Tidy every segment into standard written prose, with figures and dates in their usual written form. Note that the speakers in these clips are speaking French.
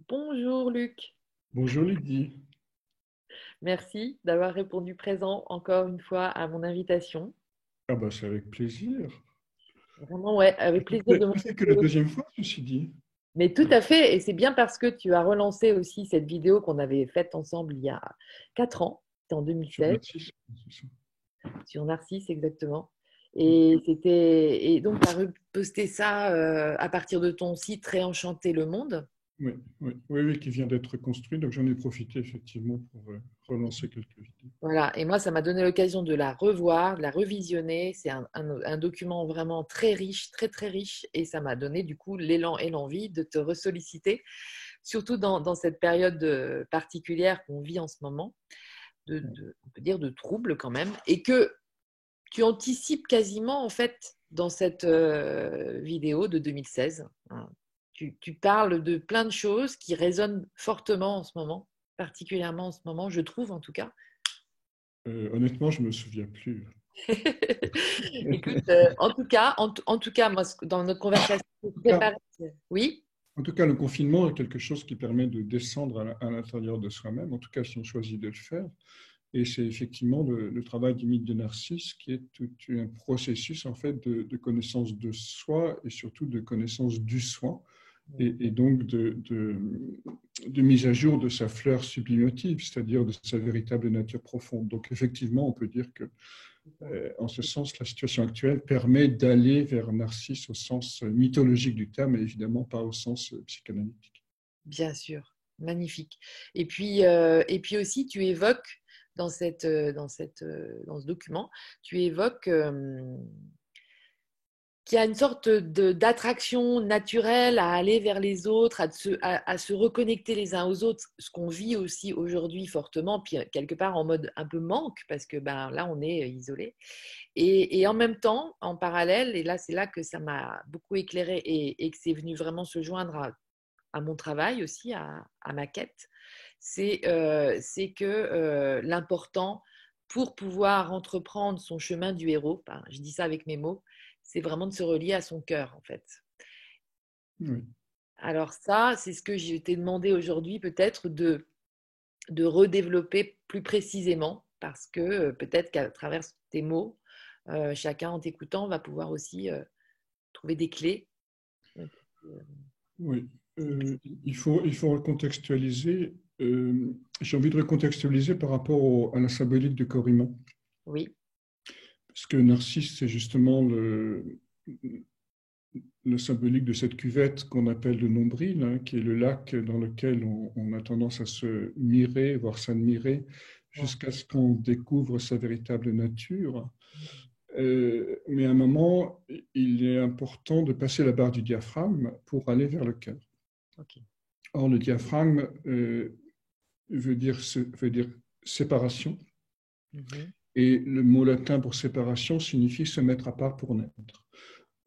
Bonjour Luc, Bonjour Lydie. merci d'avoir répondu présent encore une fois à mon invitation. Ah bah c'est avec plaisir. Vraiment, ouais, avec plaisir de mon C'est que la côté. deuxième fois, ceci dit. Mais tout à fait, et c'est bien parce que tu as relancé aussi cette vidéo qu'on avait faite ensemble il y a 4 ans, c'était en Sur 2016, Narcisse. C'est ça. sur Narcisse exactement. Et donc, tu as reposté ça à partir de ton site Réenchanter le monde. Oui, oui, oui, oui, qui vient d'être construit. Donc j'en ai profité effectivement pour relancer quelques vidéos. Voilà, et moi, ça m'a donné l'occasion de la revoir, de la revisionner. C'est un document vraiment très riche, très très riche, et ça m'a donné du coup l'élan et l'envie de te ressolliciter, surtout dans cette période particulière qu'on vit en ce moment, on peut dire de trouble quand même, et que tu anticipes quasiment en fait dans cette vidéo de 2016. Hein. Tu parles de plein de choses qui résonnent fortement en ce moment, particulièrement en ce moment, je trouve en tout cas. Honnêtement, je me souviens plus. Écoute, en tout cas, moi, dans notre conversation En tout cas, préparée, oui, en tout cas, le confinement est quelque chose qui permet de descendre à l'intérieur de soi-même, en tout cas si on choisit de le faire. Et c'est effectivement le travail du mythe de Narcisse qui est tout un processus en fait de connaissance de soi et surtout de connaissance du soi et donc de mise à jour de sa fleur sublimative, c'est-à-dire de sa véritable nature profonde. Donc effectivement, on peut dire que en ce sens, la situation actuelle permet d'aller vers Narcisse au sens mythologique du terme et évidemment pas au sens psychanalytique. bien sûr, magnifique. Et puis aussi, tu évoques dans ce document, tu évoques qu'il y a une sorte d'attraction naturelle à aller vers les autres, à se reconnecter les uns aux autres, ce qu'on vit aussi aujourd'hui fortement, puis quelque part en mode un peu manque, parce que ben, là, on est isolé. Et en même temps, en parallèle, et là, c'est là que ça m'a beaucoup éclairé et que c'est venu vraiment se joindre à mon travail aussi, à ma quête, c'est que l'important pour pouvoir entreprendre son chemin du héros, ben, je dis ça avec mes mots, c'est vraiment de se relier à son cœur, en fait. Oui. Alors ça, c'est ce que je t'ai demandé aujourd'hui, peut-être de redévelopper plus précisément, parce que peut-être qu'à travers tes mots, chacun en t'écoutant va pouvoir aussi trouver des clés. Oui, il faut recontextualiser. J'ai envie de recontextualiser par rapport à la symbolique du corps humain. Oui, Parce que Narcisse, c'est justement le symbolique de cette cuvette qu'on appelle le nombril, hein, qui est le lac dans lequel on a tendance à se mirer, voire s'admirer, ouais. jusqu'à ce qu'on découvre sa véritable nature. Mais à un moment, il est important de passer la barre du diaphragme pour aller vers le cœur. Ok. Or, le diaphragme veut dire séparation. Mhm. Et le mot latin pour séparation signifie se mettre à part pour naître.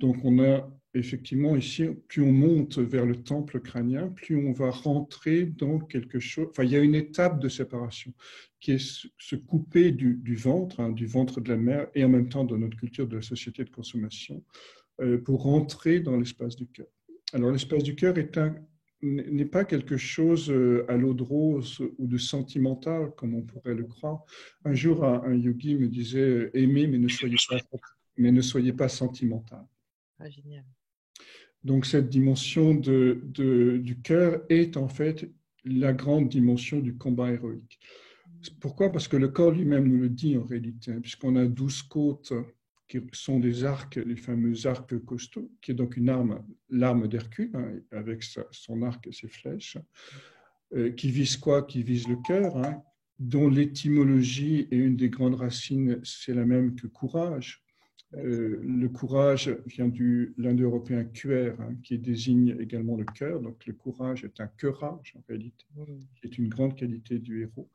Donc on a effectivement ici, plus on monte vers le temple crânien, plus on va rentrer dans quelque chose. Enfin, il y a une étape de séparation qui est se couper du ventre, hein, du ventre de la mère, et en même temps dans notre culture de la société de consommation, pour rentrer dans l'espace du cœur. Alors l'espace du cœur n'est pas quelque chose à l'eau de rose ou de sentimental, comme on pourrait le croire. Un jour, un yogi me disait, aimez, mais ne soyez pas sentimental. Ah, génial. Donc cette dimension du cœur est en fait la grande dimension du combat héroïque. Pourquoi? Parce que le corps lui-même nous le dit en réalité, hein, puisqu'on a 12 côtes qui sont des arcs, les fameux arcs costauds, qui est donc une arme, l'arme d'Hercule, hein, avec son arc et ses flèches, qui vise quoi? Qui vise le cœur, hein, dont l'étymologie est une des grandes racines, c'est la même que courage. Le courage vient du l'indo-européen cuer, hein, qui désigne également le cœur. Donc le courage est un courage en réalité, Mhm. qui est une grande qualité du héros.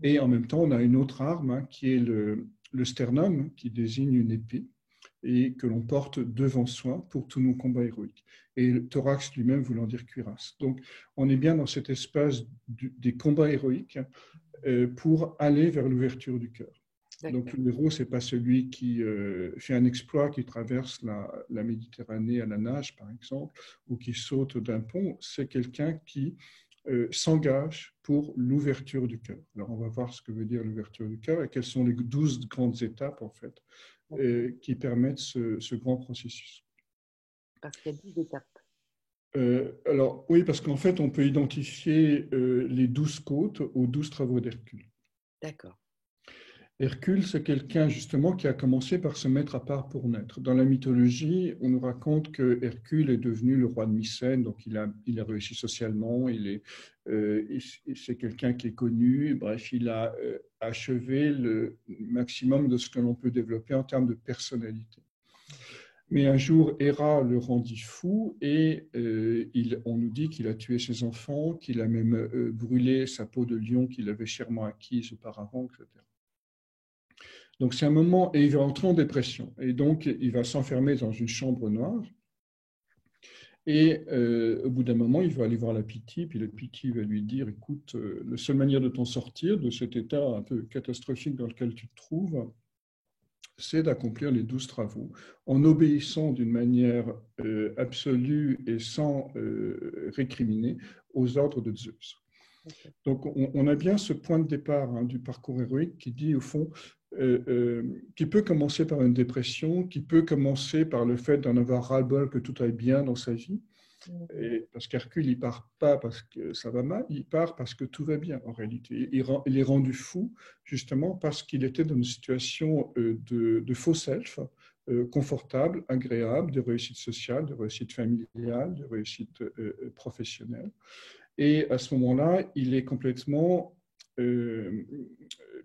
Et en même temps, on a une autre arme, hein, qui est le sternum, qui désigne une épée et que l'on porte devant soi pour tous nos combats héroïques. Et le thorax lui-même voulant dire cuirasse. Donc on est bien dans cet espace des combats héroïques pour aller vers l'ouverture du cœur. Donc D'accord. le héros, ce n'est pas celui qui fait un exploit, qui traverse la Méditerranée à la nage, par exemple, ou qui saute d'un pont. C'est quelqu'un qui s'engage pour l'ouverture du cœur. Alors, on va voir ce que veut dire l'ouverture du cœur et quelles sont les 12 grandes étapes, en fait, qui permettent ce grand processus. Parce qu'il y a 10 étapes. Alors, oui, parce qu'en fait, on peut identifier les 12 côtes aux 12 travaux d'Hercule. D'accord. Hercule, c'est quelqu'un justement qui a commencé par se mettre à part pour naître. Dans la mythologie, on nous raconte que Hercule est devenu le roi de Mycène, donc il a réussi socialement, c'est quelqu'un qui est connu, bref, il a achevé le maximum de ce que l'on peut développer en termes de personnalité. Mais un jour, Héra le rendit fou et on nous dit qu'il a tué ses enfants, qu'il a même brûlé sa peau de lion qu'il avait chèrement acquise auparavant, etc. Donc c'est un moment, et il va entrer en dépression. Et donc il va s'enfermer dans une chambre noire. Et au bout d'un moment, il va aller voir la Pythie, puis la Pythie va lui dire, écoute, la seule manière de t'en sortir de cet état un peu catastrophique dans lequel tu te trouves, c'est d'accomplir les 12 travaux en obéissant d'une manière absolue et sans récriminer aux ordres de Zeus. Donc on a bien ce point de départ du parcours héroïque qui dit au fond, qui peut commencer par une dépression, qui peut commencer par le fait d'en avoir ras-le-bol que tout aille bien dans sa vie. Et parce qu'Hercule, il part pas parce que ça va mal, il part parce que tout va bien en réalité. Il est rendu fou justement parce qu'il était dans une situation de faux self, confortable, agréable, de réussite sociale, de réussite familiale, de réussite professionnelle. Et à ce moment-là, il est complètement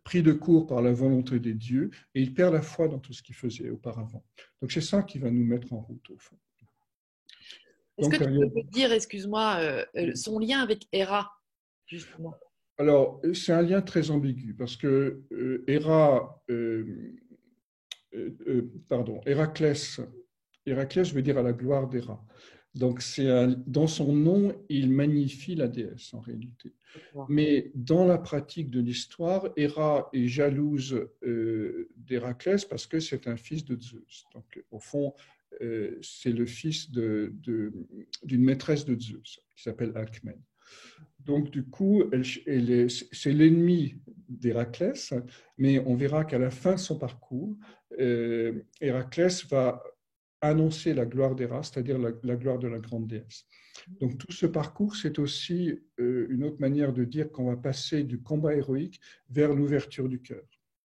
pris de court par la volonté des dieux et il perd la foi dans tout ce qu'il faisait auparavant. Donc c'est ça qui va nous mettre en route au fond. Est-ce que tu peux me dire, excuse-moi, son lien avec Héra, justement? Alors, c'est un lien très ambigu parce que Héraclès veut dire à la gloire d'Héra. Donc, dans son nom, il magnifie la déesse en réalité. Mais dans la pratique de l'histoire, Héra est jalouse d'Héraclès parce que c'est un fils de Zeus. Donc, au fond, c'est le fils d'une maîtresse de Zeus qui s'appelle Alcmène. Donc, du coup, c'est l'ennemi d'Héraclès, mais on verra qu'à la fin de son parcours, Héraclès va annoncer la gloire d'Héra, c'est-à-dire la gloire de la grande déesse. Donc tout ce parcours, c'est aussi une autre manière de dire qu'on va passer du combat héroïque vers l'ouverture du cœur.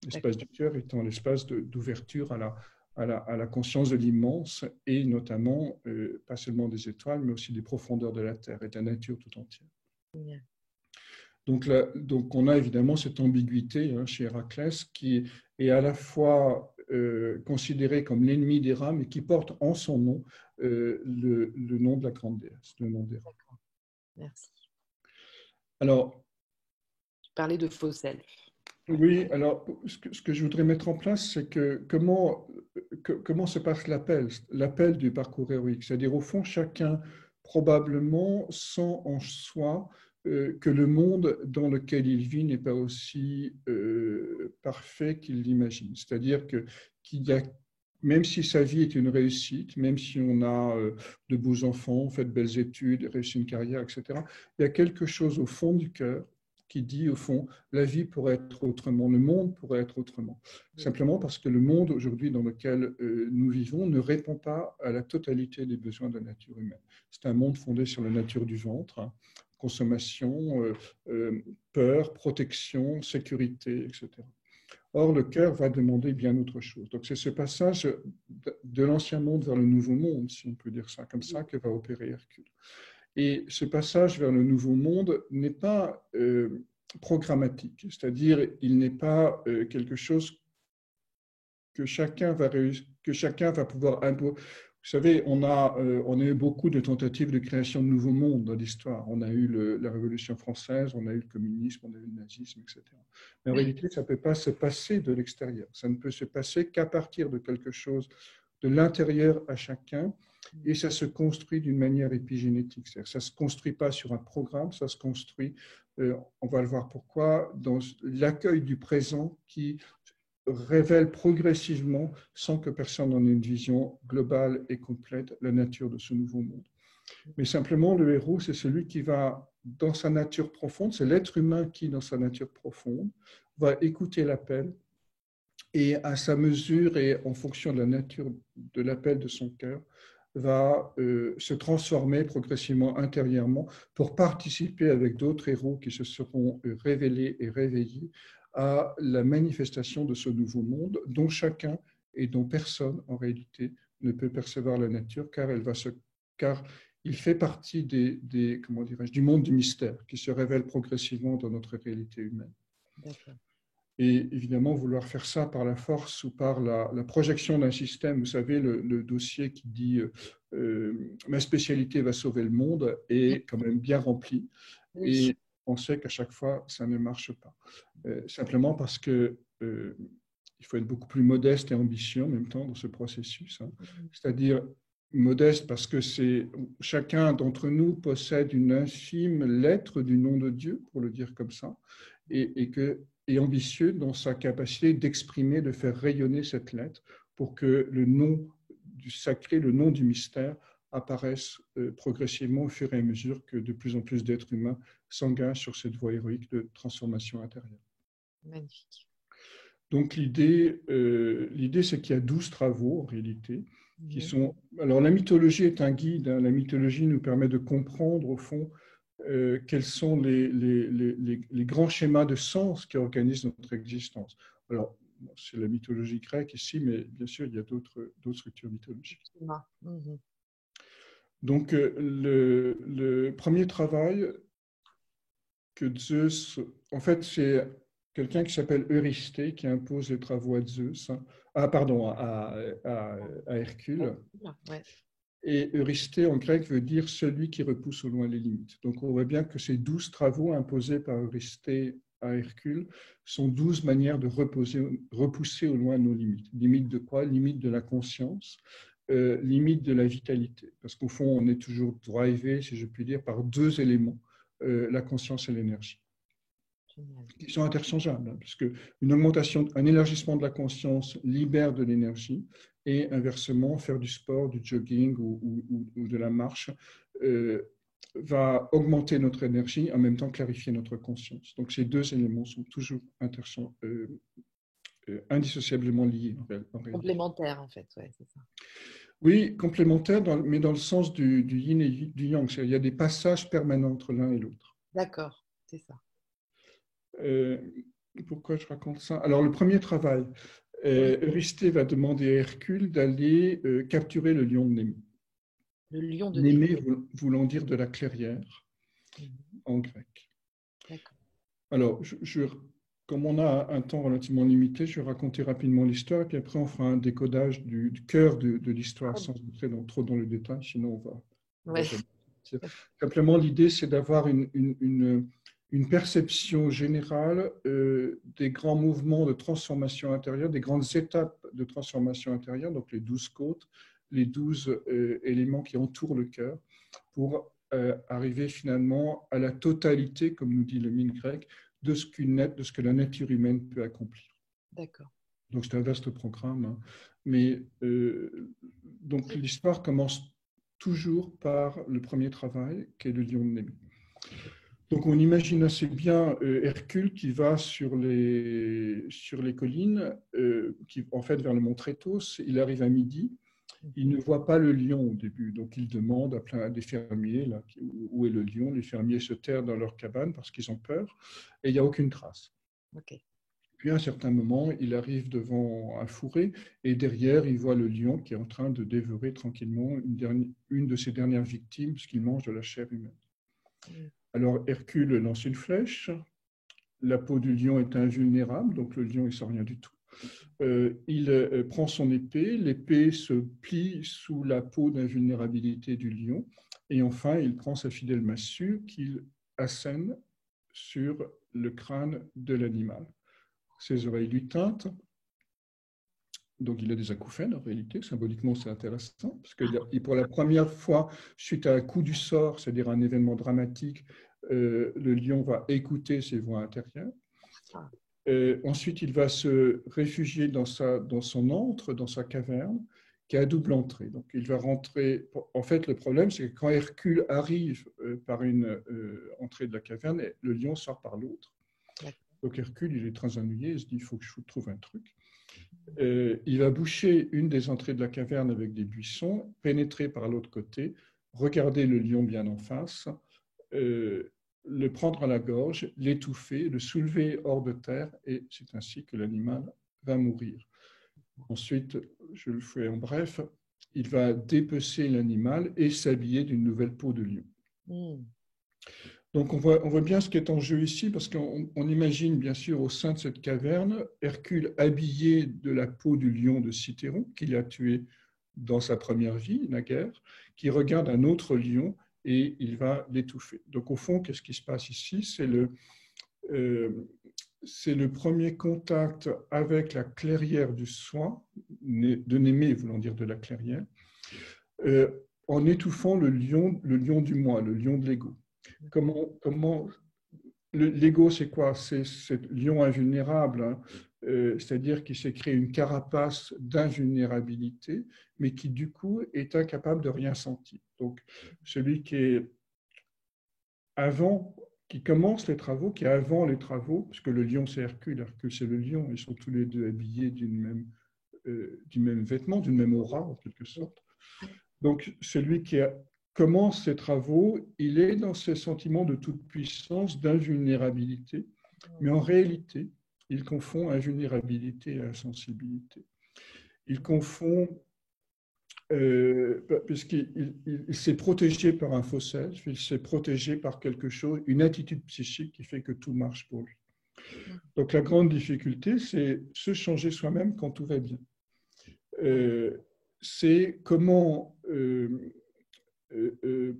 L'espace du cœur étant l'espace d'ouverture à la conscience de l'immense et notamment, pas seulement des étoiles, mais aussi des profondeurs de la Terre et de la nature tout entière. Yeah. Donc on a évidemment cette ambiguïté chez Héraclès qui est à la fois considéré comme l'ennemi d'Héra, mais qui porte en son nom le nom de la grande déesse, le nom d'Héra. Merci. Alors, tu parlais de faux self. Oui, alors ce que je voudrais mettre en place, c'est que comment se passe l'appel du parcours héroïque. C'est-à-dire, au fond, chacun probablement sent en soi que le monde dans lequel il vit n'est pas aussi parfait qu'il l'imagine. C'est-à-dire qu'il y a, même si sa vie est une réussite, même si on a de beaux enfants, fait de belles études, réussi une carrière, etc., il y a quelque chose au fond du cœur qui dit, au fond, la vie pourrait être autrement, le monde pourrait être autrement. Simplement parce que le monde aujourd'hui dans lequel nous vivons ne répond pas à la totalité des besoins de la nature humaine. C'est un monde fondé sur la nature du ventre, consommation, peur, protection, sécurité, etc. Or, le cœur va demander bien autre chose. Donc, c'est ce passage de l'ancien monde vers le nouveau monde, si on peut dire ça comme ça, que va opérer Hercule. Et ce passage vers le nouveau monde n'est pas programmatique, c'est-à-dire il n'est pas quelque chose que chacun va pouvoir imposer. Vous savez, on a eu beaucoup de tentatives de création de nouveaux mondes dans l'histoire. On a eu la Révolution française, on a eu le communisme, on a eu le nazisme, etc. Mais en réalité, ça ne peut pas se passer de l'extérieur. Ça ne peut se passer qu'à partir de quelque chose de l'intérieur à chacun. Et ça se construit d'une manière épigénétique. C'est-à-dire, ça ne se construit pas sur un programme, ça se construit, on va le voir pourquoi, dans l'accueil du présent qui révèle progressivement, sans que personne n'en ait une vision globale et complète, la nature de ce nouveau monde. Mais simplement, le héros, c'est celui qui va, dans sa nature profonde, c'est l'être humain qui, dans sa nature profonde, va écouter l'appel et à sa mesure et en fonction de la nature de l'appel de son cœur, va se transformer progressivement intérieurement pour participer avec d'autres héros qui se seront révélés et réveillés à la manifestation de ce nouveau monde dont chacun et dont personne en réalité ne peut percevoir la nature car il fait partie comment dirais-je, du monde du mystère qui se révèle progressivement dans notre réalité humaine. D'accord. Et évidemment, vouloir faire ça par la force ou par la projection d'un système, vous savez, le dossier qui dit ma spécialité va sauver le monde est quand même bien rempli. Oui. Et on sait qu'à chaque fois, ça ne marche pas. Simplement parce que il faut être beaucoup plus modeste et ambitieux en même temps dans ce processus. Hein. C'est-à-dire modeste parce que chacun d'entre nous possède une infime lettre du nom de Dieu, pour le dire comme ça, et ambitieux dans sa capacité d'exprimer, de faire rayonner cette lettre pour que le nom du sacré, le nom du mystère apparaisse progressivement au fur et à mesure que de plus en plus d'êtres humains s'engagent sur cette voie héroïque de transformation intérieure. Magnifique. Donc l'idée, c'est qu'il y a 12 travaux en réalité qui sont... Alors la mythologie est un guide, hein. La mythologie nous permet de comprendre au fond quels sont les grands schémas de sens qui organisent notre existence. Alors, c'est la mythologie grecque ici, mais bien sûr, il y a d'autres structures mythologiques. Donc, le premier travail que Zeus... En fait, c'est quelqu'un qui s'appelle Eurysthée qui impose les travaux à Zeus. Ah, pardon, à Hercule. Ouais. Et Eurysthée en grec veut dire celui qui repousse au loin les limites. Donc on voit bien que ces 12 travaux imposés par Eurysthée à Hercule sont 12 manières de repousser au loin nos limites. Limite de quoi? Limite de la conscience, limite de la vitalité. Parce qu'au fond, on est toujours drivé, si je puis dire, par deux éléments, la conscience et l'énergie, qui sont interchangeables, hein, puisque un élargissement de la conscience libère de l'énergie, et inversement, faire du sport, du jogging ou de la marche va augmenter notre énergie, en même temps clarifier notre conscience. Donc ces deux éléments sont toujours indissociablement liés. Complémentaires, en fait, ouais, c'est ça. Oui, complémentaires, mais dans le sens du yin et du yang. Il y a des passages permanents entre l'un et l'autre. D'accord, c'est ça. Pourquoi je raconte ça? Alors, le premier travail, Eurysthée va demander à Hercule d'aller capturer le lion de Némée. Le lion de Némée voulant dire de la clairière en grec. D'accord. Alors, comme on a un temps relativement limité, je vais raconter rapidement l'histoire et puis après on fera un décodage du cœur de l'histoire sans entrer trop dans le détail, sinon on va jamais. Simplement, l'idée, c'est d'avoir une perception générale des grands mouvements de transformation intérieure, des grandes étapes de transformation intérieure, donc les 12 côtes, les 12 éléments qui entourent le cœur, pour arriver finalement à la totalité, comme nous dit le mythe grec, de ce que la nature humaine peut accomplir. D'accord. Donc c'est un vaste programme, hein. Mais donc l'histoire commence toujours par le premier travail, qui est le lion de Némée. Donc on imagine assez bien Hercule qui va sur les collines, en fait vers le mont Trétos. Il arrive à midi. Il ne voit pas le lion au début, donc il demande à des fermiers là, où est le lion. Les fermiers se terrent dans leur cabane parce qu'ils ont peur et il n'y a aucune trace. Okay. Puis à un certain moment, il arrive devant un fourré et derrière, il voit le lion qui est en train de dévorer tranquillement une de ses dernières victimes puisqu'il mange de la chair humaine. Alors Hercule lance une flèche, la peau du lion est invulnérable, donc le lion ne sent rien du tout. Il prend son épée, l'épée se plie sous la peau d'invulnérabilité du lion, et enfin il prend sa fidèle massue qu'il assène sur le crâne de l'animal. Ses oreilles lui tintent, donc il a des acouphènes en réalité, symboliquement c'est intéressant, parce que pour la première fois, suite à un coup du sort, c'est-à-dire un événement dramatique, le lion va écouter ses voix intérieures. Ensuite, il va se réfugier dans son antre, dans sa caverne, qui est à double entrée. Donc, il va rentrer. En fait, le problème, c'est que quand Hercule arrive par une entrée de la caverne, le lion sort par l'autre. Donc, Hercule, il est très ennuyé. Il se dit, il faut que je trouve un truc. Il va boucher une des entrées de la caverne avec des buissons, pénétrer par l'autre côté, regarder le lion bien en face, le prendre à la gorge, l'étouffer, le soulever hors de terre, et c'est ainsi que l'animal va mourir. Ensuite, je le fais en bref, il va dépecer l'animal et s'habiller d'une nouvelle peau de lion. Donc on voit bien ce qui est en jeu ici, parce qu'on imagine bien sûr au sein de cette caverne Hercule habillé de la peau du lion de Cithéron, qu'il a tué dans sa première vie, naguère, qui regarde un autre lion et il va l'étouffer. Donc au fond, qu'est-ce qui se passe ici? C'est le premier contact avec la clairière du soi, de Némée voulant dire de la clairière, en étouffant le lion du moi, le lion de l'ego. L'ego, c'est quoi? C'est ce lion invulnérable, hein, c'est-à-dire qui s'est créé une carapace d'invulnérabilité, mais qui du coup est incapable de rien sentir. Donc, celui qui commence les travaux, qui est avant les travaux, parce que le lion c'est Hercule, Hercule c'est le lion, ils sont tous les deux habillés du même vêtement, d'une même aura en quelque sorte. Donc, celui qui commence ses travaux, il est dans ce sentiment de toute puissance, d'invulnérabilité, mais en réalité, il confond invulnérabilité et insensibilité. Il confond, puisqu'il s'est protégé par un faux self, il s'est protégé par quelque chose, une attitude psychique qui fait que tout marche pour lui. Donc, la grande difficulté, c'est se changer soi-même quand tout va bien. C'est comment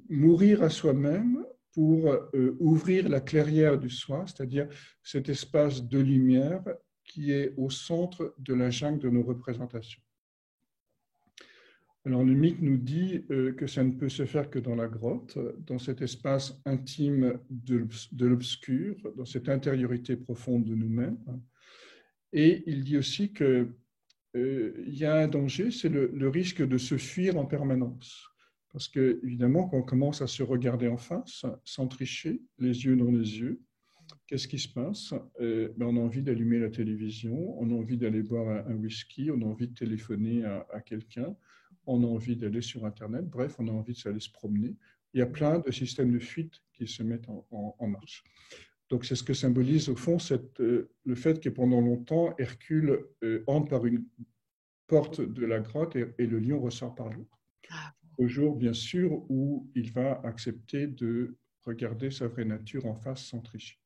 mourir à soi-même pour ouvrir la clairière du soi, c'est-à-dire cet espace de lumière qui est au centre de la jungle de nos représentations. Alors le mythe nous dit que ça ne peut se faire que dans la grotte, dans cet espace intime de l'obscur, dans cette intériorité profonde de nous-mêmes. Et il dit aussi qu'il y a un danger, c'est le risque de se fuir en permanence. Parce que, évidemment, quand on commence à se regarder en face, sans tricher, les yeux dans les yeux, qu'est-ce qui se passe? On a envie d'allumer la télévision, on a envie d'aller boire un whisky, on a envie de téléphoner à quelqu'un, on a envie d'aller sur Internet, bref, on a envie d'aller se promener. Il y a plein de systèmes de fuite qui se mettent en marche. Donc, c'est ce que symbolise, au fond, le fait que pendant longtemps, Hercule entre par une porte de la grotte et le lion ressort par l'autre. Au jour, bien sûr, où il va accepter de regarder sa vraie nature en face sans tricher.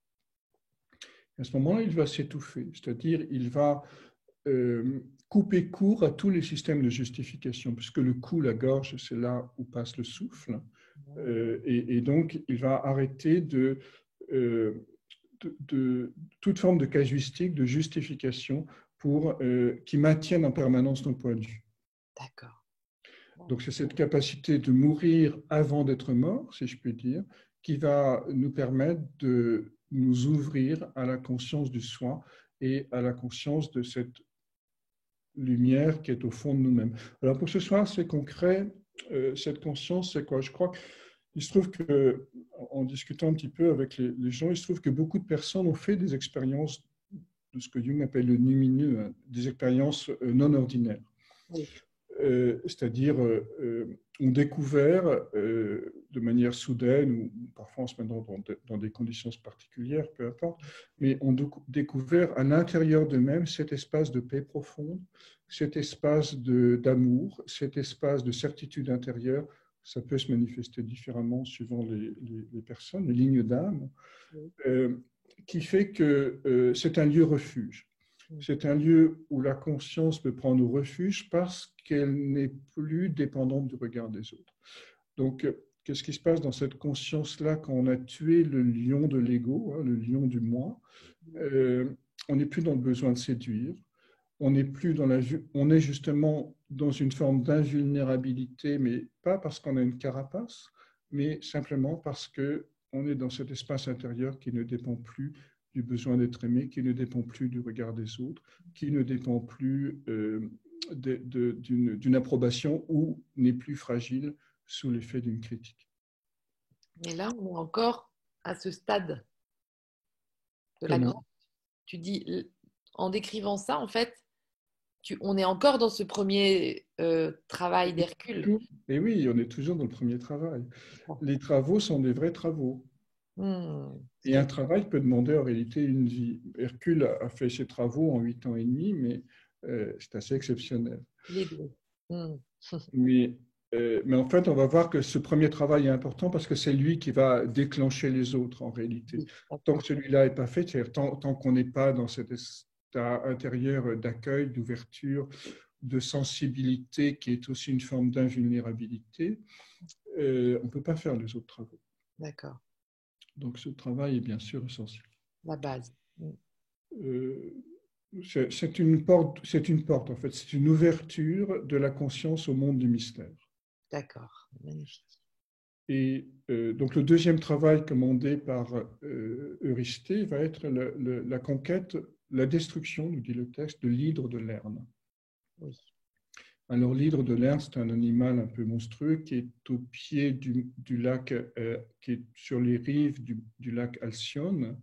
À ce moment-là, il va s'étouffer, c'est-à-dire il va couper court à tous les systèmes de justification, puisque le cou, la gorge, c'est là où passe le souffle, et donc il va arrêter de toute forme de casuistique, de justification qui maintiennent en permanence nos points de vue. D'accord. Donc, c'est cette capacité de mourir avant d'être mort, si je puis dire, qui va nous permettre de nous ouvrir à la conscience du soi et à la conscience de cette lumière qui est au fond de nous-mêmes. Alors, pour ce soir, c'est concret. Cette conscience, c'est quoi? Je crois qu'il se trouve qu'en discutant un petit peu avec les gens, il se trouve que beaucoup de personnes ont fait des expériences de ce que Jung appelle le lumineux, hein, des expériences non ordinaires. Oui. C'est-à-dire ont découvert de manière soudaine, ou parfois en se mettant dans des conditions particulières, peu importe, mais ont découvert à l'intérieur d'eux-mêmes cet espace de paix profonde, cet espace d'amour, cet espace de certitude intérieure. Ça peut se manifester différemment suivant les personnes, les lignes d'âme, qui fait que c'est un lieu refuge. C'est un lieu où la conscience peut prendre refuge parce qu'elle n'est plus dépendante du regard des autres. Donc, qu'est-ce qui se passe dans cette conscience-là quand on a tué le lion de l'ego, hein, le lion du moi? On n'est plus dans le besoin de séduire. On est justement dans une forme d'invulnérabilité, mais pas parce qu'on a une carapace, mais simplement parce qu'on est dans cet espace intérieur qui ne dépend plus du besoin d'être aimé, qui ne dépend plus du regard des autres, qui ne dépend plus d'une approbation ou n'est plus fragile sous l'effet d'une critique. Et là, on est encore à ce stade de la Comment? grande. Tu dis, en décrivant ça, en fait, on est encore dans ce premier travail d'Hercule. Et oui, on est toujours dans le premier travail. Les travaux sont des vrais travaux. Et un travail peut demander en réalité une vie. Hercule a fait ses travaux en 8 ans et demi, mais c'est assez exceptionnel. Les deux. Mais en fait, on va voir que ce premier travail est important parce que c'est lui qui va déclencher les autres en réalité. Tant que celui-là n'est pas fait, c'est-à-dire tant qu'on n'est pas dans cet état intérieur d'accueil, d'ouverture, de sensibilité qui est aussi une forme d'invulnérabilité, on ne peut pas faire les autres travaux. D'accord. Donc ce travail est bien sûr essentiel. La base. C'est une porte en fait, c'est une ouverture de la conscience au monde du mystère. D'accord, magnifique. Et donc le deuxième travail commandé par Eurysthée va être la conquête, la destruction, nous dit le texte, de l'hydre de Lerne. Oui. Alors l'hydre de Lerne, c'est un animal un peu monstrueux qui est au pied du lac, qui est sur les rives du lac Alcyone,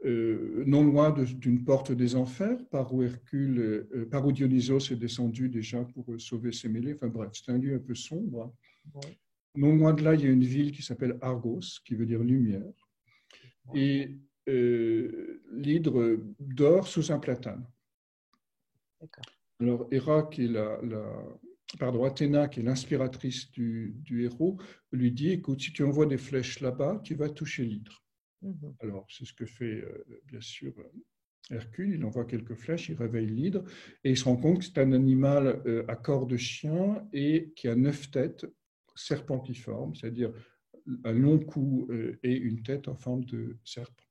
non loin d'une porte des enfers par où par où Dionysos est descendu déjà pour sauver ses mêlées. Enfin bref, c'est un lieu un peu sombre. Oui. Non loin de là, il y a une ville qui s'appelle Argos, qui veut dire lumière. Et l'hydre dort sous un platane. Alors Héra, qui est Athéna, qui est l'inspiratrice du héros, lui dit, écoute, si tu envoies des flèches là-bas, tu vas toucher l'hydre. Alors, c'est ce que fait, bien sûr, Hercule. Il envoie quelques flèches, il réveille l'hydre, et il se rend compte que c'est un animal à corps de chien et qui a 9 têtes serpentiformes, c'est-à-dire un long cou et une tête en forme de serpent.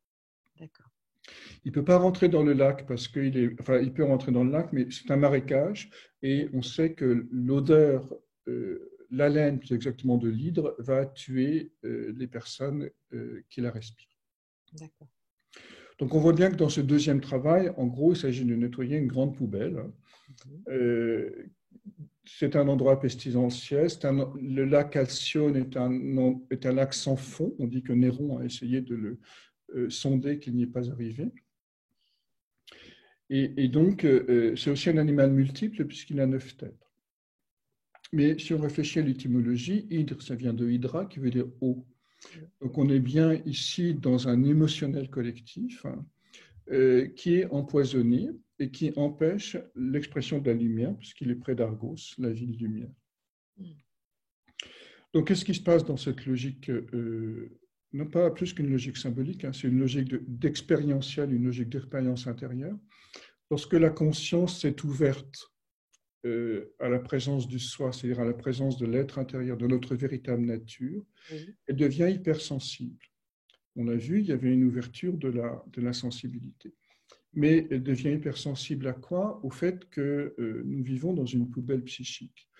D'accord. Il ne peut pas rentrer dans le lac parce il peut rentrer dans le lac, mais c'est un marécage, et on sait que l'odeur, l'haleine plus exactement de l'hydre, va tuer les personnes qui la respirent. D'accord. Donc, on voit bien que dans ce deuxième travail, en gros, il s'agit de nettoyer une grande poubelle. C'est un endroit pestilentiel. Le lac Alcyone est un lac sans fond. On dit que Néron a essayé de le sonder, qu'il n'y est pas arrivé. Et donc, c'est aussi un animal multiple puisqu'il a 9 têtes. Mais si on réfléchit à l'étymologie, hydre, ça vient de hydra, qui veut dire eau. Donc, on est bien ici dans un émotionnel collectif qui est empoisonné et qui empêche l'expression de la lumière, puisqu'il est près d'Argos, la ville lumière. Donc, qu'est-ce qui se passe dans cette logique, non pas plus qu'une logique symbolique, c'est une logique d'expérientielle, une logique d'expérience intérieure. Lorsque la conscience s'est ouverte à la présence du soi, c'est-à-dire à la présence de l'être intérieur, de notre véritable nature, elle devient hypersensible. On l'a vu, il y avait une ouverture de la sensibilité. Mais elle devient hypersensible à quoi? Au fait que nous vivons dans une poubelle psychique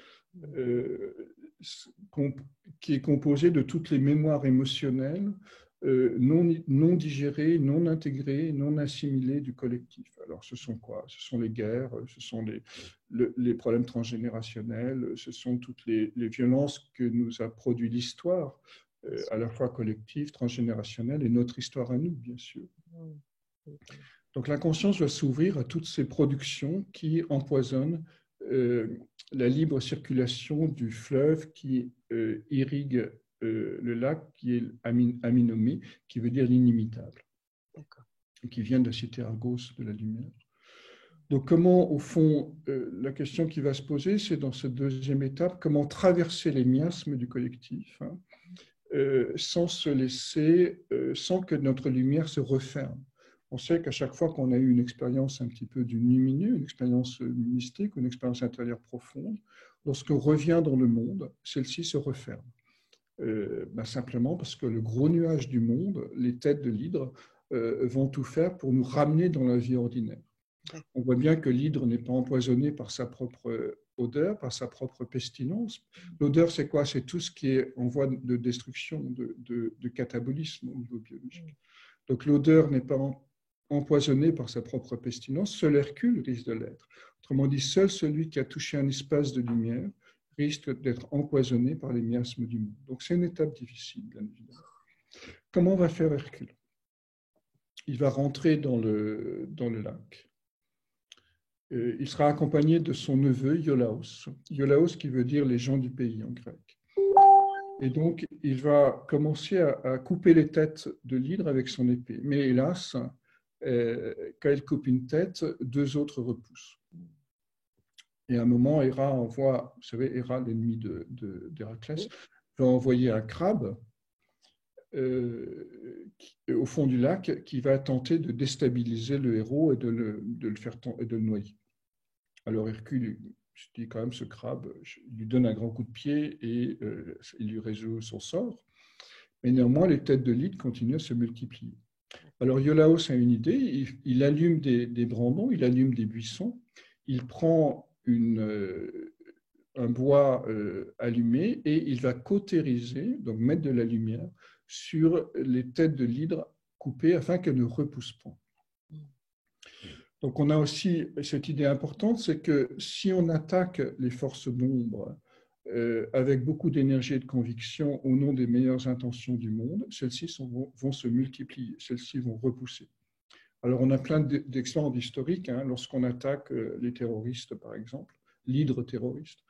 qui est composée de toutes les mémoires émotionnelles non digérées, non intégrées, non assimilées du collectif. Alors, ce sont quoi? Ce sont les guerres, ce sont les problèmes transgénérationnels, ce sont toutes les violences que nous a produit l'histoire, à la fois collective, transgénérationnelle, et notre histoire à nous, bien sûr. Donc, la conscience va s'ouvrir à toutes ces productions qui empoisonnent la libre circulation du fleuve qui irrigue le lac, qui est Aminomé, qui veut dire l'inimitable, qui vient de la cité Argos de la lumière. Donc, comment, au fond, la question qui va se poser, c'est dans cette deuxième étape, comment traverser les miasmes du collectif, sans se laisser, sans que notre lumière se referme. On sait qu'à chaque fois qu'on a eu une expérience un petit peu du lumineux, une expérience mystique, une expérience intérieure profonde, lorsqu'on revient dans le monde, celle-ci se referme. Simplement parce que le gros nuage du monde, les têtes de l'hydre, vont tout faire pour nous ramener dans la vie ordinaire. On voit bien que l'hydre n'est pas empoisonné par sa propre odeur, par sa propre pestilence. L'odeur, c'est quoi? C'est tout ce qui est en voie de destruction, de catabolisme au niveau biologique. Donc l'odeur n'est pas empoisonné par sa propre pestilence, seul Hercule risque de l'être. Autrement dit, seul celui qui a touché un espace de lumière risque d'être empoisonné par les miasmes du monde. Donc c'est une étape difficile, bien évidemment. Comment va faire Hercule? Il va rentrer dans le lac. Il sera accompagné de son neveu Iolaos. Iolaos qui veut dire les gens du pays en grec. Et donc, il va commencer à couper les têtes de l'hydre avec son épée. Mais hélas, quand il coupe une tête, deux autres repoussent. Et à un moment, Héra envoie, vous savez, Héra, l'ennemi d'Héraclès, va envoyer un crabe au fond du lac qui va tenter de déstabiliser le héros et de le noyer. Alors Hercule, je dis quand même, ce crabe, il lui donne un grand coup de pied et il lui résout son sort. Mais néanmoins, les têtes de l'hydre continuent à se multiplier. Alors Iolaos a une idée, il allume des brandons, il allume des buissons, il prend un bois allumé et il va cautériser, donc mettre de la lumière sur les têtes de l'hydre coupées afin qu'elles ne repoussent pas. Donc on a aussi cette idée importante, c'est que si on attaque les forces d'ombre avec beaucoup d'énergie et de conviction au nom des meilleures intentions du monde, celles-ci vont se multiplier, celles-ci vont repousser. Alors on a plein d'exemples historiques, hein, lorsqu'on attaque les terroristes par exemple, l'hydre terroriste.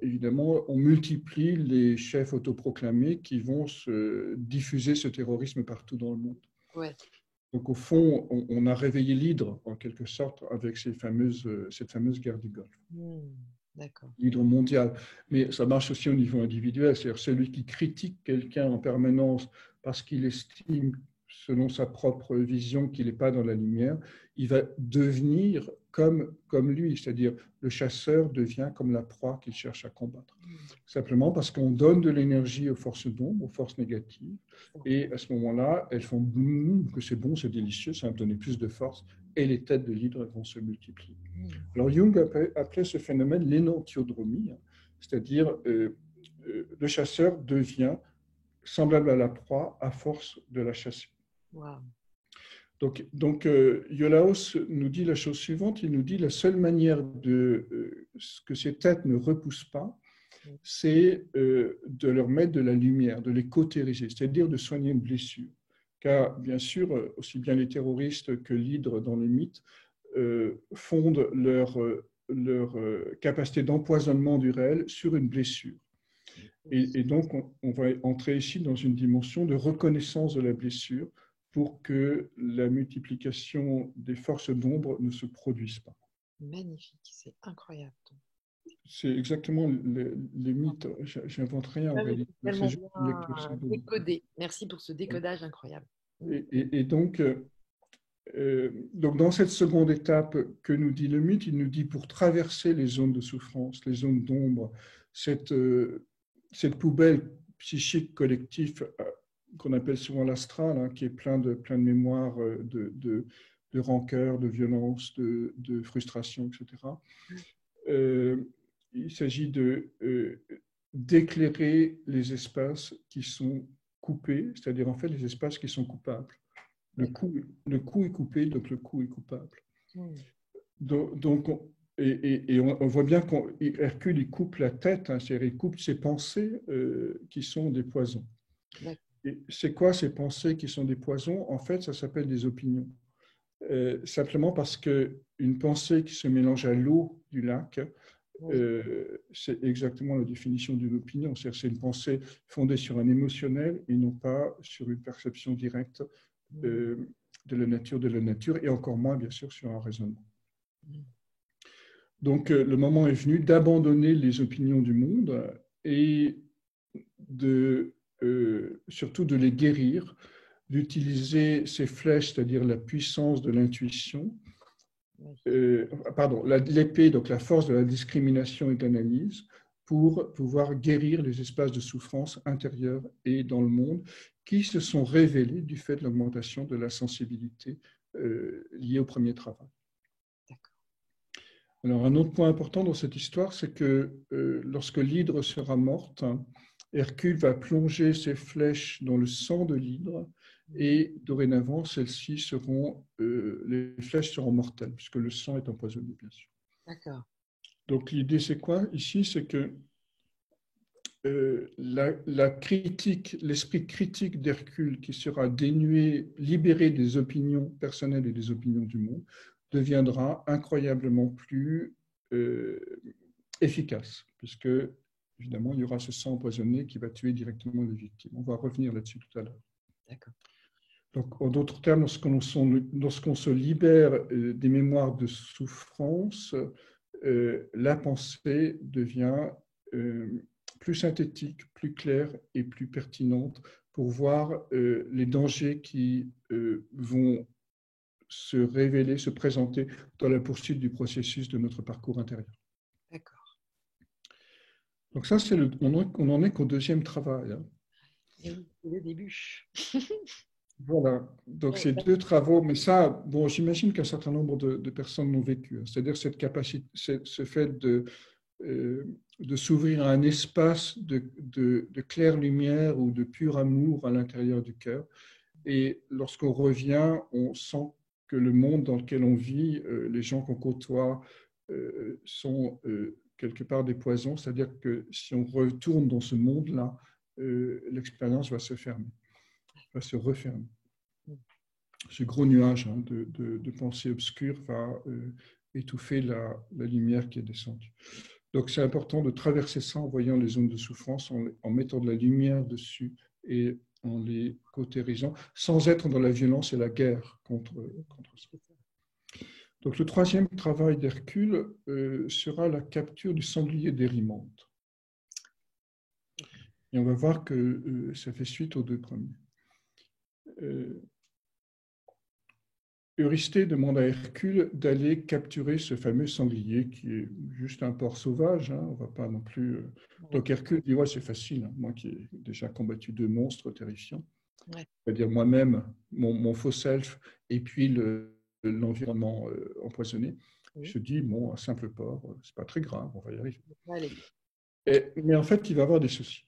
Évidemment, on multiplie les chefs autoproclamés qui vont diffuser ce terrorisme partout dans le monde. Ouais. Donc, au fond, on a réveillé l'hydre, en quelque sorte, avec cette fameuse guerre du Golfe. D'accord. L'hydre mondial. Mais ça marche aussi au niveau individuel. C'est-à-dire celui qui critique quelqu'un en permanence parce qu'il estime, selon sa propre vision, qu'il n'est pas dans la lumière, il va devenir comme lui. C'est-à-dire le chasseur devient comme la proie qu'il cherche à combattre. Simplement parce qu'on donne de l'énergie aux forces d'ombre, aux forces négatives. Et à ce moment-là, elles font boum, que c'est bon, c'est délicieux, ça va me donner plus de force. Et les têtes de l'hydre vont se multiplier. Alors Jung appelait ce phénomène l'énantiodromie, c'est-à-dire le chasseur devient semblable à la proie à force de la chasser. Wow. Donc Iolaos nous dit la chose suivante, il nous dit la seule manière que ces têtes ne repoussent pas, c'est de leur mettre de la lumière, de les cautériser, c'est-à-dire de soigner une blessure. Car bien sûr, aussi bien les terroristes que l'hydre dans le mythe fondent leur capacité d'empoisonnement du réel sur une blessure. Et donc, on va entrer ici dans une dimension de reconnaissance de la blessure pour que la multiplication des forces d'ombre ne se produise pas. Magnifique, c'est incroyable. C'est exactement les mythes. J'invente rien en réalité. Tellement bien décodé. Merci pour ce décodage incroyable. Et donc, dans cette seconde étape que nous dit le mythe, il nous dit pour traverser les zones de souffrance, les zones d'ombre, cette poubelle psychique collective qu'on appelle souvent l'astral, hein, qui est plein de mémoires de rancœur, de violence, de frustration, etc. Il s'agit d'éclairer les espaces qui sont coupés, c'est-à-dire en fait les espaces qui sont coupables. Le cou est coupé, donc le cou est coupable. Donc on voit bien qu'Hercule il coupe la tête, hein, c'est-à-dire il coupe ses pensées qui sont des poisons. Et c'est quoi ces pensées qui sont des poisons? En fait, ça s'appelle des opinions. Simplement parce qu'une pensée qui se mélange à l'eau du lac, c'est exactement la définition d'une opinion. C'est une pensée fondée sur un émotionnel et non pas sur une perception directe de la nature, et encore moins, bien sûr, sur un raisonnement. Donc, le moment est venu d'abandonner les opinions du monde et surtout de les guérir, d'utiliser ces flèches, c'est-à-dire la puissance de l'intuition, l'épée, donc la force de la discrimination et de l'analyse, pour pouvoir guérir les espaces de souffrance intérieure et dans le monde qui se sont révélés du fait de l'augmentation de la sensibilité liée au premier travail. Alors, un autre point important dans cette histoire, c'est que lorsque l'hydre sera morte, Hercule va plonger ses flèches dans le sang de l'hydre et dorénavant, les flèches seront mortelles puisque le sang est empoisonné, bien sûr. D'accord. Donc l'idée, c'est quoi ici? C'est que l'esprit critique d'Hercule, qui sera dénué, libéré des opinions personnelles et des opinions du monde, deviendra incroyablement plus efficace, puisque évidemment, il y aura ce sang empoisonné qui va tuer directement les victimes. On va revenir là-dessus tout à l'heure. D'accord. Donc, en d'autres termes, lorsqu'on se libère des mémoires de souffrance, la pensée devient plus synthétique, plus claire et plus pertinente pour voir les dangers qui vont se révéler, se présenter dans la poursuite du processus de notre parcours intérieur. D'accord. Donc ça, on n'en est qu'au deuxième travail. Hein. Et oui, c'est le début. Voilà, donc ces deux travaux, mais ça, bon, j'imagine qu'un certain nombre de personnes l'ont vécu, hein. C'est-à-dire cette capacité, ce fait de s'ouvrir à un espace de claire lumière ou de pur amour à l'intérieur du cœur. Et lorsqu'on revient, on sent que le monde dans lequel on vit, les gens qu'on côtoie sont quelque part des poisons, c'est-à-dire que si on retourne dans ce monde-là, l'expérience va se fermer, va se refermer. Ce gros nuage hein, de pensée obscure va étouffer la lumière qui est descendue. Donc c'est important de traverser ça en voyant les zones de souffrance, en mettant de la lumière dessus et en les cautérisant, sans être dans la violence et la guerre contre ça. Donc le troisième travail d'Hercule sera la capture du sanglier d'Érimante. Et on va voir que ça fait suite aux deux premiers. Eurysthée demande à Hercule d'aller capturer ce fameux sanglier qui est juste un porc sauvage. Hein, on va pas non plus. Donc Hercule dit ouais, c'est facile. Hein, moi qui ai déjà combattu deux monstres terrifiants, c'est-à-dire moi-même, mon faux self, et puis l'environnement empoisonné. Je dis bon, un simple porc, c'est pas très grave, on va y arriver. Mais en fait, il va avoir des soucis.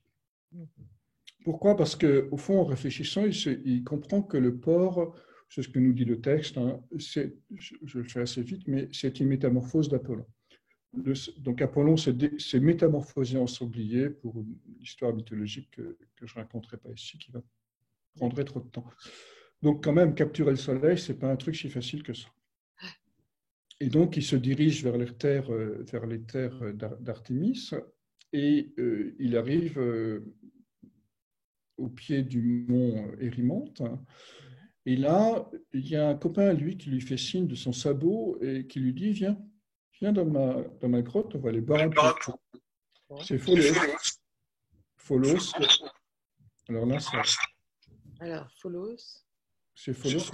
Pourquoi? Parce que au fond, en réfléchissant, il comprend que le porc, c'est ce que nous dit le texte, hein, je le fais assez vite, mais c'est une métamorphose d'Apollon. Donc Apollon s'est métamorphosé en sanglier pour une histoire mythologique que je ne raconterai pas ici, qui va prendre trop de temps. Donc quand même, capturer le soleil, ce n'est pas un truc si facile que ça. Et donc il se dirige vers les terres d'Artémis, et il arrive au pied du mont Érimante. Et là, il y a un copain à lui qui lui fait signe de son sabot et qui lui dit viens dans ma grotte, on va aller boire un coup. C'est Pholos. Pholos. Alors là, ça. Alors, Pholos. C'est Pholos,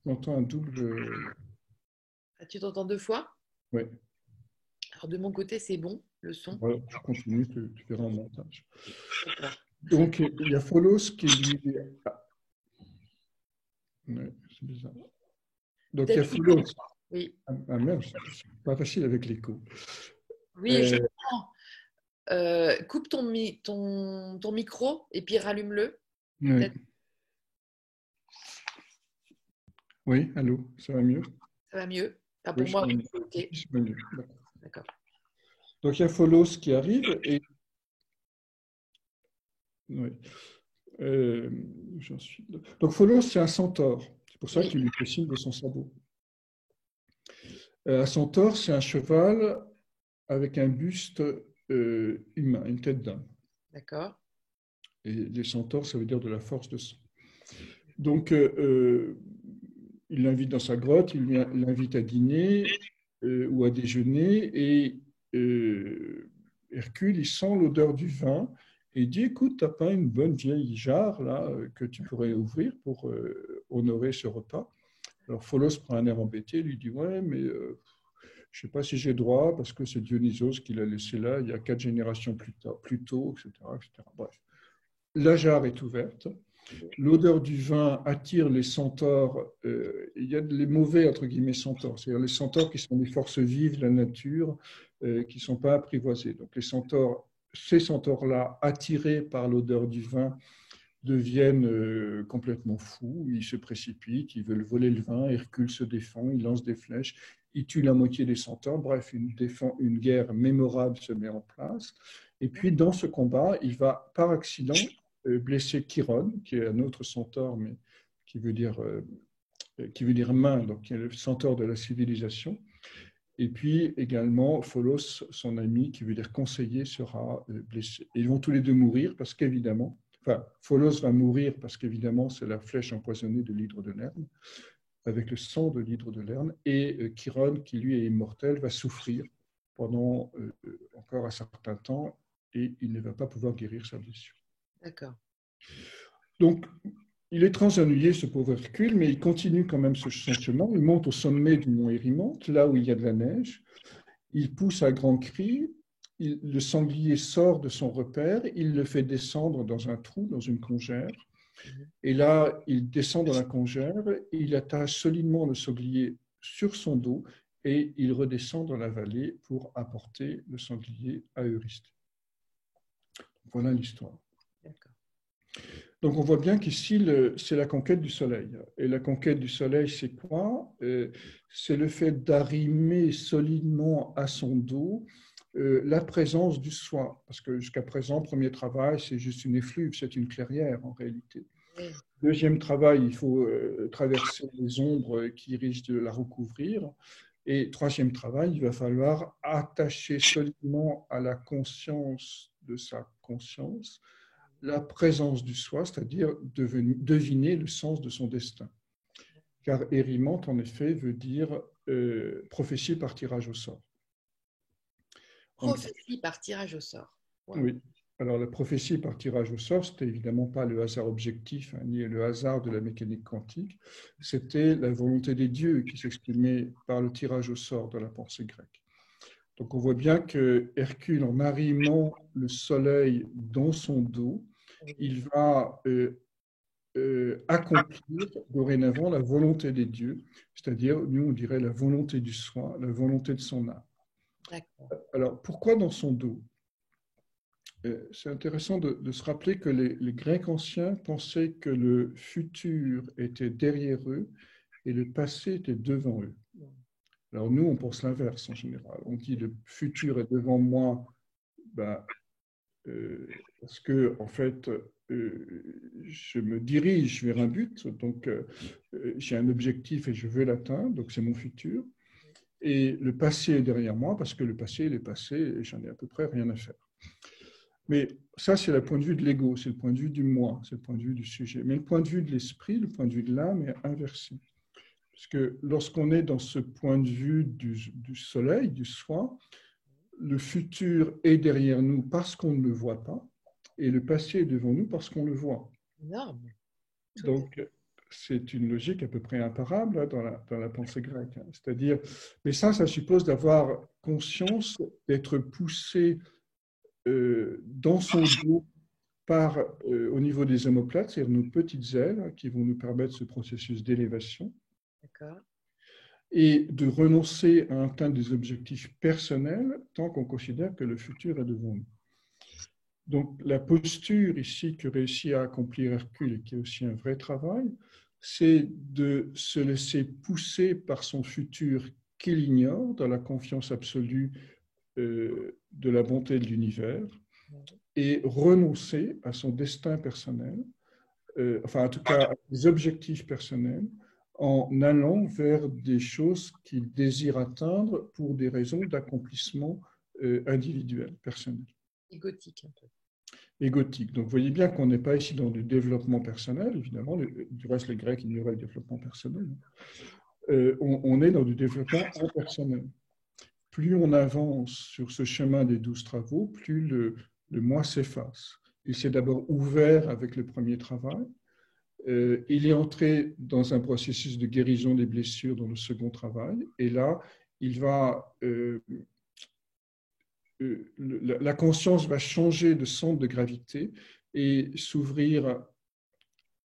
on entend un double. Ah, tu t'entends deux fois? Oui. Alors, de mon côté, c'est bon, le son. Voilà, je continue, tu verras en montage. Donc, il y a Pholos qui lui. Ouais, c'est bizarre. Donc, il y a Pholos. Oui. Ah merde, c'est pas facile avec l'écho. Oui, je comprends. Coupe ton micro et puis rallume-le. Oui. Oui, allô, ça va mieux? Ça va mieux. Enfin, pour moi, oui, c'est OK. Ça va mieux. D'accord. Donc, il y a Pholos qui arrive et. Oui. J'en suis... Donc, Pholos, c'est un centaure. C'est pour ça qu'il lui fait signe de son sabot. Un centaure, c'est un cheval avec un buste humain, une tête d'homme. D'accord. Et les centaures, ça veut dire de la force de sang. Donc, il l'invite dans sa grotte, il l'invite à dîner ou à déjeuner, et Hercule, il sent l'odeur du vin, et il dit, écoute, tu n'as pas une bonne vieille jarre là, que tu pourrais ouvrir pour honorer ce repas? Alors, Pholos prend un air embêté, lui dit, ouais, mais je ne sais pas si j'ai droit, parce que c'est Dionysos qui l'a laissé là, il y a 4 générations plus tôt, etc., etc. Bref. La jarre est ouverte. L'odeur du vin attire les centaures. Il y a les mauvais, entre guillemets, centaures, c'est-à-dire les centaures qui sont des forces vives de la nature, qui ne sont pas apprivoisés. Donc les centaures ces centaures-là, attirés par l'odeur du vin, deviennent complètement fous, ils se précipitent, ils veulent voler le vin, Hercule se défend, il lance des flèches, il tue la moitié des centaures, bref, une guerre mémorable se met en place. Et puis dans ce combat, il va par accident blesser Chiron, qui est un autre centaure, mais qui veut dire, main, donc qui est le centaure de la civilisation. Et puis également, Pholos, son ami, qui veut dire conseiller, sera blessé. Et ils vont tous les deux mourir parce qu'évidemment, enfin, Pholos va mourir parce qu'évidemment, c'est la flèche empoisonnée de l'hydre de Lerne, avec le sang de l'hydre de Lerne. Et Chiron, qui lui est immortel, va souffrir pendant encore un certain temps et il ne va pas pouvoir guérir sa blessure. D'accord. Donc, il est très ennuyé, ce pauvre Hercule, mais il continue quand même son chemin. Il monte au sommet du mont Érymonte, là où il y a de la neige. Il pousse un grand cri. Le sanglier sort de son repère. Il le fait descendre dans un trou, dans une congère. Et là, il descend dans la congère. Il attache solidement le sanglier sur son dos et il redescend dans la vallée pour apporter le sanglier à Eurysthée. Voilà l'histoire. D'accord. Donc on voit bien qu'ici, c'est la conquête du soleil. Et la conquête du soleil, c'est quoi? C'est le fait d'arrimer solidement à son dos la présence du soi. Parce que jusqu'à présent, premier travail, c'est juste une effluve, c'est une clairière en réalité. Oui. Deuxième travail, il faut traverser les ombres qui risquent de la recouvrir. Et troisième travail, il va falloir attacher solidement à la conscience de sa conscience la présence du soi, c'est-à-dire deviner le sens de son destin. Car Érymonte, en effet, veut dire prophétie par tirage au sort. Prophétie par tirage au sort. Wow. Oui. Alors, la prophétie par tirage au sort, c'était évidemment pas le hasard objectif, hein, ni le hasard de la mécanique quantique. C'était la volonté des dieux qui s'exprimait par le tirage au sort de la pensée grecque. Donc, on voit bien que Hercule, en arrimant le soleil dans son dos, il va accomplir dorénavant la volonté des dieux, c'est-à-dire, nous, on dirait la volonté du soi, la volonté de son âme. D'accord. Alors, pourquoi dans son dos? C'est intéressant de se rappeler que les Grecs anciens pensaient que le futur était derrière eux et le passé était devant eux. Alors nous, on pense l'inverse en général. On dit le futur est devant moi ben, parce que, en fait, je me dirige vers un but, donc j'ai un objectif et je veux l'atteindre, donc c'est mon futur. Et le passé est derrière moi parce que le passé, il est passé et j'en ai à peu près rien à faire. Mais ça, c'est le point de vue de l'ego, c'est le point de vue du moi, c'est le point de vue du sujet. Mais le point de vue de l'esprit, le point de vue de l'âme est inversé. Parce que lorsqu'on est dans ce point de vue du soleil, du soi, le futur est derrière nous parce qu'on ne le voit pas, et le passé est devant nous parce qu'on le voit. Énorme. Donc, c'est une logique à peu près imparable hein, dans la pensée grecque. Hein. C'est-à-dire, mais ça suppose d'avoir conscience d'être poussé dans son dos par, au niveau des omoplates, c'est-à-dire nos petites ailes hein, qui vont nous permettre ce processus d'élévation. D'accord. Et de renoncer à atteindre des objectifs personnels tant qu'on considère que le futur est devant nous. Donc la posture ici que réussit à accomplir Hercule, et qui est aussi un vrai travail, c'est de se laisser pousser par son futur qu'il ignore, dans la confiance absolue de la bonté de l'univers, et renoncer à son destin personnel, enfin en tout cas à des objectifs personnels, en allant vers des choses qu'il désire atteindre pour des raisons d'accomplissement individuel, personnel. Égotique un peu. Égotique. Donc vous voyez bien qu'on n'est pas ici dans du développement personnel, évidemment, du reste les Grecs ignoraient le développement personnel. On est dans du développement impersonnel. Plus on avance sur ce chemin des 12 travaux, plus le moi s'efface. Il s'est d'abord ouvert avec le premier travail. Il est entré dans un processus de guérison des blessures dans le second travail. Et là, la conscience va changer de centre de gravité et s'ouvrir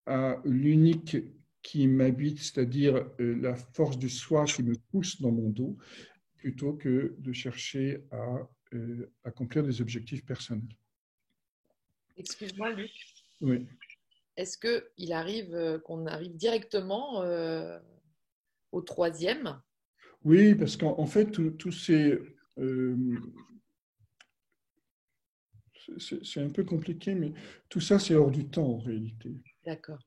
à l'unique qui m'habite, c'est-à-dire la force du soi qui me pousse dans mon dos, plutôt que de chercher à accomplir des objectifs personnels. Excuse-moi, Luc. Oui. Est-ce qu'il arrive qu'on arrive directement au troisième? Oui, parce qu'en fait, tous ces... c'est un peu compliqué, mais tout ça, c'est hors du temps en réalité. D'accord.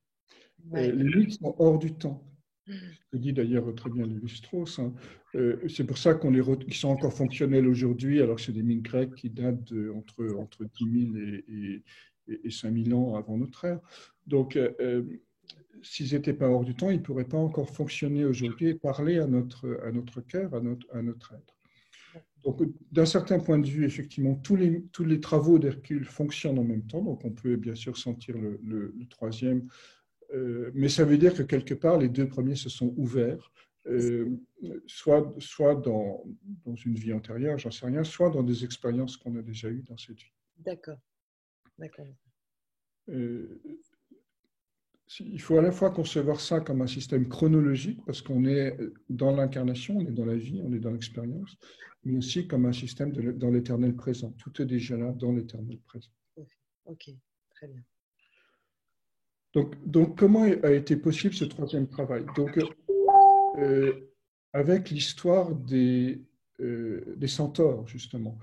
Ouais. Les mythes sont hors du temps. Ce que dit d'ailleurs très bien Lévi-Strauss. Hein. C'est pour ça qu'ils sont encore fonctionnels aujourd'hui, alors que c'est des mythes grecs qui datent entre 10 000 et 5 000 ans avant notre ère. Donc, s'ils n'étaient pas hors du temps, ils ne pourraient pas encore fonctionner aujourd'hui et parler à notre cœur, à notre être. Donc, d'un certain point de vue, effectivement, tous les travaux d'Hercule fonctionnent en même temps. Donc, on peut bien sûr sentir le troisième, mais ça veut dire que quelque part, les deux premiers se sont ouverts, soit dans une vie antérieure, j'en sais rien, soit dans des expériences qu'on a déjà eues dans cette vie. D'accord. D'accord. Il faut à la fois concevoir ça comme un système chronologique, parce qu'on est dans l'incarnation, on est dans la vie, on est dans l'expérience, mais aussi comme un système dans l'éternel présent. Tout est déjà là dans l'éternel présent. Ok, très bien. Donc, comment a été possible ce troisième travail? Donc, avec l'histoire des centaures, justement.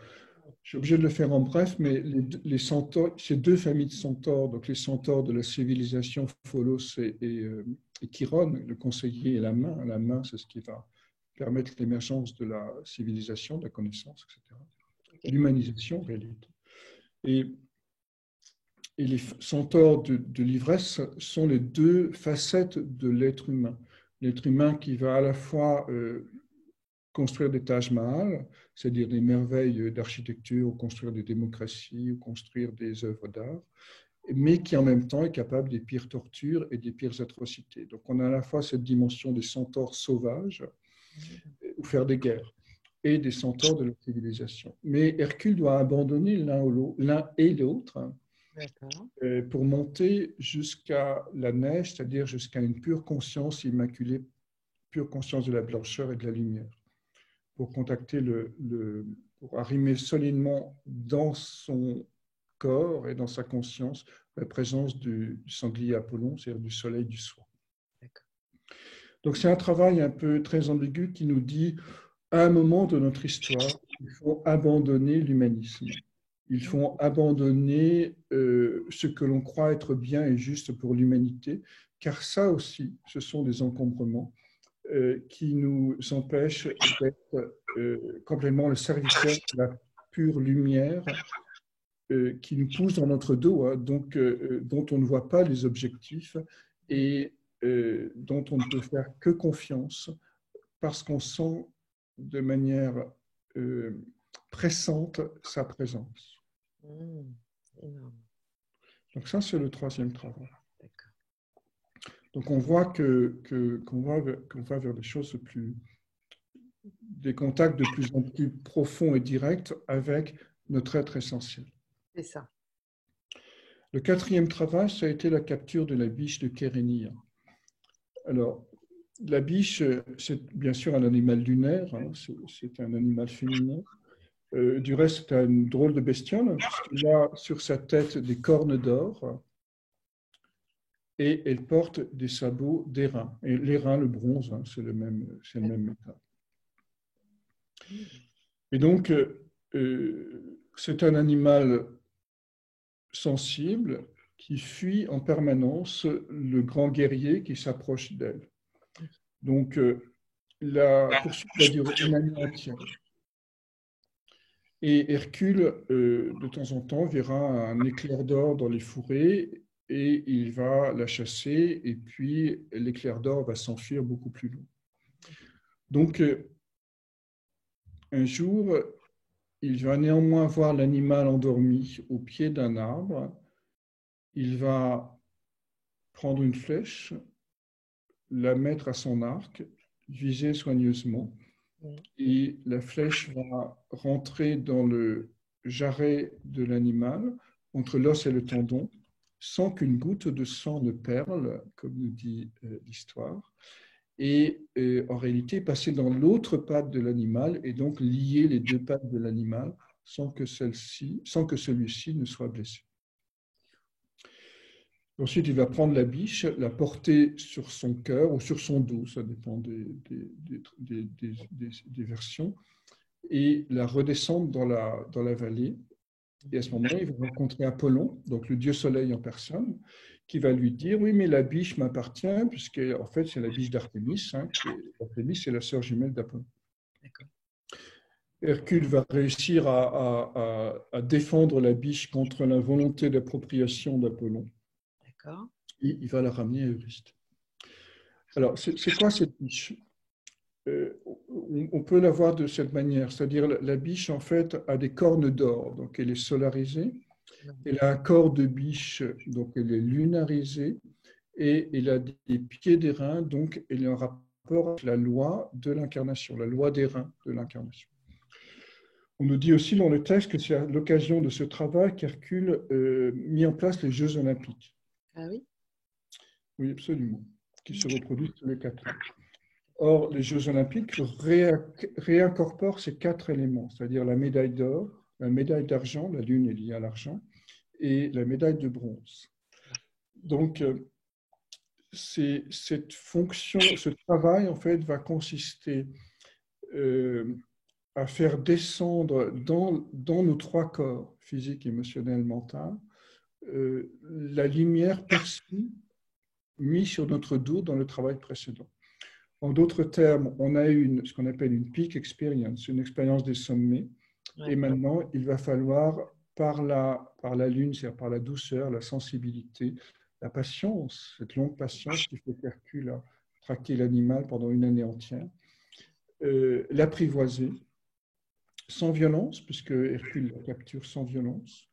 Je suis obligé de le faire en bref, mais les centaures, ces deux familles de centaures, donc les centaures de la civilisation, Pholos et Chiron, le conseiller et la main. La main, c'est ce qui va permettre l'émergence de la civilisation, de la connaissance, etc. Okay. L'humanisation, en réalité. Et les centaures de l'ivresse sont les deux facettes de l'être humain. L'être humain qui va à la fois construire des Taj Mahal, c'est-à-dire des merveilles d'architecture, ou construire des démocraties, ou construire des œuvres d'art, mais qui en même temps est capable des pires tortures et des pires atrocités. Donc on a à la fois cette dimension des centaures sauvages, ou faire des guerres, et des centaures de la civilisation. Mais Hercule doit abandonner l'un et l'autre pour monter jusqu'à la neige, c'est-à-dire jusqu'à une pure conscience immaculée, pure conscience de la blancheur et de la lumière, pour contacter pour arrimer solidement dans son corps et dans sa conscience la présence du sanglier Apollon, c'est-à-dire du soleil du soir. Donc c'est un travail un peu très ambigu qui nous dit, à un moment de notre histoire, il faut abandonner l'humanisme. Il faut abandonner ce que l'on croit être bien et juste pour l'humanité, car ça aussi, ce sont des encombrements qui nous empêchent d'être complètement le serviteur de la pure lumière qui nous pousse dans notre dos, hein, donc, dont on ne voit pas les objectifs et dont on ne peut faire que confiance parce qu'on sent de manière pressante sa présence. Donc ça, c'est le troisième travail. Donc on voit qu'on va vers des choses des contacts de plus en plus profonds et directs avec notre être essentiel. C'est ça. Le quatrième travail, ça a été la capture de la biche de Kérénia. Alors, la biche, c'est bien sûr un animal lunaire, hein, c'est un animal féminin. Du reste, c'est une drôle de bestiole, puisqu'il a sur sa tête des cornes d'or et elle porte des sabots d'airain. Et l'airain, le bronze, hein, c'est le même métal. Et donc, c'est un animal sensible qui fuit en permanence le grand guerrier qui s'approche d'elle. Donc, la poursuite va durer une année entière. Et Hercule, de temps en temps, verra un éclair d'or dans les fourrés et il va la chasser et puis l'éclair d'or va s'enfuir beaucoup plus loin. Donc, un jour, il va néanmoins voir l'animal endormi au pied d'un arbre. Il va prendre une flèche, la mettre à son arc, viser soigneusement, et la flèche va rentrer dans le jarret de l'animal, entre l'os et le tendon, sans qu'une goutte de sang ne perle, comme nous dit l'histoire, et en réalité passer dans l'autre patte de l'animal et donc lier les deux pattes de l'animal sans que celui-ci ne soit blessé. Ensuite, il va prendre la biche, la porter sur son cœur ou sur son dos, ça dépend des versions, et la redescendre dans la vallée. Et à ce moment-là, il va rencontrer Apollon, donc le dieu soleil en personne, qui va lui dire, oui, mais la biche m'appartient, puisque en fait, c'est la biche d'Artémis. Artémis, c'est la sœur jumelle d'Apollon. Hercule va réussir à défendre la biche contre la volonté d'appropriation d'Apollon. Et il va la ramener à Eurysthée. Alors, c'est quoi cette biche? On peut la voir de cette manière, c'est-à-dire la biche, en fait, a des cornes d'or, donc elle est solarisée. Elle a un corps de biche, donc elle est lunarisée, et elle a des pieds d'airain, donc elle est en rapport avec la loi de l'incarnation, la loi d'airain de l'incarnation. On nous dit aussi dans le texte que c'est à l'occasion de ce travail qu'Hercule mit en place les Jeux olympiques. Ah oui? Oui, absolument, qui se reproduisent tous les 4 ans. Or, les Jeux olympiques réincorporent ces 4 éléments, c'est-à-dire la médaille d'or, la médaille d'argent, la lune est liée à l'argent, et la médaille de bronze. Donc, cette fonction, ce travail, en fait, va consister à faire descendre dans nos 3 corps, physique, émotionnel, mental, la lumière perçue mise sur notre dos dans le travail précédent. En d'autres termes, on a eu ce qu'on appelle une peak experience, une expérience des sommets, et maintenant, il va falloir, par la lune, c'est-à-dire par la douceur, la sensibilité, la patience, cette longue patience qui fait qu'Hercule a traqué l'animal pendant une année entière, l'apprivoiser, sans violence, puisque Hercule la capture sans violence.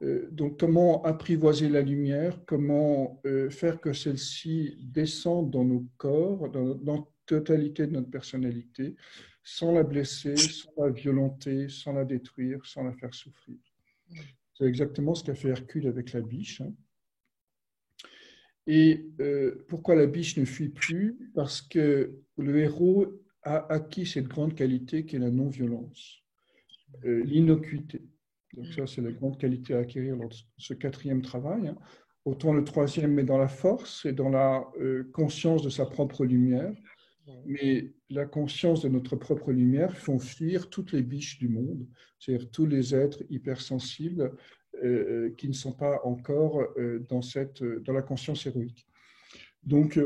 Donc, comment apprivoiser la lumière, comment faire que celle-ci descende dans nos corps, dans la totalité de notre personnalité, sans la blesser, sans la violenter, sans la détruire, sans la faire souffrir. C'est exactement ce qu'a fait Hercule avec la biche. Et pourquoi la biche ne fuit plus? Parce que le héros a acquis cette grande qualité qui est la non-violence, l'innocuité. Donc ça, c'est la grande qualité à acquérir dans ce 4e travail. Autant le 3e est dans la force et dans la conscience de sa propre lumière, mais la conscience de notre propre lumière font fuir toutes les biches du monde, c'est-à-dire tous les êtres hypersensibles qui ne sont pas encore dans la conscience héroïque. Donc,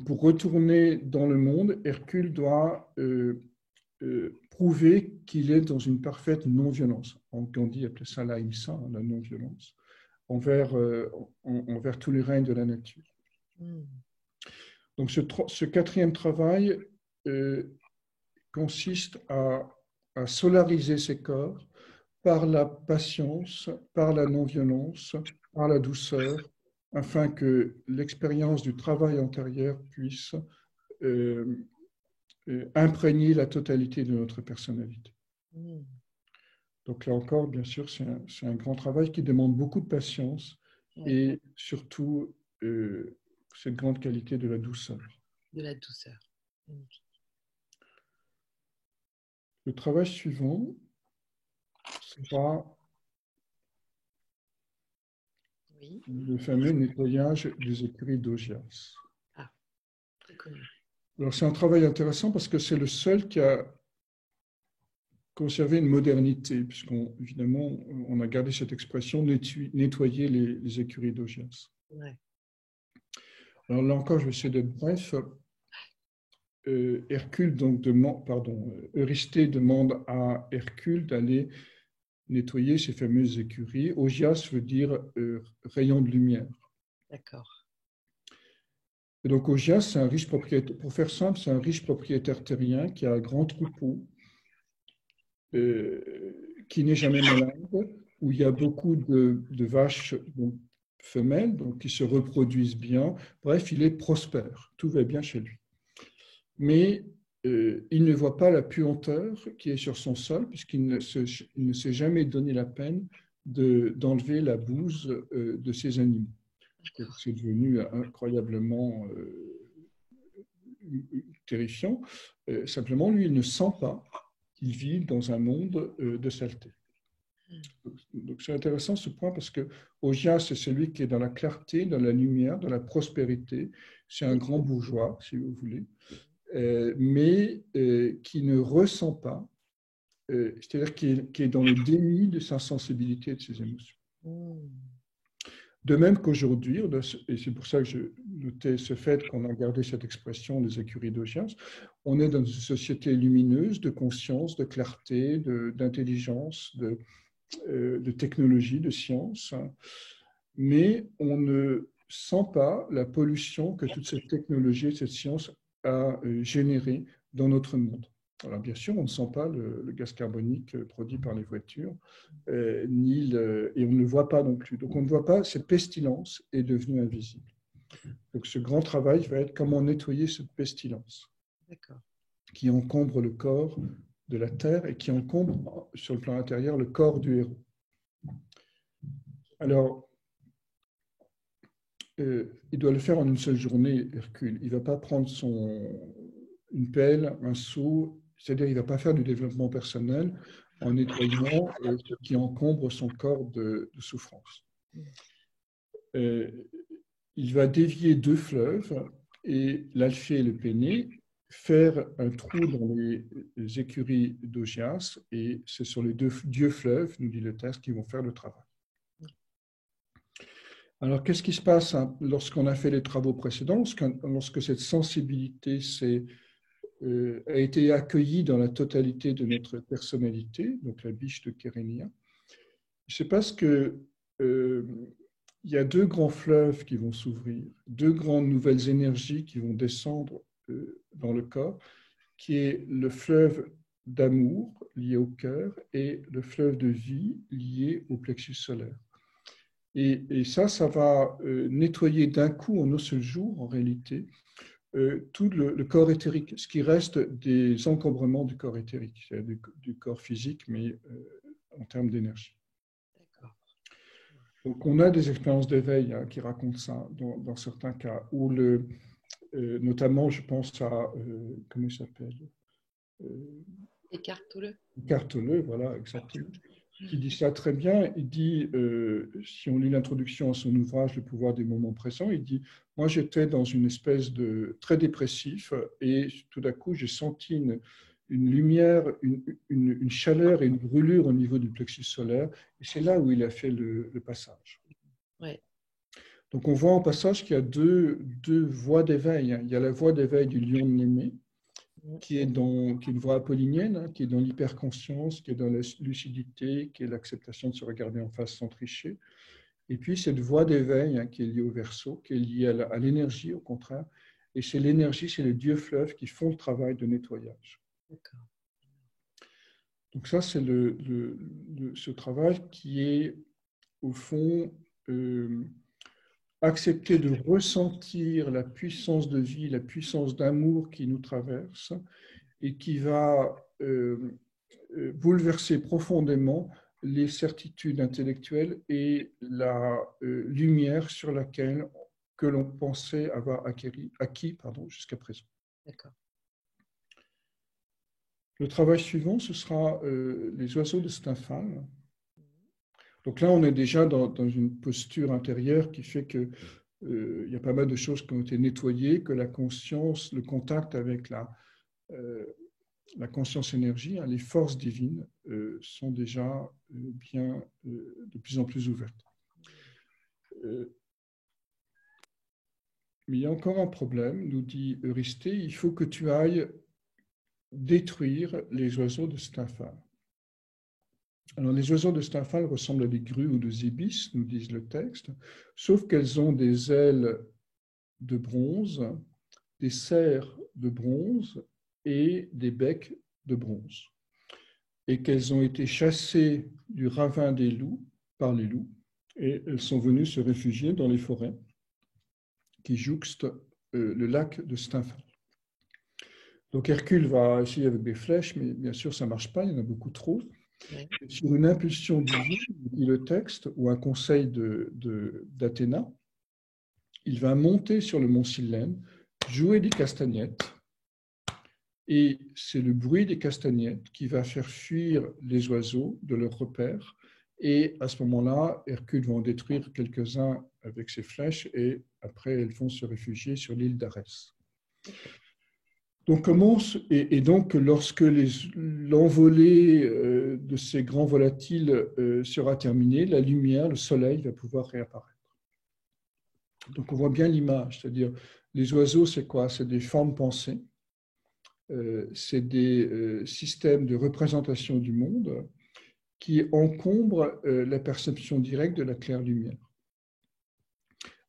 pour retourner dans le monde, Hercule doit prouver qu'il est dans une parfaite non-violence. Gandhi appelait ça l'ahimsa, la non-violence, envers tous les règnes de la nature. Donc ce 4e travail consiste à solariser ses corps par la patience, par la non-violence, par la douceur, afin que l'expérience du travail antérieur puisse imprégner la totalité de notre personnalité. Donc là encore, bien sûr, c'est un grand travail qui demande beaucoup de patience et surtout cette grande qualité de la douceur. De la douceur. Le travail suivant sera le fameux nettoyage des écuries d'Augias. Ah, très connu. Alors c'est un travail intéressant parce que c'est le seul qui a conservé une modernité, puisqu'évidemment, on a gardé cette expression nettoyer les écuries d'Augias. Alors là encore, je vais essayer d'être bref. Eurysthée demande à Hercule d'aller nettoyer ces fameuses écuries. Augias veut dire rayon de lumière. D'accord. Et donc Augias, c'est un riche propriétaire, pour faire simple, c'est un riche propriétaire terrien qui a un grand troupeau, qui n'est jamais malade, où il y a beaucoup de vaches femelles, donc qui se reproduisent bien. Bref, il est prospère, tout va bien chez lui. Mais il ne voit pas la puanteur qui est sur son sol, puisqu'il ne s'est jamais donné la peine d'enlever la bouse de ses animaux. C'est devenu incroyablement terrifiant. Simplement, lui, il ne sent pas qu'il vit dans un monde de saleté. Donc c'est intéressant ce point parce que Augias, c'est celui qui est dans la clarté, dans la lumière, dans la prospérité. C'est un grand bourgeois, si vous voulez, mais qui ne ressent pas, c'est-à-dire qui est dans le déni de sa sensibilité et de ses émotions. De même qu'aujourd'hui, et c'est pour ça que je notais ce fait qu'on a gardé cette expression des écuries d'Augias, on est dans une société lumineuse de conscience, de clarté, d'intelligence, de technologie, de science, mais on ne sent pas la pollution que toute cette technologie et cette science a générée dans notre monde. Alors bien sûr, on ne sent pas le gaz carbonique produit par les voitures, et on ne le voit pas non plus. Donc on ne voit pas, cette pestilence est devenue invisible. Donc ce grand travail va être comment nettoyer cette pestilence qui encombre le corps de la terre et qui encombre sur le plan intérieur le corps du héros. Alors, il doit le faire en une seule journée, Hercule. Il ne va pas prendre une pelle, un seau, c'est-à-dire il ne va pas faire du développement personnel en nettoyant ce qui encombre son corps de souffrance. Il va dévier 2 fleuves, et l'Alphée et le Péné, faire un trou dans les écuries d'Augias, et c'est sur les 2 dieux fleuves, nous dit le texte, qui vont faire le travail. Alors, qu'est-ce qui se passe lorsqu'on a fait les travaux précédents, lorsque cette sensibilité a été accueillie dans la totalité de notre personnalité, donc la biche de Kérénia? Il se passe que il y a 2 grands fleuves qui vont s'ouvrir, 2 grandes nouvelles énergies qui vont descendre dans le corps, qui est le fleuve d'amour lié au cœur et le fleuve de vie lié au plexus solaire. Et ça va nettoyer d'un coup, en un seul jour, en réalité, tout le corps éthérique, ce qui reste des encombrements du corps éthérique, c'est-à-dire du corps physique, mais en termes d'énergie. Donc, on a des expériences d'éveil qui racontent ça dans certains cas, où notamment, je pense à, comment il s'appelle, Eckhart Tolle. Eckhart Tolle, voilà, exactement, qui dit ça très bien. Il dit, si on lit l'introduction à son ouvrage Le pouvoir des moments présents, il dit, moi j'étais dans une espèce de très dépressif et tout d'un coup j'ai senti une lumière, une chaleur et une brûlure au niveau du plexus solaire, et c'est là où il a fait le passage. Ouais. Donc on voit en passage qu'il y a deux voies d'éveil. Il y a la voie d'éveil du lion de Némée, qui est une voie apollinienne, qui est dans l'hyperconscience, qui est dans la lucidité, qui est l'acceptation de se regarder en face sans tricher. Et puis cette voie d'éveil qui est liée au Verseau, qui est liée à l'énergie au contraire. Et c'est l'énergie, c'est les dieux fleuves qui font le travail de nettoyage. D'accord. Donc ça, c'est ce travail qui est au fond accepter de ressentir la puissance de vie, la puissance d'amour qui nous traverse et qui va bouleverser profondément les certitudes intellectuelles et la lumière sur laquelle que l'on pensait avoir acquis jusqu'à présent. D'accord. Le travail suivant, ce sera les oiseaux de Stymphale. Donc là, on est déjà dans une posture intérieure qui fait que il y a pas mal de choses qui ont été nettoyées, que la conscience, le contact avec la conscience énergie, les forces divines sont déjà bien de plus en plus ouvertes. Mais il y a encore un problème, nous dit Eurysthée, il faut que tu ailles détruire les oiseaux de Stymphale. Alors, les oiseaux de Stymphale ressemblent à des grues ou des ibis, nous disent le texte, sauf qu'elles ont des ailes de bronze, des serres de bronze et des becs de bronze, et qu'elles ont été chassées du ravin des loups par les loups, et elles sont venues se réfugier dans les forêts qui jouxtent le lac de Stymphale. Donc Hercule va essayer avec des flèches, mais bien sûr ça ne marche pas, il y en a beaucoup trop. Ouais. Sur une impulsion divine, dit le texte, ou un conseil d'Athéna, il va monter sur le mont Cyllène, jouer des castagnettes, Et c'est le bruit des castagnettes qui va faire fuir les oiseaux de leur repère. Et à ce moment-là, Hercule va en détruire quelques-uns avec ses flèches et après, elles vont se réfugier sur l'île d'Arès. Donc, donc, lorsque l'envolée de ces grands volatiles sera terminée, la lumière, le soleil va pouvoir réapparaître. Donc, on voit bien l'image, c'est-à-dire les oiseaux, c'est quoi? C'est des formes pensées, c'est des systèmes de représentation du monde qui encombrent la perception directe de la claire lumière.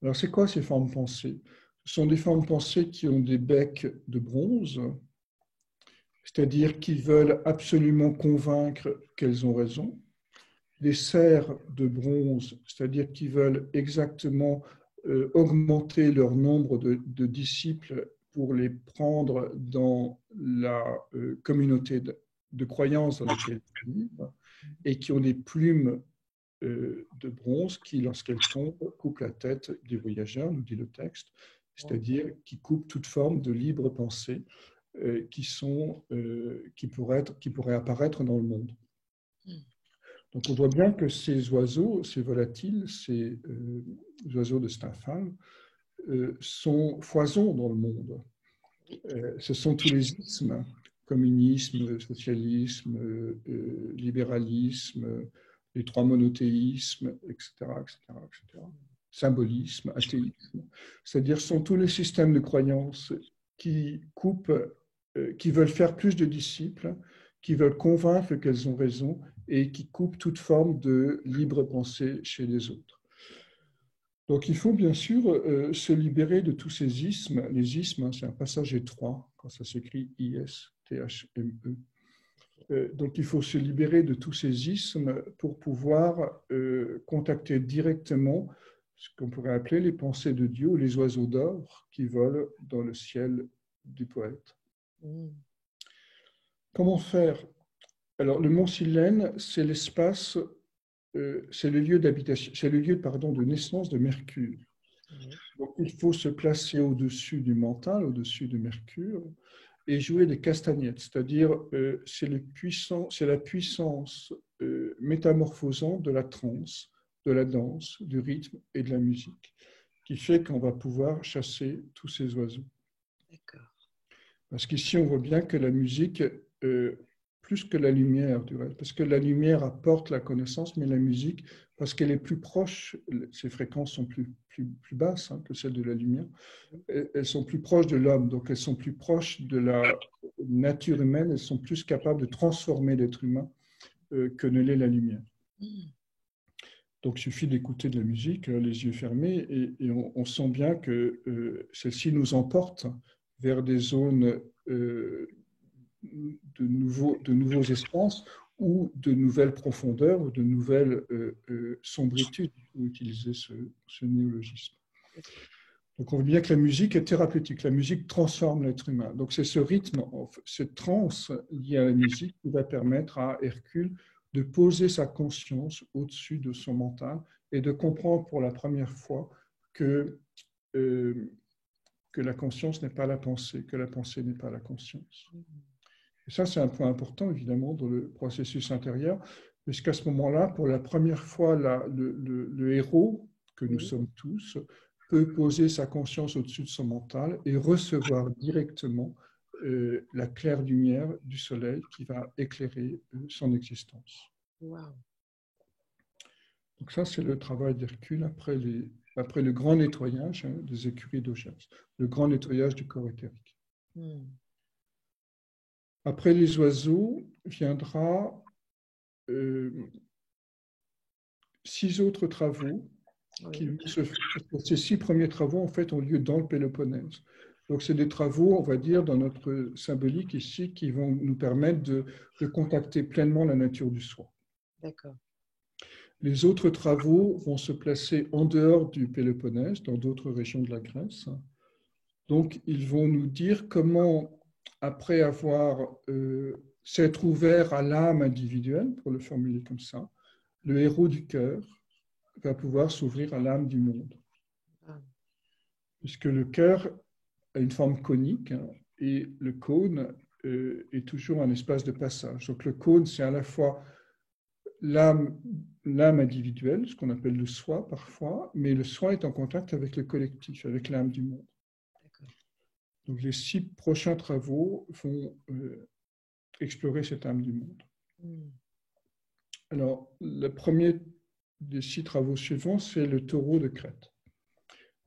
Alors, c'est quoi ces formes pensées? Ce sont des formes pensées qui ont des becs de bronze, c'est-à-dire qui veulent absolument convaincre qu'elles ont raison, des cerfs de bronze, c'est-à-dire qui veulent exactement augmenter leur nombre de disciples pour les prendre dans la communauté de croyance dans laquelle ils vivent, et qui ont des plumes de bronze qui, lorsqu'elles tombent, coupent la tête des voyageurs, nous dit le texte, c'est-à-dire qui coupent toute forme de libre pensée qui pourraient apparaître dans le monde. Donc on voit bien que ces oiseaux, ces volatiles, ces oiseaux de Stymphale, sont foisons dans le monde. Ce sont tous les ismes, communisme, socialisme, libéralisme, les trois monothéismes, etc., etc., etc. Symbolisme, athéisme. C'est-à-dire sont tous les systèmes de croyances qui coupent, qui veulent faire plus de disciples, qui veulent convaincre qu'elles ont raison et qui coupent toute forme de libre pensée chez les autres. Donc il faut bien sûr se libérer de tous ces ismes. Les ismes, hein, c'est un passage étroit quand ça s'écrit I-S-T-H-M-E. Donc il faut se libérer de tous ces ismes pour pouvoir contacter directement ce qu'on pourrait appeler les pensées de Dieu ou les oiseaux d'or qui volent dans le ciel du poète. Comment faire? Alors le mont Silène, c'est l'espace, c'est le lieu d'habitation, c'est le lieu de naissance de Mercure. Donc il faut se placer au-dessus du mental, au-dessus de Mercure, et jouer des castagnettes, c'est-à-dire c'est la puissance métamorphosante de la transe, de la danse, du rythme et de la musique, qui fait qu'on va pouvoir chasser tous ces oiseaux. D'accord. Parce qu'ici, on voit bien que la musique, plus que la lumière, du reste, parce que la lumière apporte la connaissance, mais la musique, parce qu'elle est plus proche, ses fréquences sont plus basses que celles de la lumière, elles sont plus proches de l'homme, donc elles sont plus proches de la nature humaine, elles sont plus capables de transformer l'être humain que ne l'est la lumière. Donc il suffit d'écouter de la musique, les yeux fermés, et on sent bien que celle-ci nous emporte vers des zones de nouveaux espaces ou de nouvelles profondeurs ou de nouvelles sombritudes, pour utiliser ce néologisme. Donc on voit bien que la musique est thérapeutique, la musique transforme l'être humain. Donc c'est ce rythme, cette transe liée à la musique qui va permettre à Hercule de poser sa conscience au-dessus de son mental et de comprendre pour la première fois que la conscience n'est pas la pensée, que la pensée n'est pas la conscience. Et ça, c'est un point important, évidemment, dans le processus intérieur, puisqu'à ce moment-là, pour la première fois, le héros, que nous sommes tous, peut poser sa conscience au-dessus de son mental et recevoir directement la claire lumière du soleil qui va éclairer son existence. Wow. Donc ça, c'est le travail d'Hercule après le grand nettoyage des écuries d'Augias, le grand nettoyage du corps éthérique. Après les oiseaux, viendra 6 autres travaux. Ces 6 premiers travaux, en fait, ont lieu dans le Péloponnèse. Donc, c'est des travaux, on va dire, dans notre symbolique ici, qui vont nous permettre de contacter pleinement la nature du soi. D'accord. Les autres travaux vont se placer en dehors du Péloponnèse, dans d'autres régions de la Grèce. Donc, ils vont nous dire comment, après avoir s'être ouvert à l'âme individuelle, pour le formuler comme ça, le héros du cœur va pouvoir s'ouvrir à l'âme du monde. Puisque le cœur a une forme conique et le cône est toujours un espace de passage. Donc le cône, c'est à la fois l'âme individuelle, ce qu'on appelle le soi parfois, mais le soi est en contact avec le collectif, avec l'âme du monde. Donc les 6 prochains travaux vont explorer cette âme du monde. Alors, le premier des 6 travaux suivants, c'est le taureau de Crète.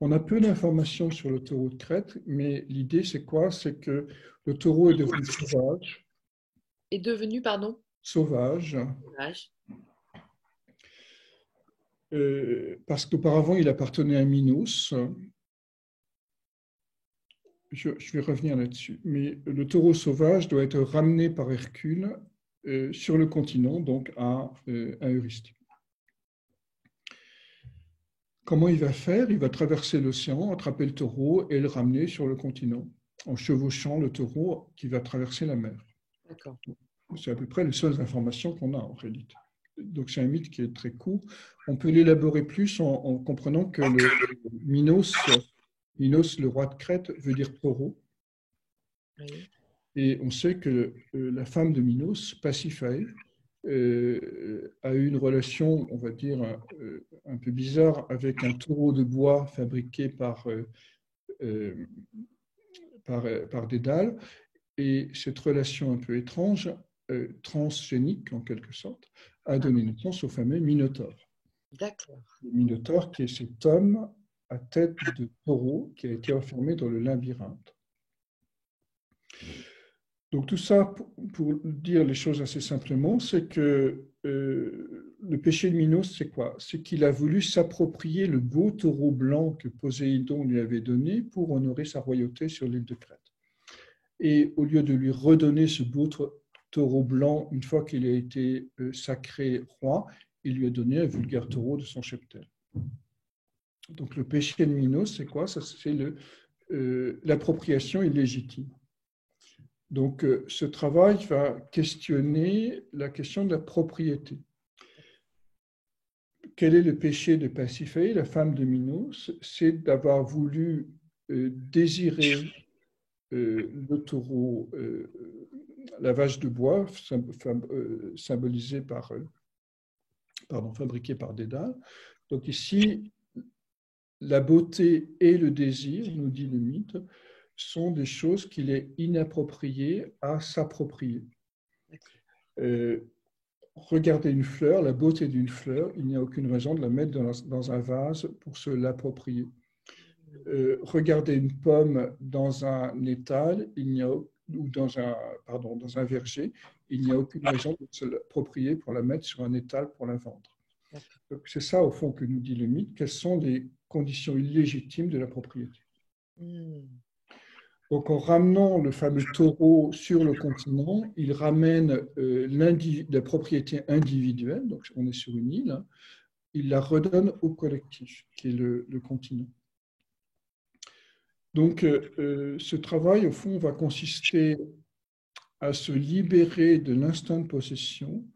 On a peu d'informations sur le taureau de Crète, mais l'idée, c'est quoi? C'est que le taureau est devenu sauvage. Est devenu, pardon? Sauvage. Sauvage. Parce qu'auparavant, il appartenait à Minos. Je vais revenir là-dessus. Mais le taureau sauvage doit être ramené par Hercule sur le continent, donc à Eurysthie. Comment il va faire? Il va traverser l'océan, attraper le taureau et le ramener sur le continent, en chevauchant le taureau qui va traverser la mer. D'accord. C'est à peu près les seules informations qu'on a en réalité. Donc c'est un mythe qui est très court. On peut l'élaborer plus en comprenant que le Minos, le roi de Crète, veut dire taureau. Oui. Et on sait que la femme de Minos, Pasiphae, a eu une relation, on va dire, un peu bizarre avec un taureau de bois fabriqué par Dédale. Et cette relation un peu étrange, transgénique en quelque sorte, a donné naissance au fameux Minotaure. D'accord. Le Minotaure qui est cet homme à tête de taureau qui a été enfermé dans le labyrinthe. Donc tout ça, pour dire les choses assez simplement, c'est que le péché de Minos, c'est quoi? C'est qu'il a voulu s'approprier le beau taureau blanc que Poséidon lui avait donné pour honorer sa royauté sur l'île de Crète. Et au lieu de lui redonner ce beau taureau blanc, une fois qu'il a été sacré roi, il lui a donné un vulgaire taureau de son cheptel. Donc le péché de Minos, c'est quoi? C'est l'appropriation illégitime. Donc, ce travail va questionner la question de la propriété. Quel est le péché de Pasiphae, la femme de Minos? C'est d'avoir voulu désirer le taureau, la vache de bois, symbolisée par, fabriquée par Dédale. Donc ici, la beauté et le désir, nous dit le mythe, sont des choses qu'il est inapproprié à s'approprier. Regardez une fleur, la beauté d'une fleur, il n'y a aucune raison de la mettre dans un vase pour se l'approprier. Regardez une pomme dans un étal, ou dans un verger, il n'y a aucune raison de se l'approprier pour la mettre sur un étal pour la vendre. C'est ça, au fond, que nous dit le mythe. Quelles sont les conditions illégitimes de la propriété? Donc, en ramenant le fameux taureau sur le continent, il ramène la propriété individuelle, donc on est sur une île, hein, il la redonne au collectif, qui est le continent. Donc, ce travail, au fond, va consister à se libérer de l'instinct de possession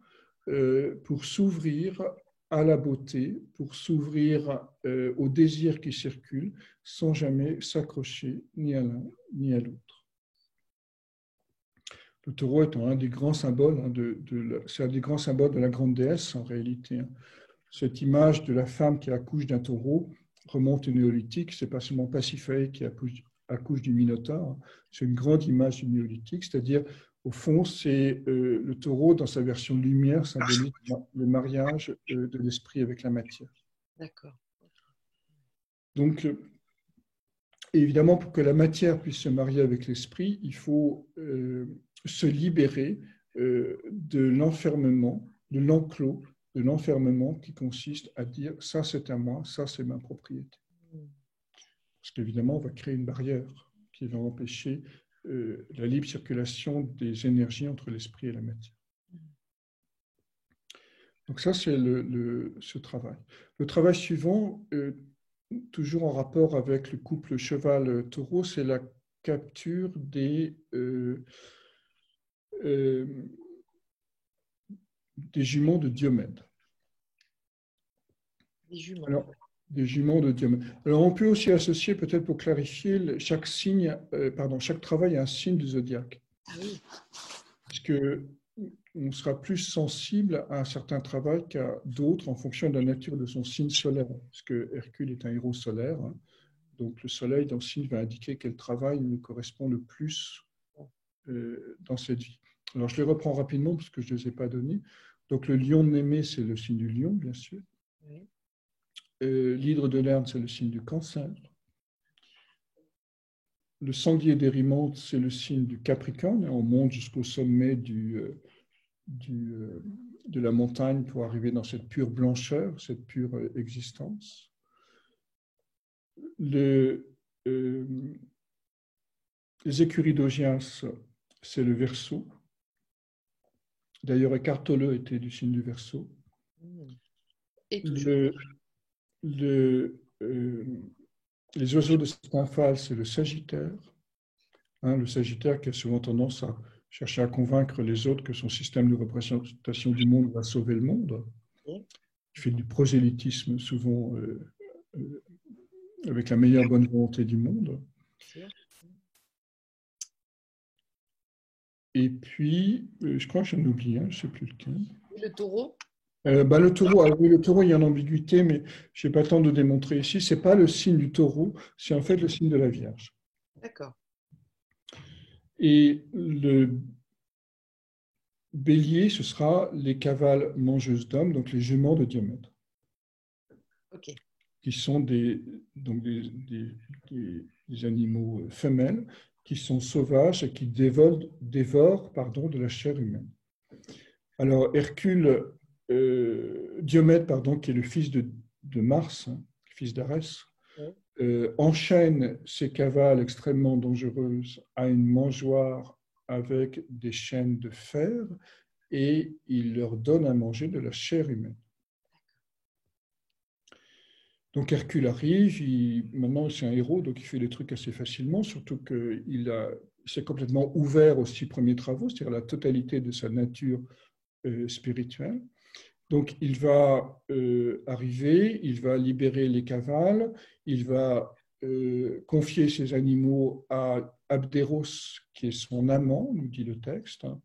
pour s'ouvrir à la beauté, pour s'ouvrir au désir qui circule, sans jamais s'accrocher ni à l'un ni à l'autre. Le taureau étant un des grands symboles, c'est un des grands symboles de la grande déesse en réalité. Cette image de la femme qui accouche d'un taureau remonte au néolithique, c'est pas seulement Pasiphae qui accouche du Minotaure, c'est une grande image du néolithique, c'est-à-dire au fond, c'est le taureau dans sa version lumière symbolise le mariage de l'esprit avec la matière. D'accord. Donc, évidemment, pour que la matière puisse se marier avec l'esprit, il faut se libérer de l'enfermement, de l'enclos, de l'enfermement qui consiste à dire « ça c'est à moi, ça c'est ma propriété ». Parce qu'évidemment, on va créer une barrière qui va empêcher la libre circulation des énergies entre l'esprit et la matière. Donc ça, c'est ce travail. Le travail suivant, toujours en rapport avec le couple cheval-taureau, c'est la capture des juments de Diomède. Des juments. Alors, des juments de Diomède. Alors, on peut aussi associer, peut-être pour clarifier, chaque travail à un signe du zodiaque. Ah oui. Puisque on sera plus sensible à un certain travail qu'à d'autres en fonction de la nature de son signe solaire. Parce que Hercule est un héros solaire, hein. Donc le soleil dans le signe va indiquer quel travail nous correspond le plus dans cette vie. Alors je les reprends rapidement parce que je ne les ai pas donnés. Donc le lion de Némée, c'est le signe du lion, bien sûr. Oui. L'hydre de Lerne, c'est le signe du cancer. Le sanglier d'Érimante, c'est le signe du Capricorne. On monte jusqu'au sommet de la montagne pour arriver dans cette pure blancheur, cette pure existence. Les écuries d'Augias, c'est le Verseau. D'ailleurs, Eckhart Tolle était du signe du Verseau. Et toujours. Les oiseaux de Stymphale, c'est le Sagittaire. Hein, le Sagittaire qui a souvent tendance à chercher à convaincre les autres que son système de représentation du monde va sauver le monde. Il fait du prosélytisme souvent avec la meilleure bonne volonté du monde. Et puis, je crois que j'en oublie un, je ne sais plus lequel. Le taureau? Le taureau, oui, le taureau, il y a une ambiguïté, mais je n'ai pas le temps de démontrer ici. Ce n'est pas le signe du taureau, c'est en fait le signe de la Vierge. D'accord. Et le bélier, ce sera les cavales mangeuses d'hommes, donc les juments de Diomède. Ok. Qui sont des animaux femelles, qui sont sauvages et qui dévorent de la chair humaine. Alors, Diomède, qui est le fils de Mars, hein, fils d'Arès, enchaîne ses cavales extrêmement dangereuses à une mangeoire avec des chaînes de fer et il leur donne à manger de la chair humaine. Donc Hercule arrive, maintenant c'est un héros, donc il fait des trucs assez facilement, surtout qu'il s'est complètement ouvert aux 6 premiers travaux, c'est-à-dire la totalité de sa nature spirituelle. Donc il va arriver, il va libérer les cavales, il va confier ses animaux à Abderos, qui est son amant, nous dit le texte, hein,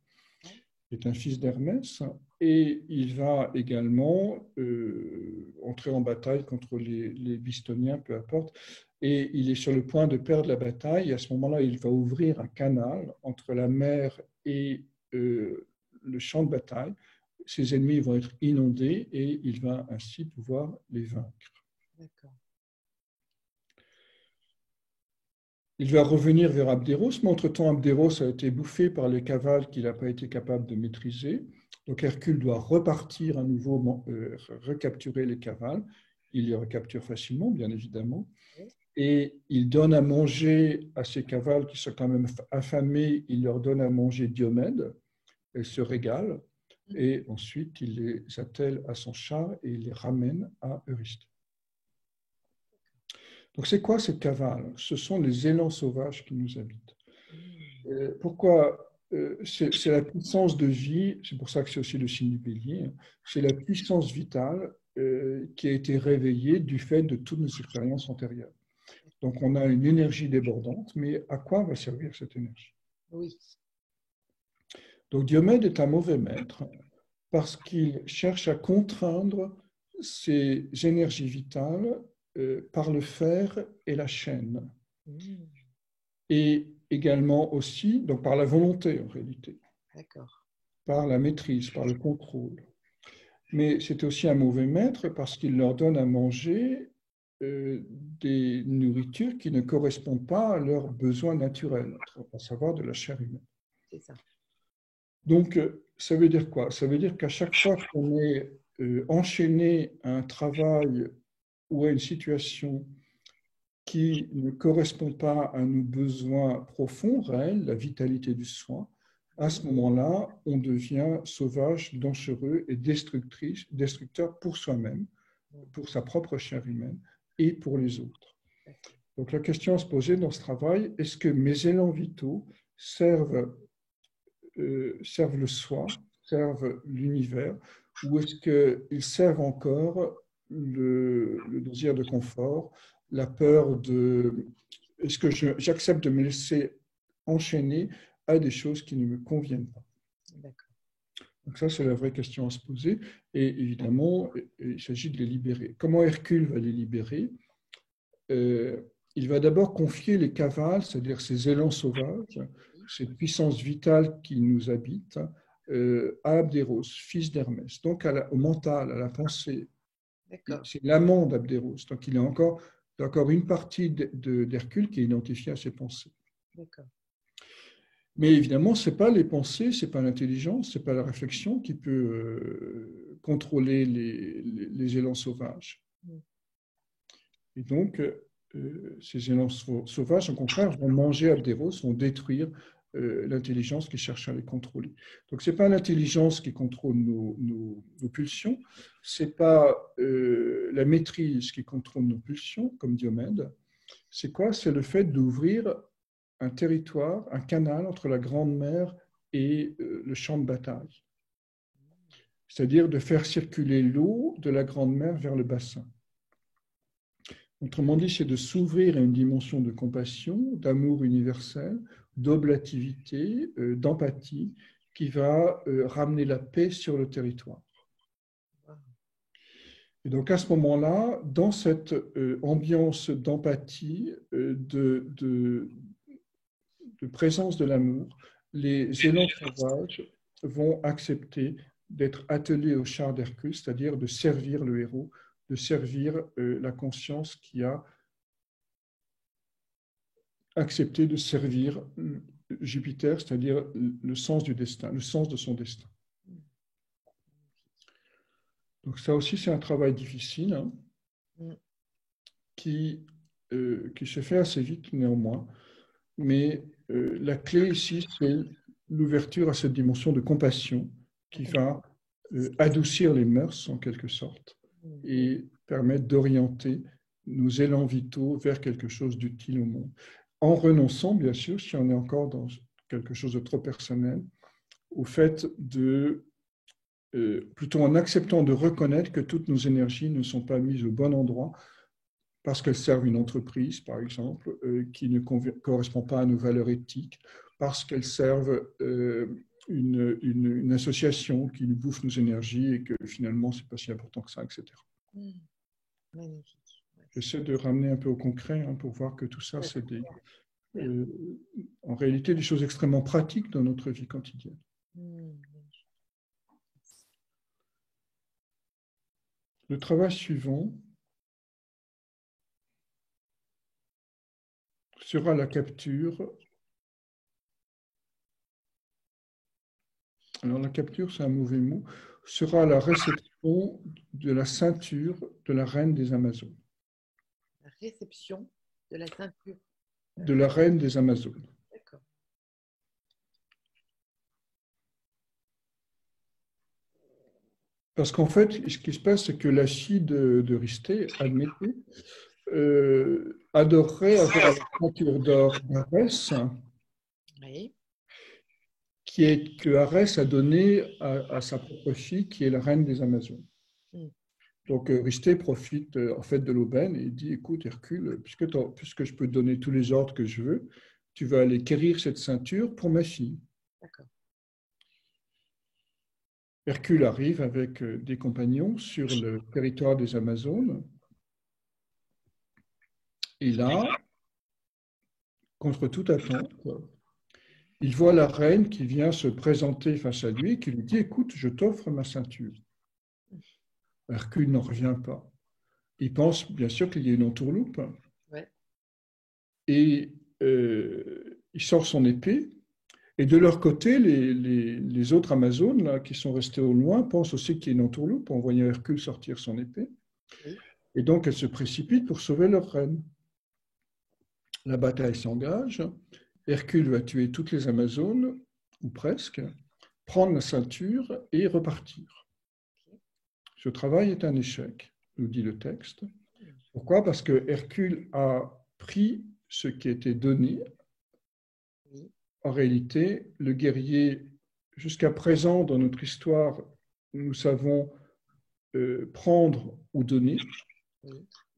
qui est un fils d'Hermès, et il va également entrer en bataille contre les Bistoniens, peu importe, et il est sur le point de perdre la bataille, et à ce moment-là, il va ouvrir un canal entre la mer et le champ de bataille. Ses ennemis vont être inondés et il va ainsi pouvoir les vaincre. D'accord. Il va revenir vers Abderos, mais entre-temps, Abderos a été bouffé par les cavales qu'il n'a pas été capable de maîtriser. Donc Hercule doit repartir à nouveau, recapturer les cavales. Il les recapture facilement, bien évidemment. Et il donne à manger à ces cavales qui sont quand même affamés, il leur donne à manger Diomède. Elles se régalent. Et ensuite, il les attelle à son char et il les ramène à Eurysthée. Donc, c'est quoi ces cavales? Ce sont les élans sauvages qui nous habitent. Pourquoi? C'est la puissance de vie, c'est pour ça que c'est aussi le signe du bélier, hein. C'est la puissance vitale qui a été réveillée du fait de toutes nos expériences antérieures. Donc, on a une énergie débordante, mais à quoi va servir cette énergie? Oui. Donc, Diomède est un mauvais maître parce qu'il cherche à contraindre ses énergies vitales par le fer et la chaîne. Et également aussi, donc par la volonté en réalité. D'accord. Par la maîtrise, par le contrôle. Mais c'est aussi un mauvais maître parce qu'il leur donne à manger des nourritures qui ne correspondent pas à leurs besoins naturels, à savoir de la chair humaine. C'est ça. Donc, ça veut dire quoi? Ça veut dire qu'à chaque fois qu'on est enchaîné à un travail ou à une situation qui ne correspond pas à nos besoins profonds, réels, la vitalité du soi, à ce moment-là, on devient sauvage, dangereux et destructeur pour soi-même, pour sa propre chair humaine et pour les autres. Donc la question à se poser dans ce travail, est-ce que mes élans vitaux servent le soi, servent l'univers, ou est-ce qu'ils servent encore le désir de confort, la peur de... Est-ce que j'accepte de me laisser enchaîner à des choses qui ne me conviennent pas. D'accord. Donc ça, c'est la vraie question à se poser. Et évidemment, il s'agit de les libérer. Comment Hercule va les libérer? Il va d'abord confier les cavales, c'est-à-dire ces élans sauvages, cette puissance vitale qui nous habite, à Abderos, fils d'Hermès, donc au mental, à la pensée. C'est l'amant d'Abderos. Donc il y a encore une partie d'Hercule qui est identifiée à ses pensées. D'accord. Mais évidemment, ce n'est pas les pensées, ce n'est pas l'intelligence, ce n'est pas la réflexion qui peut contrôler les élans sauvages. Et donc, ces élans sauvages, au contraire, vont manger Abderos, vont détruire l'intelligence qui cherche à les contrôler. Donc, ce n'est pas l'intelligence qui contrôle nos pulsions, ce n'est pas la maîtrise qui contrôle nos pulsions, comme Diomède. C'est quoi? C'est le fait d'ouvrir un territoire, un canal entre la Grande Mer et le champ de bataille. C'est-à-dire de faire circuler l'eau de la Grande Mer vers le bassin. Autrement dit, c'est de s'ouvrir à une dimension de compassion, d'amour universel, d'oblativité, d'empathie, qui va ramener la paix sur le territoire. Et donc à ce moment-là, dans cette ambiance d'empathie, de présence de l'amour, les élans sauvages vont accepter d'être attelés au char d'Hercule, c'est-à-dire de servir le héros, de servir la conscience qui a accepté de servir Jupiter, c'est-à-dire le sens du destin, le sens de son destin. Donc ça aussi, c'est un travail difficile, hein, qui se fait assez vite néanmoins, mais la clé ici, c'est l'ouverture à cette dimension de compassion qui va adoucir les mœurs en quelque sorte et permettre d'orienter nos élans vitaux vers quelque chose d'utile au monde. En renonçant, bien sûr, si on est encore dans quelque chose de trop personnel, au fait de, plutôt en acceptant de reconnaître que toutes nos énergies ne sont pas mises au bon endroit parce qu'elles servent une entreprise, par exemple, qui ne correspond pas à nos valeurs éthiques, parce qu'elles servent une association qui nous bouffe nos énergies et que finalement, ce n'est pas si important que ça, etc. Magnifique. J'essaie de ramener un peu au concret pour voir que tout ça, c'est en réalité des choses extrêmement pratiques dans notre vie quotidienne. Le travail suivant sera la capture. Alors la capture, c'est un mauvais mot, sera la réception de la ceinture de la reine des Amazones. La réception de la ceinture de la reine des Amazones. D'accord. Parce qu'en fait, ce qui se passe, c'est que la fille de Ristée, admettez, adorerait avoir la ceinture d'or d'Arès, Oui. que Arès a donnée à sa propre fille, qui est la reine des Amazones. Donc Ristée profite en fait de l'aubaine et dit, écoute Hercule, puisque je peux te donner tous les ordres que je veux, tu vas aller quérir cette ceinture pour ma fille. D'accord. Hercule arrive avec des compagnons sur le territoire des Amazones. Et là, contre toute attente, il voit la reine qui vient se présenter face à lui et qui lui dit, écoute, je t'offre ma ceinture. Hercule n'en revient pas. Il pense bien sûr qu'il y a une entourloupe. Ouais. Et il sort son épée. Et de leur côté, les autres Amazones là, qui sont restés au loin pensent aussi qu'il y a une entourloupe en voyant Hercule sortir son épée. Oui. Et donc, elles se précipitent pour sauver leur reine. La bataille s'engage. Hercule va tuer toutes les Amazones, ou presque, prendre la ceinture et repartir. Ce travail est un échec, nous dit le texte. Pourquoi? Parce que Hercule a pris ce qui était donné. En réalité, le guerrier, jusqu'à présent dans notre histoire, nous savons prendre ou donner,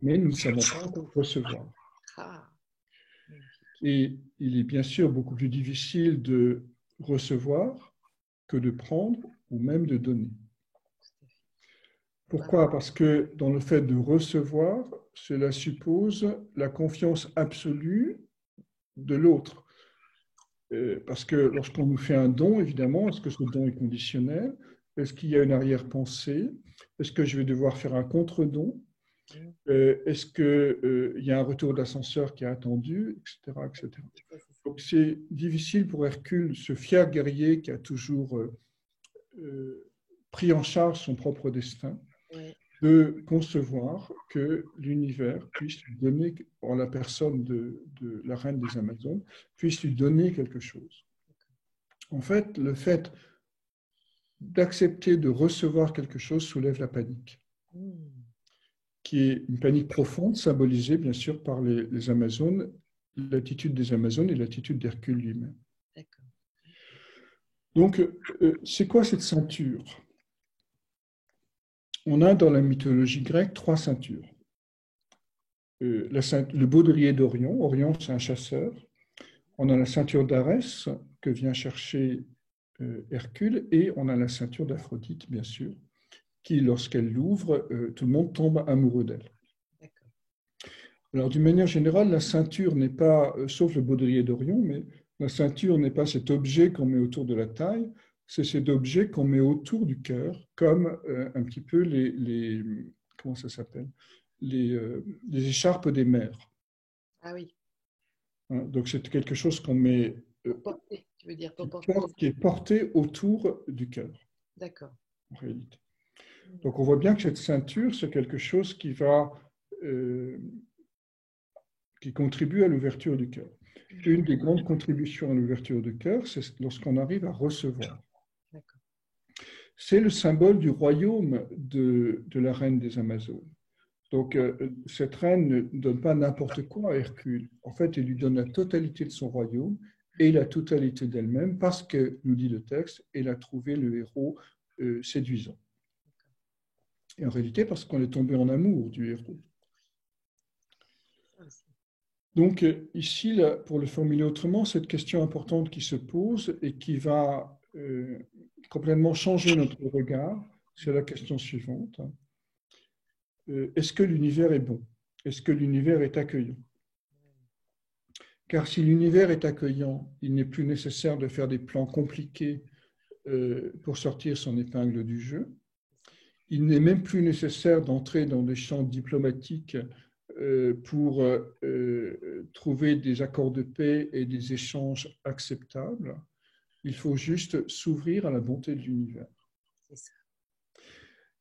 mais nous ne savons pas encore recevoir. Et il est bien sûr beaucoup plus difficile de recevoir que de prendre ou même de donner. Pourquoi? Parce que dans le fait de recevoir, cela suppose la confiance absolue de l'autre. Parce que lorsqu'on nous fait un don, évidemment, est-ce que ce don est conditionnel? Est-ce qu'il y a une arrière-pensée? Est-ce que je vais devoir faire un contre-don? Est-ce qu'il y a un retour d'ascenseur qui est attendu, etc., etc. Donc c'est difficile pour Hercule, ce fier guerrier qui a toujours pris en charge son propre destin, de concevoir que l'univers puisse lui donner, en la personne de la reine des Amazones, puisse lui donner quelque chose. En fait, le fait d'accepter de recevoir quelque chose soulève la panique, qui est une panique profonde, symbolisée bien sûr par les Amazones, l'attitude des Amazones et l'attitude d'Hercule lui-même. Donc, c'est quoi cette ceinture? On a dans la mythologie grecque 3 ceintures. Le baudrier d'Orion, Orion c'est un chasseur. On a la ceinture d'Arès que vient chercher Hercule, et on a la ceinture d'Aphrodite, bien sûr, qui, lorsqu'elle l'ouvre, tout le monde tombe amoureux d'elle. Alors, d'une manière générale, la ceinture n'est pas, sauf le baudrier d'Orion, mais la ceinture n'est pas cet objet qu'on met autour de la taille, c'est cet objet qu'on met autour du cœur, comme un petit peu comment ça s'appelle, les écharpes des mères. Ah oui. Hein, donc, c'est quelque chose qu'on met, porter, tu veux dire, qui est porté autour du cœur. D'accord. En réalité. Donc, on voit bien que cette ceinture, c'est quelque chose qui contribue à l'ouverture du cœur. Une des grandes contributions à l'ouverture du cœur, c'est lorsqu'on arrive à recevoir. C'est le symbole du royaume de la reine des Amazones. Donc, cette reine ne donne pas n'importe quoi à Hercule. En fait, elle lui donne la totalité de son royaume et la totalité d'elle-même parce que, nous dit le texte, elle a trouvé le héros séduisant. Et en réalité, parce qu'on est tombé en amour du héros. Donc, ici, là, pour le formuler autrement, cette question importante qui se pose et qui va complètement changer notre regard, c'est la question suivante. Est-ce que l'univers est bon? Est-ce que l'univers est accueillant? Car si l'univers est accueillant, il n'est plus nécessaire de faire des plans compliqués pour sortir son épingle du jeu. Il n'est même plus nécessaire d'entrer dans des champs diplomatiques pour trouver des accords de paix et des échanges acceptables. Il faut juste s'ouvrir à la bonté de l'univers.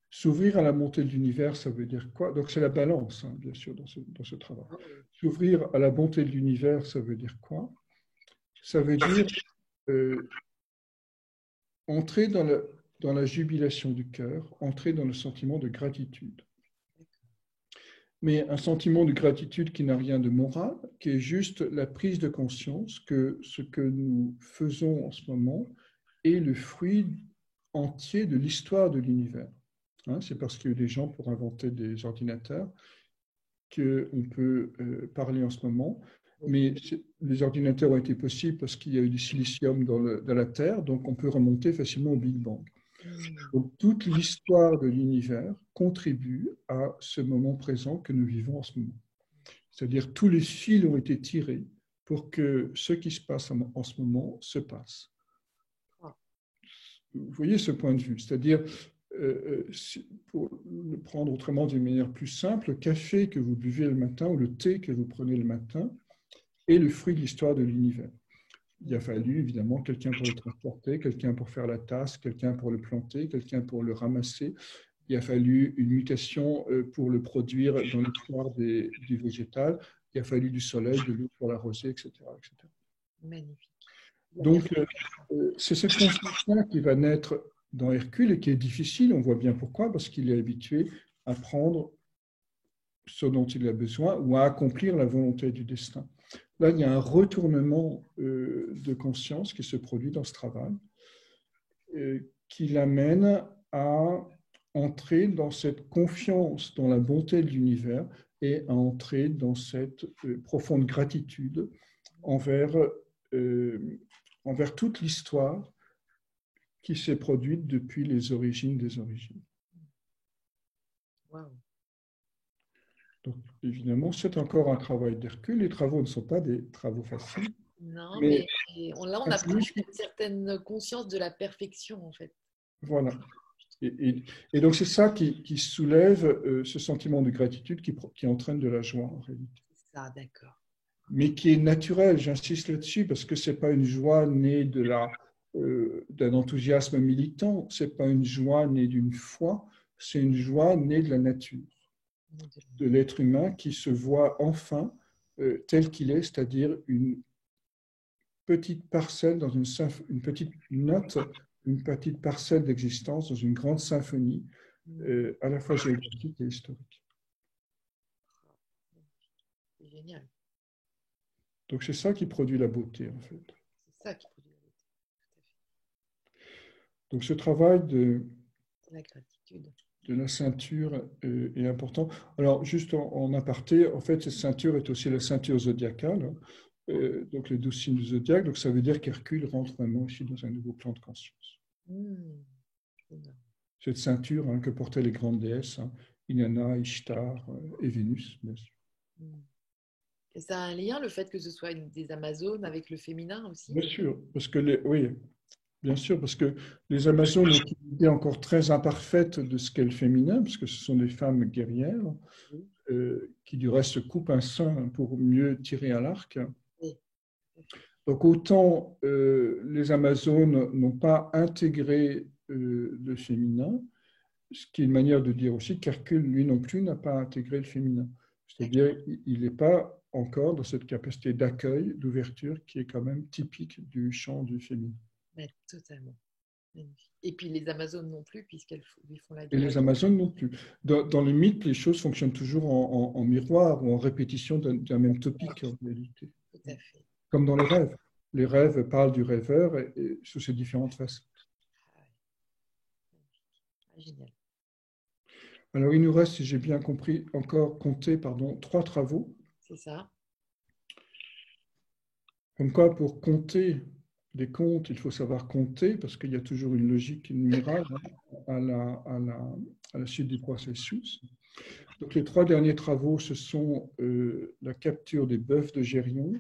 S'ouvrir à la bonté de l'univers, ça veut dire quoi? Donc c'est la balance, hein, bien sûr, dans ce travail. S'ouvrir à la bonté de l'univers, ça veut dire quoi? Ça veut dire entrer dans la jubilation du cœur, entrer dans le sentiment de gratitude. Mais un sentiment de gratitude qui n'a rien de moral, qui est juste la prise de conscience que ce que nous faisons en ce moment est le fruit entier de l'histoire de l'univers. Hein, c'est parce qu'il y a eu des gens pour inventer des ordinateurs qu'on peut parler en ce moment. Mais les ordinateurs ont été possibles parce qu'il y a eu du silicium dans la Terre, donc on peut remonter facilement au Big Bang. Donc, toute l'histoire de l'univers contribue à ce moment présent que nous vivons en ce moment. C'est-à-dire tous les fils ont été tirés pour que ce qui se passe en ce moment se passe. Vous voyez ce point de vue, c'est-à-dire, pour le prendre autrement d'une manière plus simple, le café que vous buvez le matin ou le thé que vous prenez le matin est le fruit de l'histoire de l'univers. Il a fallu évidemment quelqu'un pour le transporter, quelqu'un pour faire la tasse, quelqu'un pour le planter, quelqu'un pour le ramasser. Il a fallu une mutation pour le produire dans l'histoire du végétal. Il a fallu du soleil, de l'eau pour l'arroser, etc., etc. Magnifique. Donc, c'est cette conscience-là qui va naître dans Hercule et qui est difficile. On voit bien pourquoi, parce qu'il est habitué à prendre ce dont il a besoin ou à accomplir la volonté du destin. Là, il y a un retournement de conscience qui se produit dans ce travail, qui l'amène à entrer dans cette confiance dans la bonté de l'univers et à entrer dans cette profonde gratitude envers, envers toute l'histoire qui s'est produite depuis les origines des origines. Wow. Donc, évidemment, c'est encore un travail d'Hercule. Les travaux ne sont pas des travaux faciles. Non, Mais mais là, on approche d'une certaine conscience de la perfection, en fait. voilà. Et donc, c'est ça qui soulève ce sentiment de gratitude qui entraîne de la joie, en réalité. C'est ça, d'accord. Mais qui est naturel, j'insiste là-dessus, parce que ce n'est pas une joie née d'un enthousiasme militant, ce n'est pas une joie née d'une foi, c'est une joie née de la nature, de l'être humain qui se voit enfin tel qu'il est, c'est-à-dire une petite parcelle dans une petite note, une petite parcelle d'existence dans une grande symphonie, à la fois géographique et historique. C'est génial. Donc c'est ça qui produit la beauté, en fait. C'est ça qui produit la beauté. Tout à fait. Donc ce travail la gratitude. De la ceinture est important. Alors, juste en aparté, en fait, cette ceinture est aussi la ceinture zodiacale, donc les 12 signes du zodiaque. Donc, ça veut dire qu'Hercule rentre vraiment aussi dans un nouveau plan de conscience. Cette ceinture que portaient les grandes déesses, Inanna, Ishtar et Vénus, bien sûr. Et ça a un lien, le fait que ce soit des Amazones, avec le féminin aussi? Bien sûr, parce que oui, bien sûr, parce que les Amazones ont une idée encore très imparfaite de ce qu'est le féminin, parce que ce sont des femmes guerrières qui, du reste, se coupent un sein pour mieux tirer à l'arc. Oui. Donc, autant les Amazones n'ont pas intégré le féminin, ce qui est une manière de dire aussi qu'Hercule, lui non plus, n'a pas intégré le féminin. C'est-à-dire il n'est pas encore dans cette capacité d'accueil, d'ouverture, qui est quand même typique du chant du féminin. Ouais, totalement. Et puis les Amazones non plus, puisqu'elles lui font la guerre. Et les Amazones non plus. Dans le mythe, les choses fonctionnent toujours en miroir ou en répétition d'un même topic, en réalité. Tout à fait. Comme dans les rêves. Les rêves parlent du rêveur et sous ses différentes facettes. Génial. Alors, il nous reste, si j'ai bien compris, encore compter, 3 travaux. C'est ça. Comme quoi, pour compter des comptes, il faut savoir compter, parce qu'il y a toujours une logique numérale à la suite du processus. Donc, les 3 derniers travaux, ce sont la capture des bœufs de Gérion,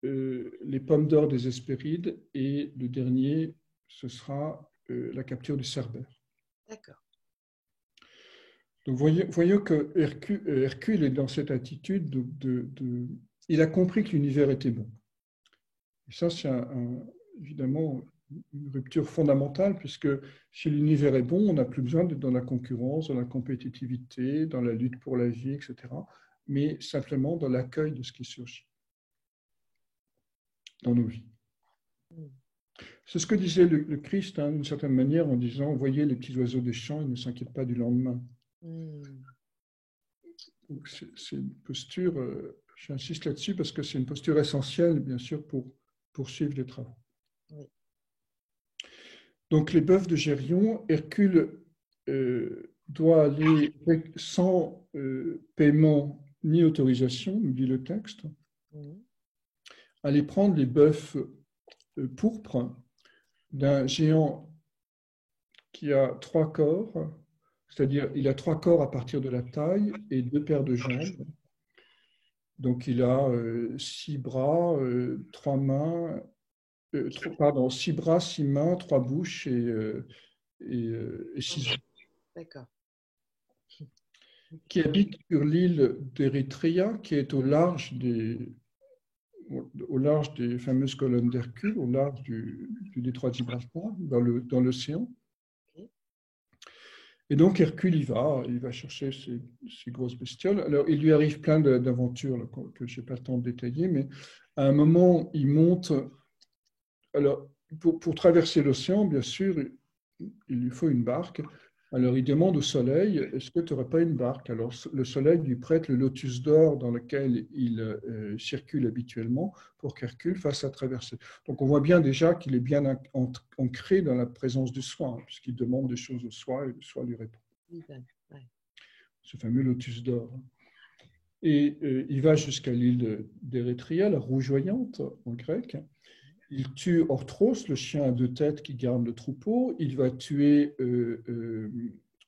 les pommes d'or des Hespérides, et le dernier, ce sera la capture du Cerbère. D'accord. Donc, voyez que Hercule est dans cette attitude il a compris que l'univers était bon. Et ça, c'est évidemment une rupture fondamentale, puisque si l'univers est bon, on n'a plus besoin d'être dans la concurrence, dans la compétitivité, dans la lutte pour la vie, etc., mais simplement dans l'accueil de ce qui surgit dans nos vies. C'est ce que disait le Christ, d'une certaine manière, en disant « Voyez les petits oiseaux des champs, ils ne s'inquiètent pas du lendemain. » C'est une posture, j'insiste là-dessus parce que c'est une posture essentielle, bien sûr, pour poursuivre les travaux. Oui. Donc, les bœufs de Gérion, Hercule doit aller sans paiement ni autorisation, nous dit le texte, aller prendre les bœufs pourpres d'un géant qui a 3 corps, c'est-à-dire il a 3 corps à partir de la taille et 2 paires de jambes. Donc il a 6 bras, 3 mains, 6 bras, 6 mains, 3 bouches et 6 yeux. D'accord. Qui habite sur l'île d'Érythrée, qui est au large des fameuses colonnes d'Hercule, au large du détroit de Gibraltar, dans l'océan. Et donc Hercule il va chercher ces grosses bestioles. Alors il lui arrive plein d'aventures que je n'ai pas le temps de détailler, mais à un moment il monte. Alors pour traverser l'océan, bien sûr, il lui faut une barque. Alors il demande au soleil, est-ce que tu n'aurais pas une barque? Alors le soleil lui prête le lotus d'or dans lequel il circule habituellement pour qu'Hercule fasse sa traversée. Donc on voit bien déjà qu'il est bien ancré dans la présence du soi, puisqu'il demande des choses au soi et le soi lui répond. Ce fameux lotus d'or. Et il va jusqu'à l'île d'Érythrée, la rougeoyante en grec. Il tue Orthros, le chien à deux têtes qui garde le troupeau. Il va tuer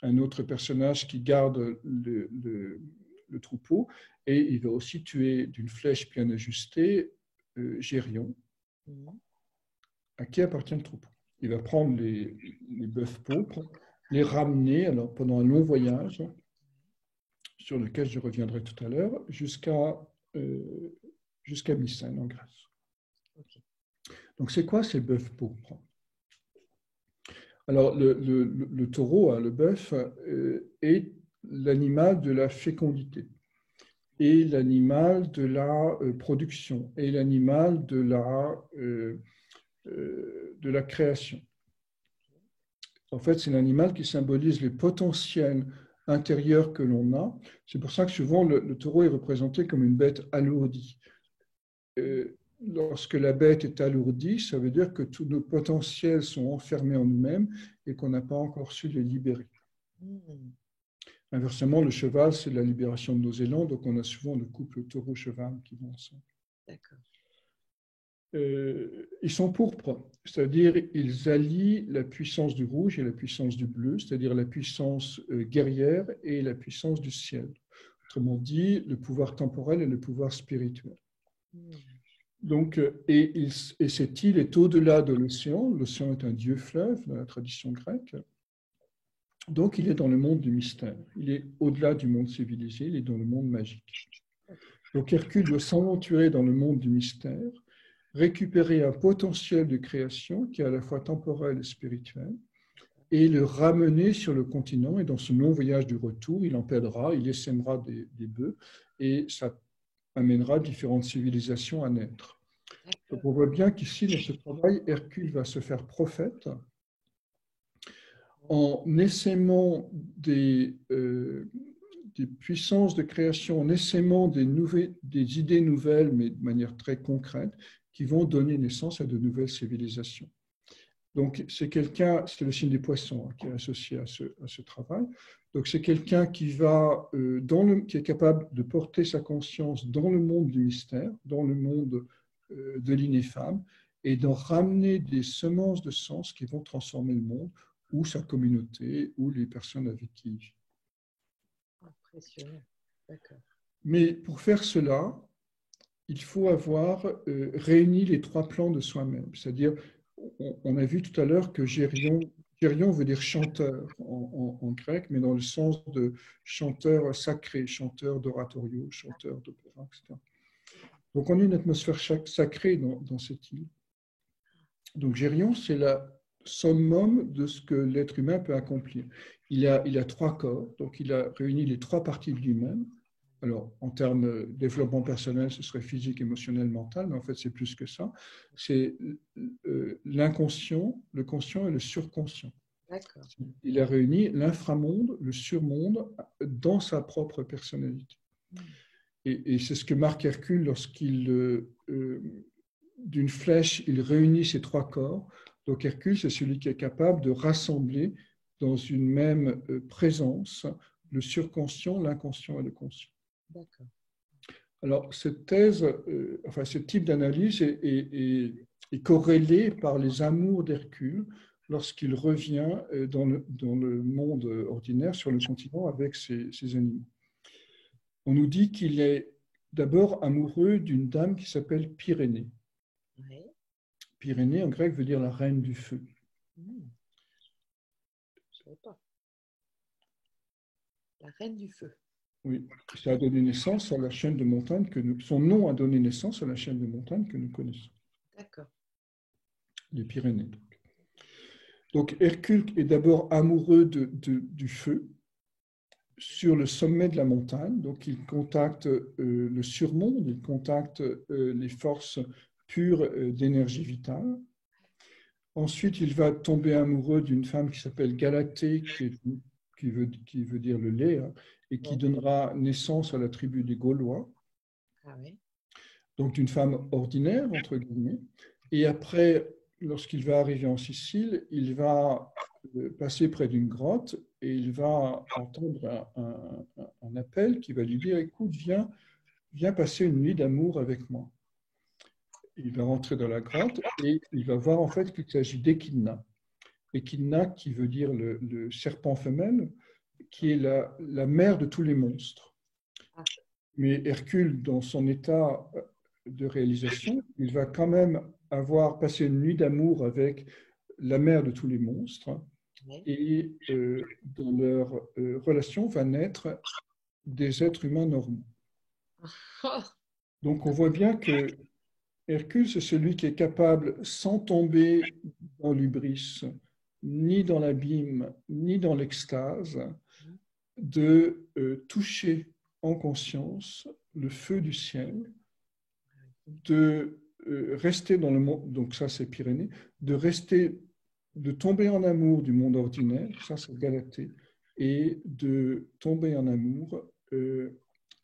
un autre personnage qui garde le troupeau. Et il va aussi tuer d'une flèche bien ajustée Gérion, à qui appartient le troupeau. Il va prendre les bœufs pourpres, les ramener alors, pendant un long voyage, sur lequel je reviendrai tout à l'heure, jusqu'à Mycène, en Grèce. Ok. Donc, c'est quoi ces bœufs pourpres? Alors, le taureau, hein, le bœuf, est l'animal de la fécondité, et l'animal de la production, et l'animal de la création. En fait, c'est l'animal qui symbolise les potentiels intérieurs que l'on a. C'est pour ça que souvent, le taureau est représenté comme une bête alourdie. Lorsque la bête est alourdie, ça veut dire que tous nos potentiels sont enfermés en nous-mêmes et qu'on n'a pas encore su les libérer. Inversement, le cheval, c'est la libération de nos élans, donc on a souvent le couple taureau-cheval qui vont ensemble. D'accord. Ils sont pourpres, c'est-à-dire ils allient la puissance du rouge et la puissance du bleu, c'est-à-dire la puissance guerrière et la puissance du ciel. Autrement dit, le pouvoir temporel et le pouvoir spirituel. Donc, et cette île est au-delà de l'océan. L'océan est un dieu-fleuve dans la tradition grecque. Donc, il est dans le monde du mystère. Il est au-delà du monde civilisé, il est dans le monde magique. Donc, Hercule doit s'aventurer dans le monde du mystère, récupérer un potentiel de création qui est à la fois temporel et spirituel, et le ramener sur le continent. Et dans ce long voyage du retour, il en pèlera, il essaimera des bœufs, et ça amènera différentes civilisations à naître. Donc on voit bien qu'ici, dans ce travail, Hercule va se faire prophète en essaimant des puissances de création, en essaimant des idées nouvelles, mais de manière très concrète, qui vont donner naissance à de nouvelles civilisations. Donc, c'est le signe des poissons, hein, qui est associé à ce travail. Donc, c'est quelqu'un qui est capable de porter sa conscience dans le monde du mystère, dans le monde de l'ineffable, et d'en ramener des semences de sens qui vont transformer le monde, ou sa communauté, ou les personnes avec qui il vit. Impressionnant. D'accord. Mais pour faire cela, il faut avoir réuni les trois plans de soi-même. C'est-à-dire, on a vu tout à l'heure que Gérion veut dire chanteur en grec, mais dans le sens de chanteur sacré, chanteur d'oratorio, chanteur d'opéra, etc. Donc, on a une atmosphère sacrée dans cette île. Donc, Gérion, c'est la summum de ce que l'être humain peut accomplir. Il a trois corps, donc il a réuni les trois parties de lui-même. Alors, en termes de développement personnel, ce serait physique, émotionnel, mental, mais en fait, c'est plus que ça. C'est l'inconscient, le conscient et le surconscient. D'accord. Il a réuni l'inframonde, le surmonde dans sa propre personnalité. Et c'est ce que marque Hercule lorsqu'il, d'une flèche, il réunit ces trois corps. Donc, Hercule, c'est celui qui est capable de rassembler dans une même présence le surconscient, l'inconscient et le conscient. D'accord. Alors, cette thèse, ce type d'analyse est corrélé par les amours d'Hercule lorsqu'il revient dans le monde ordinaire, sur le continent, avec ses animaux. On nous dit qu'il est d'abord amoureux d'une dame qui s'appelle Pyrénée. Oui. Pyrénée, en grec, veut dire la reine du feu. Je ne savais pas. La reine du feu. Oui, ça a donné naissance à la chaîne de montagnes son nom a donné naissance à la chaîne de montagnes que nous connaissons. D'accord. Les Pyrénées. Donc Hercule est d'abord amoureux du feu sur le sommet de la montagne. Donc il contacte le surmonde, il contacte les forces pures d'énergie vitale. Ensuite, il va tomber amoureux d'une femme qui s'appelle Galatée, qui veut dire le lait, hein, et qui donnera naissance à la tribu des Gaulois. Ah oui. Donc d'une femme ordinaire, entre guillemets. Et après, lorsqu'il va arriver en Sicile, il va passer près d'une grotte et il va entendre un appel qui va lui dire, écoute, viens passer une nuit d'amour avec moi. Il va rentrer dans la grotte et il va voir en fait qu'il s'agit d'Echidna. Echidna qui veut dire le serpent femelle, qui est la mère de tous les monstres. Mais Hercule, dans son état de réalisation, il va quand même avoir passé une nuit d'amour avec la mère de tous les monstres. Et dans leur relation va naître des êtres humains normaux. Donc on voit bien que Hercule, c'est celui qui est capable, sans tomber dans l'hubris, ni dans l'abîme, ni dans l'extase, de toucher en conscience le feu du ciel, de rester dans le monde, donc ça c'est Pyrénées, de tomber en amour du monde ordinaire, ça c'est Galatée, et de tomber en amour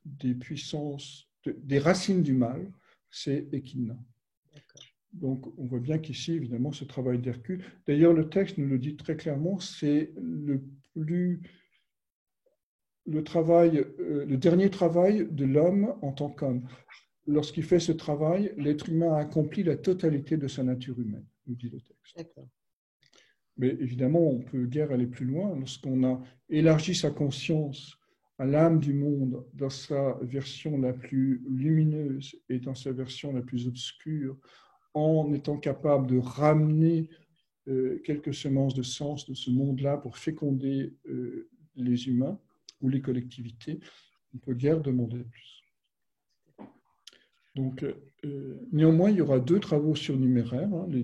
des puissances, des racines du mal, c'est Echidna. Donc on voit bien qu'ici, évidemment, ce travail d'Hercule, d'ailleurs le texte nous le dit très clairement, c'est le dernier travail de l'homme en tant qu'homme. Lorsqu'il fait ce travail, l'être humain a accompli la totalité de sa nature humaine, nous dit le texte. Mais évidemment, on peut guère aller plus loin. Lorsqu'on a élargi sa conscience à l'âme du monde dans sa version la plus lumineuse et dans sa version la plus obscure, en étant capable de ramener quelques semences de sens de ce monde-là pour féconder les humains ou les collectivités, on peut guère demander plus. Donc, néanmoins, il y aura 2 travaux surnuméraires, hein, les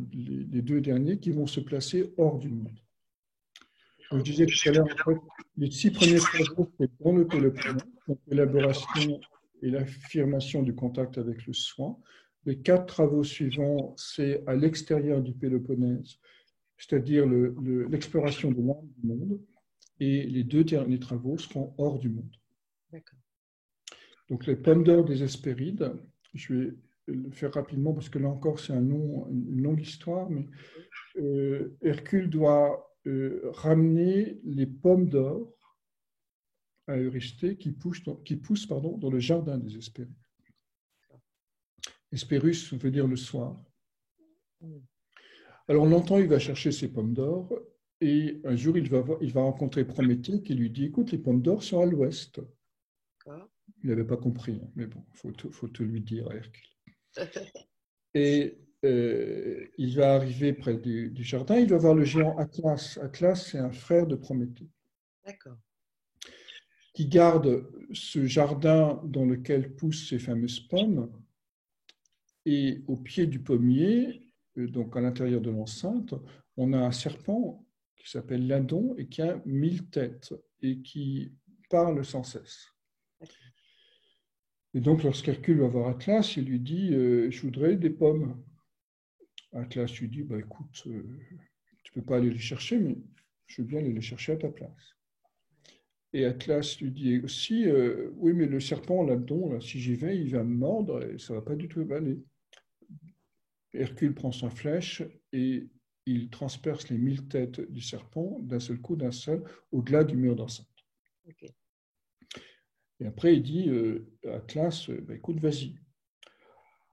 2 derniers, qui vont se placer hors du monde. Donc, je disais tout à l'heure, en fait, les 6 premiers travaux, c'est dans le Péloponnèse, donc l'élaboration et l'affirmation du contact avec le soin. Les 4 travaux suivants, c'est à l'extérieur du Péloponnèse, c'est-à-dire l'exploration de l'âme du monde. Et les 2 derniers travaux seront hors du monde. Donc, les pommes d'or des Hespérides, je vais le faire rapidement parce que là encore, c'est une longue histoire, mais Hercule doit ramener les pommes d'or à Eurysthée qui poussent dans le jardin des Hespérides. Hespérus veut dire le soir. Alors longtemps, il va chercher ces pommes d'or et un jour, il va rencontrer Prométhée qui lui dit, écoute, les pommes d'or sont à l'ouest. Il n'avait pas compris, mais bon, il faut tout lui dire à Hercule. Et il va arriver près du jardin, il va voir le géant Atlas. Atlas, c'est un frère de Prométhée. Qui garde ce jardin dans lequel poussent ces fameuses pommes. Et au pied du pommier, donc à l'intérieur de l'enceinte, on a un serpent qui s'appelle Ladon et qui a 1000 têtes et qui parle sans cesse. Et donc, lorsqu'Hercule va voir Atlas, il lui dit je voudrais des pommes. Atlas lui dit écoute, tu ne peux pas aller les chercher, mais je veux bien aller les chercher à ta place. Et Atlas lui dit aussi oui, mais le serpent là-dedans, là, si j'y vais, il va me mordre et ça ne va pas du tout aller. Hercule prend sa flèche et il transperce les 1000 têtes du serpent d'un seul coup, au-delà du mur d'enceinte. Et après, il dit à Atlas, écoute, vas-y.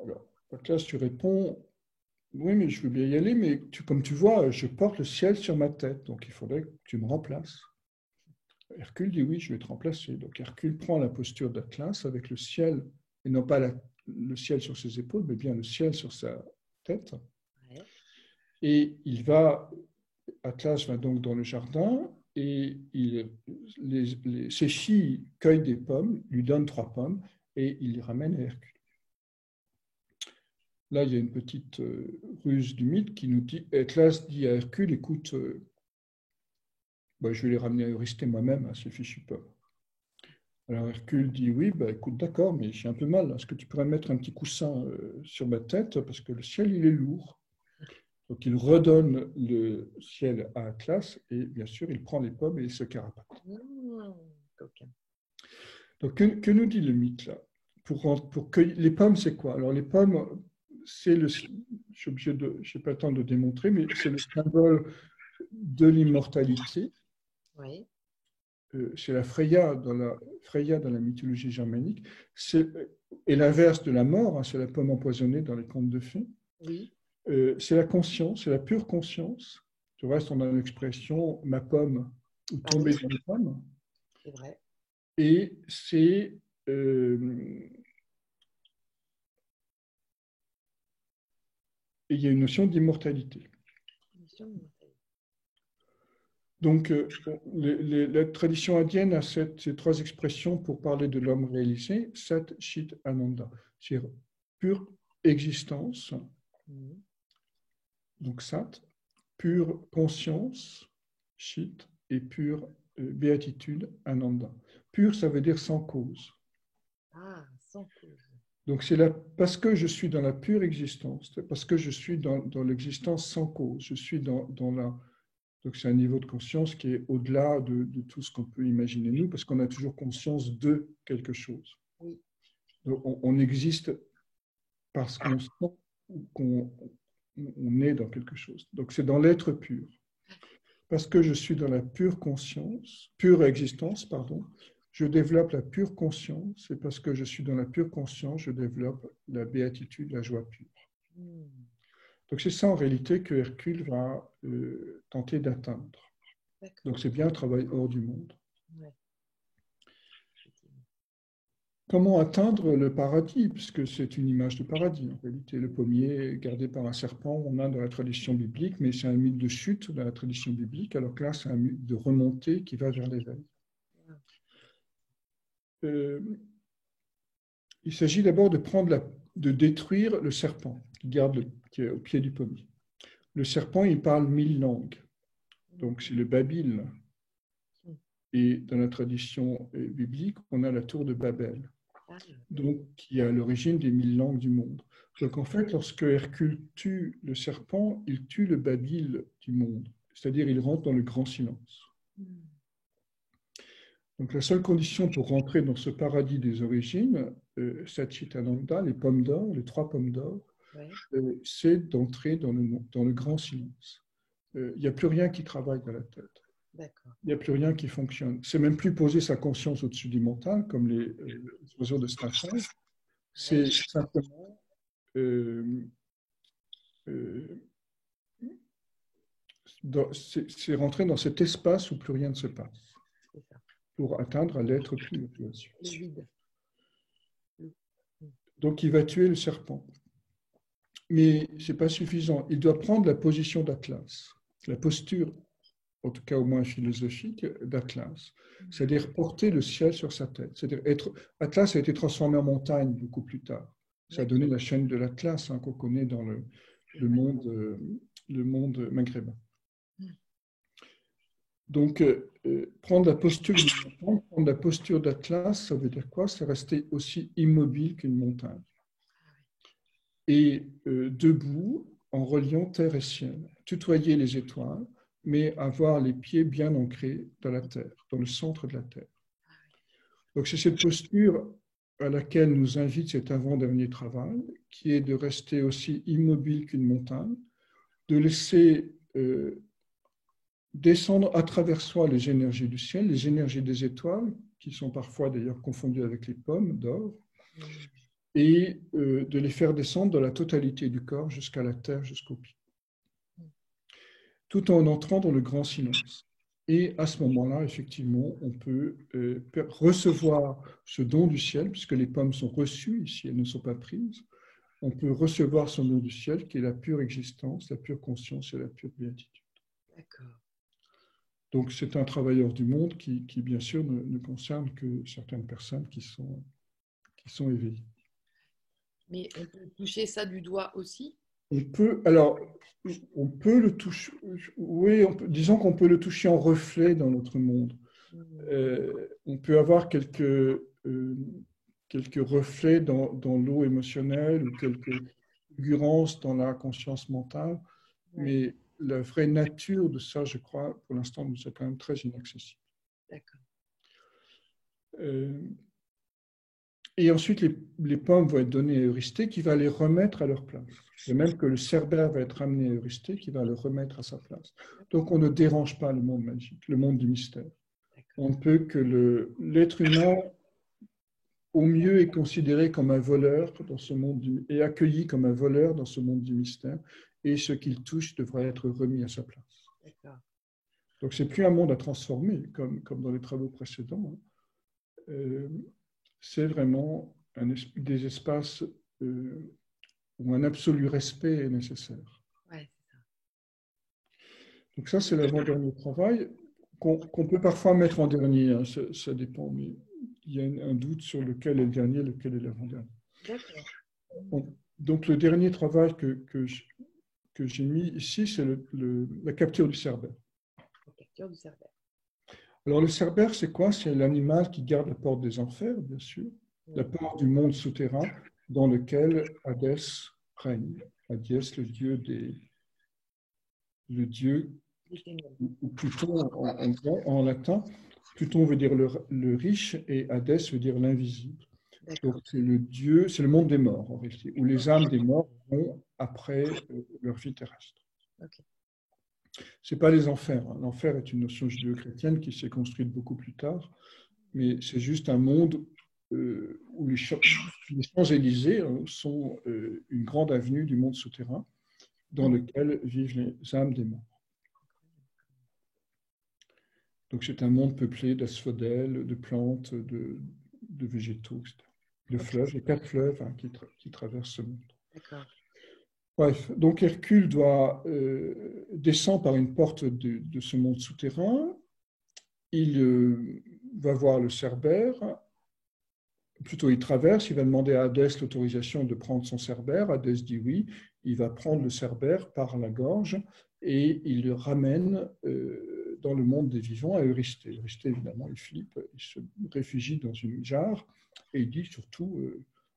Alors, Atlas, tu réponds, oui, mais je veux bien y aller, mais comme tu vois, je porte le ciel sur ma tête, donc il faudrait que tu me remplaces. Hercule dit, oui, je vais te remplacer. Donc Hercule prend la posture d'Atlas avec le ciel, et non pas le ciel sur ses épaules, mais bien le ciel sur sa tête. Et Atlas va donc dans le jardin, et ses filles cueillent des pommes, lui donnent 3 pommes, et il les ramène à Hercule. Là, il y a une petite ruse du mythe qui nous dit, Atlas dit à Hercule, écoute, je vais les ramener à Eurysthée moi-même, à ces fichues pommes. Alors Hercule dit, oui, écoute, d'accord, mais j'ai un peu mal, est-ce que tu pourrais mettre un petit coussin sur ma tête, parce que le ciel, il est lourd. Donc il redonne le ciel à Atlas, et bien sûr, il prend les pommes et il se carapate. Donc que nous dit le mythe là? Pour cueillir les pommes, c'est quoi? Alors les pommes, je n'ai pas le temps de démontrer, mais c'est le symbole de l'immortalité. c'est la Freya dans la mythologie germanique, et l'inverse de la mort, hein, c'est la pomme empoisonnée dans les contes de fées. Oui. C'est la conscience, c'est la pure conscience. Du reste, on a l'expression ma pomme ou Ah tomber oui, dans les pommes. c'est vrai. Et il y a une notion d'immortalité. Donc, la tradition indienne a ces trois expressions pour parler de l'homme réalisé, Sat, Chit, Ananda. C'est-à-dire pure existence, donc Sat, pure conscience, Chit, et pure béatitude, Ananda. Pure, ça veut dire sans cause. Ah, sans cause. Donc, c'est parce que je suis dans la pure existence, parce que je suis dans l'existence sans cause, je suis dans la... Donc, c'est un niveau de conscience qui est au-delà de tout ce qu'on peut imaginer nous, parce qu'on a toujours conscience de quelque chose. Oui. Donc, on existe parce qu'on sent qu'on est dans quelque chose. Donc, c'est dans l'être pur. Parce que je suis dans la pure conscience, pure existence, pardon, je développe la pure conscience, et parce que je suis dans la pure conscience, je développe la béatitude, la joie pure. Donc c'est ça en réalité que Hercule va tenter d'atteindre. Donc c'est bien un travail hors du monde. Ouais. Comment atteindre le paradis? Puisque c'est une image de paradis. En réalité, le pommier gardé par un serpent, on a dans la tradition biblique, mais c'est un mythe de chute dans la tradition biblique, alors que là, c'est un mythe de remontée qui va vers l'éveil. Il s'agit d'abord de détruire le serpent qui est au pied du pommier. Le serpent, il parle 1000 langues. Donc, c'est le Babil. Et dans la tradition biblique, on a la tour de Babel, donc, qui est à l'origine des 1000 langues du monde. Donc, en fait, lorsque Hercule tue le serpent, il tue le Babil du monde. C'est-à-dire, il rentre dans le grand silence. Donc, la seule condition pour rentrer dans ce paradis des origines, Satchitananda, les pommes d'or, les 3 pommes d'or, c'est d'entrer dans le grand silence. Il n'y a plus rien qui travaille dans la tête. Il n'y a plus rien qui fonctionne. C'est même plus poser sa conscience au-dessus du mental, comme les oiseaux de Stafford. C'est simplement c'est rentrer dans cet espace où plus rien ne se passe, pour atteindre l'être pur, bien sûr. Donc, il va tuer le serpent. Mais ce n'est pas suffisant. Il doit prendre la position d'Atlas, la posture, en tout cas au moins philosophique, d'Atlas. C'est-à-dire porter le ciel sur sa tête. C'est-à-dire Atlas a été transformé en montagne beaucoup plus tard. Ça a donné la chaîne de l'Atlas qu'on connaît dans le monde maghrébin. Donc, prendre la posture d'Atlas, ça veut dire quoi? C'est rester aussi immobile qu'une montagne. Et debout, en reliant terre et ciel, tutoyer les étoiles, mais avoir les pieds bien ancrés dans la terre, dans le centre de la terre. Donc, c'est cette posture à laquelle nous invite cet avant-dernier travail, qui est de rester aussi immobile qu'une montagne, de laisser descendre à travers soi les énergies du ciel, les énergies des étoiles, qui sont parfois d'ailleurs confondues avec les pommes d'or, et de les faire descendre dans la totalité du corps jusqu'à la terre, jusqu'au pied, tout en entrant dans le grand silence. Et à ce moment-là, effectivement, on peut recevoir ce don du ciel, puisque les pommes sont reçues ici, elles ne sont pas prises. On peut recevoir ce don du ciel qui est la pure existence, la pure conscience et la pure béatitude. D'accord. Donc, c'est un travailleur du monde qui bien sûr, ne concerne que certaines personnes qui sont éveillées. Mais on peut toucher ça du doigt aussi? On peut le toucher, oui, disons qu'on peut le toucher en reflet dans notre monde. On peut avoir quelques reflets dans l'eau émotionnelle ou quelques fulgurances dans la conscience mentale, mais la vraie nature de ça, je crois, pour l'instant, nous est quand même très inaccessible. D'accord. Et ensuite, les pommes vont être données à Eurysthée qui va les remettre à leur place. De même que le cerbère va être amené à Eurysthée qui va le remettre à sa place. Donc, on ne dérange pas le monde magique, le monde du mystère. on ne peut que l'être humain, au mieux, est considéré comme un voleur dans ce monde et accueilli comme un voleur dans ce monde du mystère, et ce qu'il touche devrait être remis à sa place. Donc, ce n'est plus un monde à transformer, comme dans les travaux précédents. C'est vraiment des espaces où un absolu respect est nécessaire. Ouais, c'est ça. Donc ça, c'est l'avant-dernier travail qu'on peut parfois mettre en dernier, hein, ça dépend, mais il y a un doute sur lequel est le dernier, lequel est l'avant-dernier. D'accord. Donc le dernier travail que j'ai mis ici, c'est la capture du cerbère. La capture du cerbère. Alors le cerbère, c'est quoi? C'est l'animal qui garde la porte des enfers, bien sûr, la porte du monde souterrain dans lequel Hadès règne. Hadès, le dieu, ou Pluton en latin. Pluton veut dire le riche et Hadès veut dire l'invisible. Donc c'est le dieu, c'est le monde des morts en réalité, où les âmes des morts vont après leur vie terrestre. Okay. Ce n'est pas les enfers. Hein. L'enfer est une notion judéo-chrétienne qui s'est construite beaucoup plus tard, mais c'est juste un monde où les Champs-Élysées sont une grande avenue du monde souterrain dans lequel vivent les âmes des morts. Donc c'est un monde peuplé d'asphodèles, de plantes, de végétaux, etc. De fleuves, les 4 fleuves qui traversent ce monde. D'accord. Bref, donc Hercule doit descend par une porte de ce monde souterrain. Il va voir le Cerbère. Plutôt, il traverse. Il va demander à Hadès l'autorisation de prendre son Cerbère. Hadès dit oui. Il va prendre le Cerbère par la gorge et il le ramène dans le monde des vivants à Eurysthée. Eurysthée, évidemment, il flippe. Il se réfugie dans une jarre et il dit surtout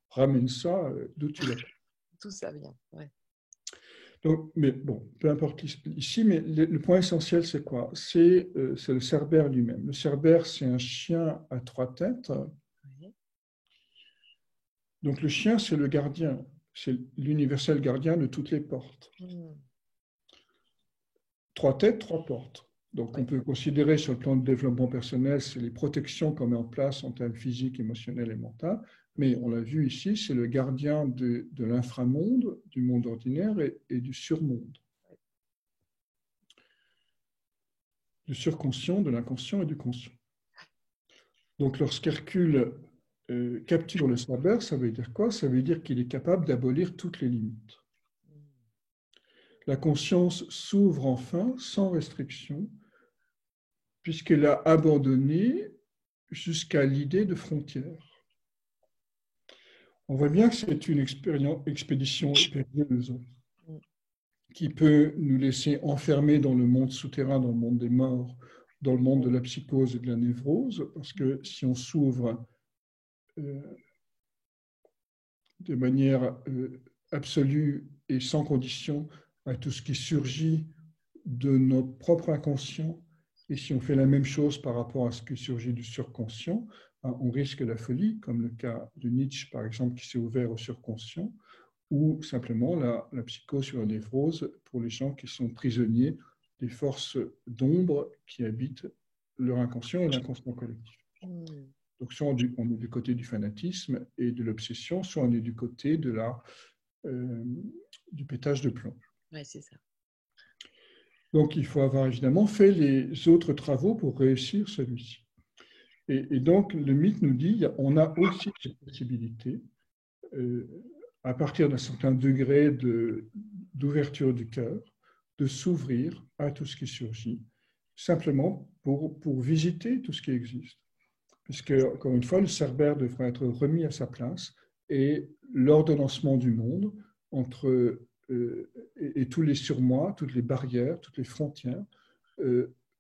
ramène ça d'où tu l'as. Tout ça vient, ouais. Donc, mais bon, peu importe ici, mais le point essentiel, c'est quoi? C'est le Cerbère lui-même. Le Cerbère, c'est un chien à 3 têtes. Oui. Donc, le chien, c'est le gardien. C'est l'universel gardien de toutes les portes. 3 têtes, 3 portes. Donc, on peut considérer sur le plan de développement personnel, c'est les protections qu'on met en place en termes physiques, émotionnels et mentaux. Mais on l'a vu ici, c'est le gardien de l'inframonde, du monde ordinaire et du surmonde. Du surconscient, de l'inconscient et du conscient. Donc, lorsqu'Hercule capture le Cerbère, ça veut dire quoi? Ça veut dire qu'il est capable d'abolir toutes les limites. La conscience s'ouvre enfin, sans restriction, puisqu'elle a abandonné jusqu'à l'idée de frontières. On voit bien que c'est une expédition périlleuse qui peut nous laisser enfermer dans le monde souterrain, dans le monde des morts, dans le monde de la psychose et de la névrose, parce que si on s'ouvre de manière absolue et sans condition à tout ce qui surgit de notre propre inconscient, et si on fait la même chose par rapport à ce qui surgit du surconscient, on risque la folie, comme le cas de Nietzsche, par exemple, qui s'est ouvert au surconscient, ou simplement la psychose ou la névrose pour les gens qui sont prisonniers des forces d'ombre qui habitent leur inconscient et l'inconscient collectif. Donc, soit on est du côté du fanatisme et de l'obsession, soit on est du côté du pétage de plomb. Oui, c'est ça. Donc, il faut avoir évidemment fait les autres travaux pour réussir celui-ci. Et donc, le mythe nous dit on a aussi cette possibilité, à partir d'un certain degré d'ouverture du cœur, de s'ouvrir à tout ce qui surgit, simplement pour visiter tout ce qui existe. Puisque, encore une fois, le Cerbère devrait être remis à sa place et l'ordonnancement du monde entre et tous les surmois, toutes les barrières, toutes les frontières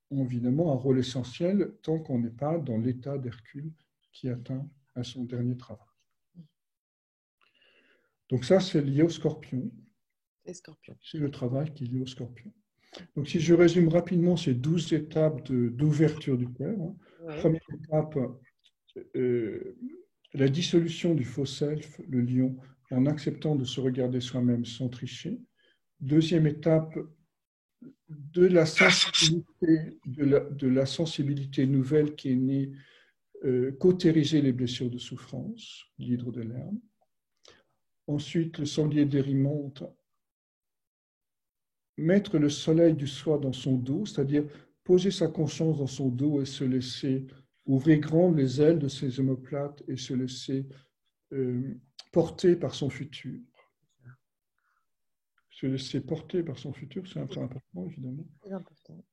ont évidemment un rôle essentiel tant qu'on n'est pas dans l'état d'Hercule qui atteint à son dernier travail. Donc ça, c'est lié au Scorpion. C'est le travail qui est lié au Scorpion. Donc si je résume rapidement ces 12 étapes d'ouverture du cœur. Première étape, la dissolution du faux self, le lion, en acceptant de se regarder soi-même sans tricher. Deuxième étape, de la sensibilité nouvelle qui est née, cautériser les blessures de souffrance, l'hydre de Lerne. Ensuite, le sanglier d'Érimonte, mettre le soleil du soi dans son dos, c'est-à-dire poser sa conscience dans son dos et se laisser ouvrir grand les ailes de ses omoplates et se laisser porter par son futur. Se laisser porter par son futur, c'est un peu important, évidemment. C'est important.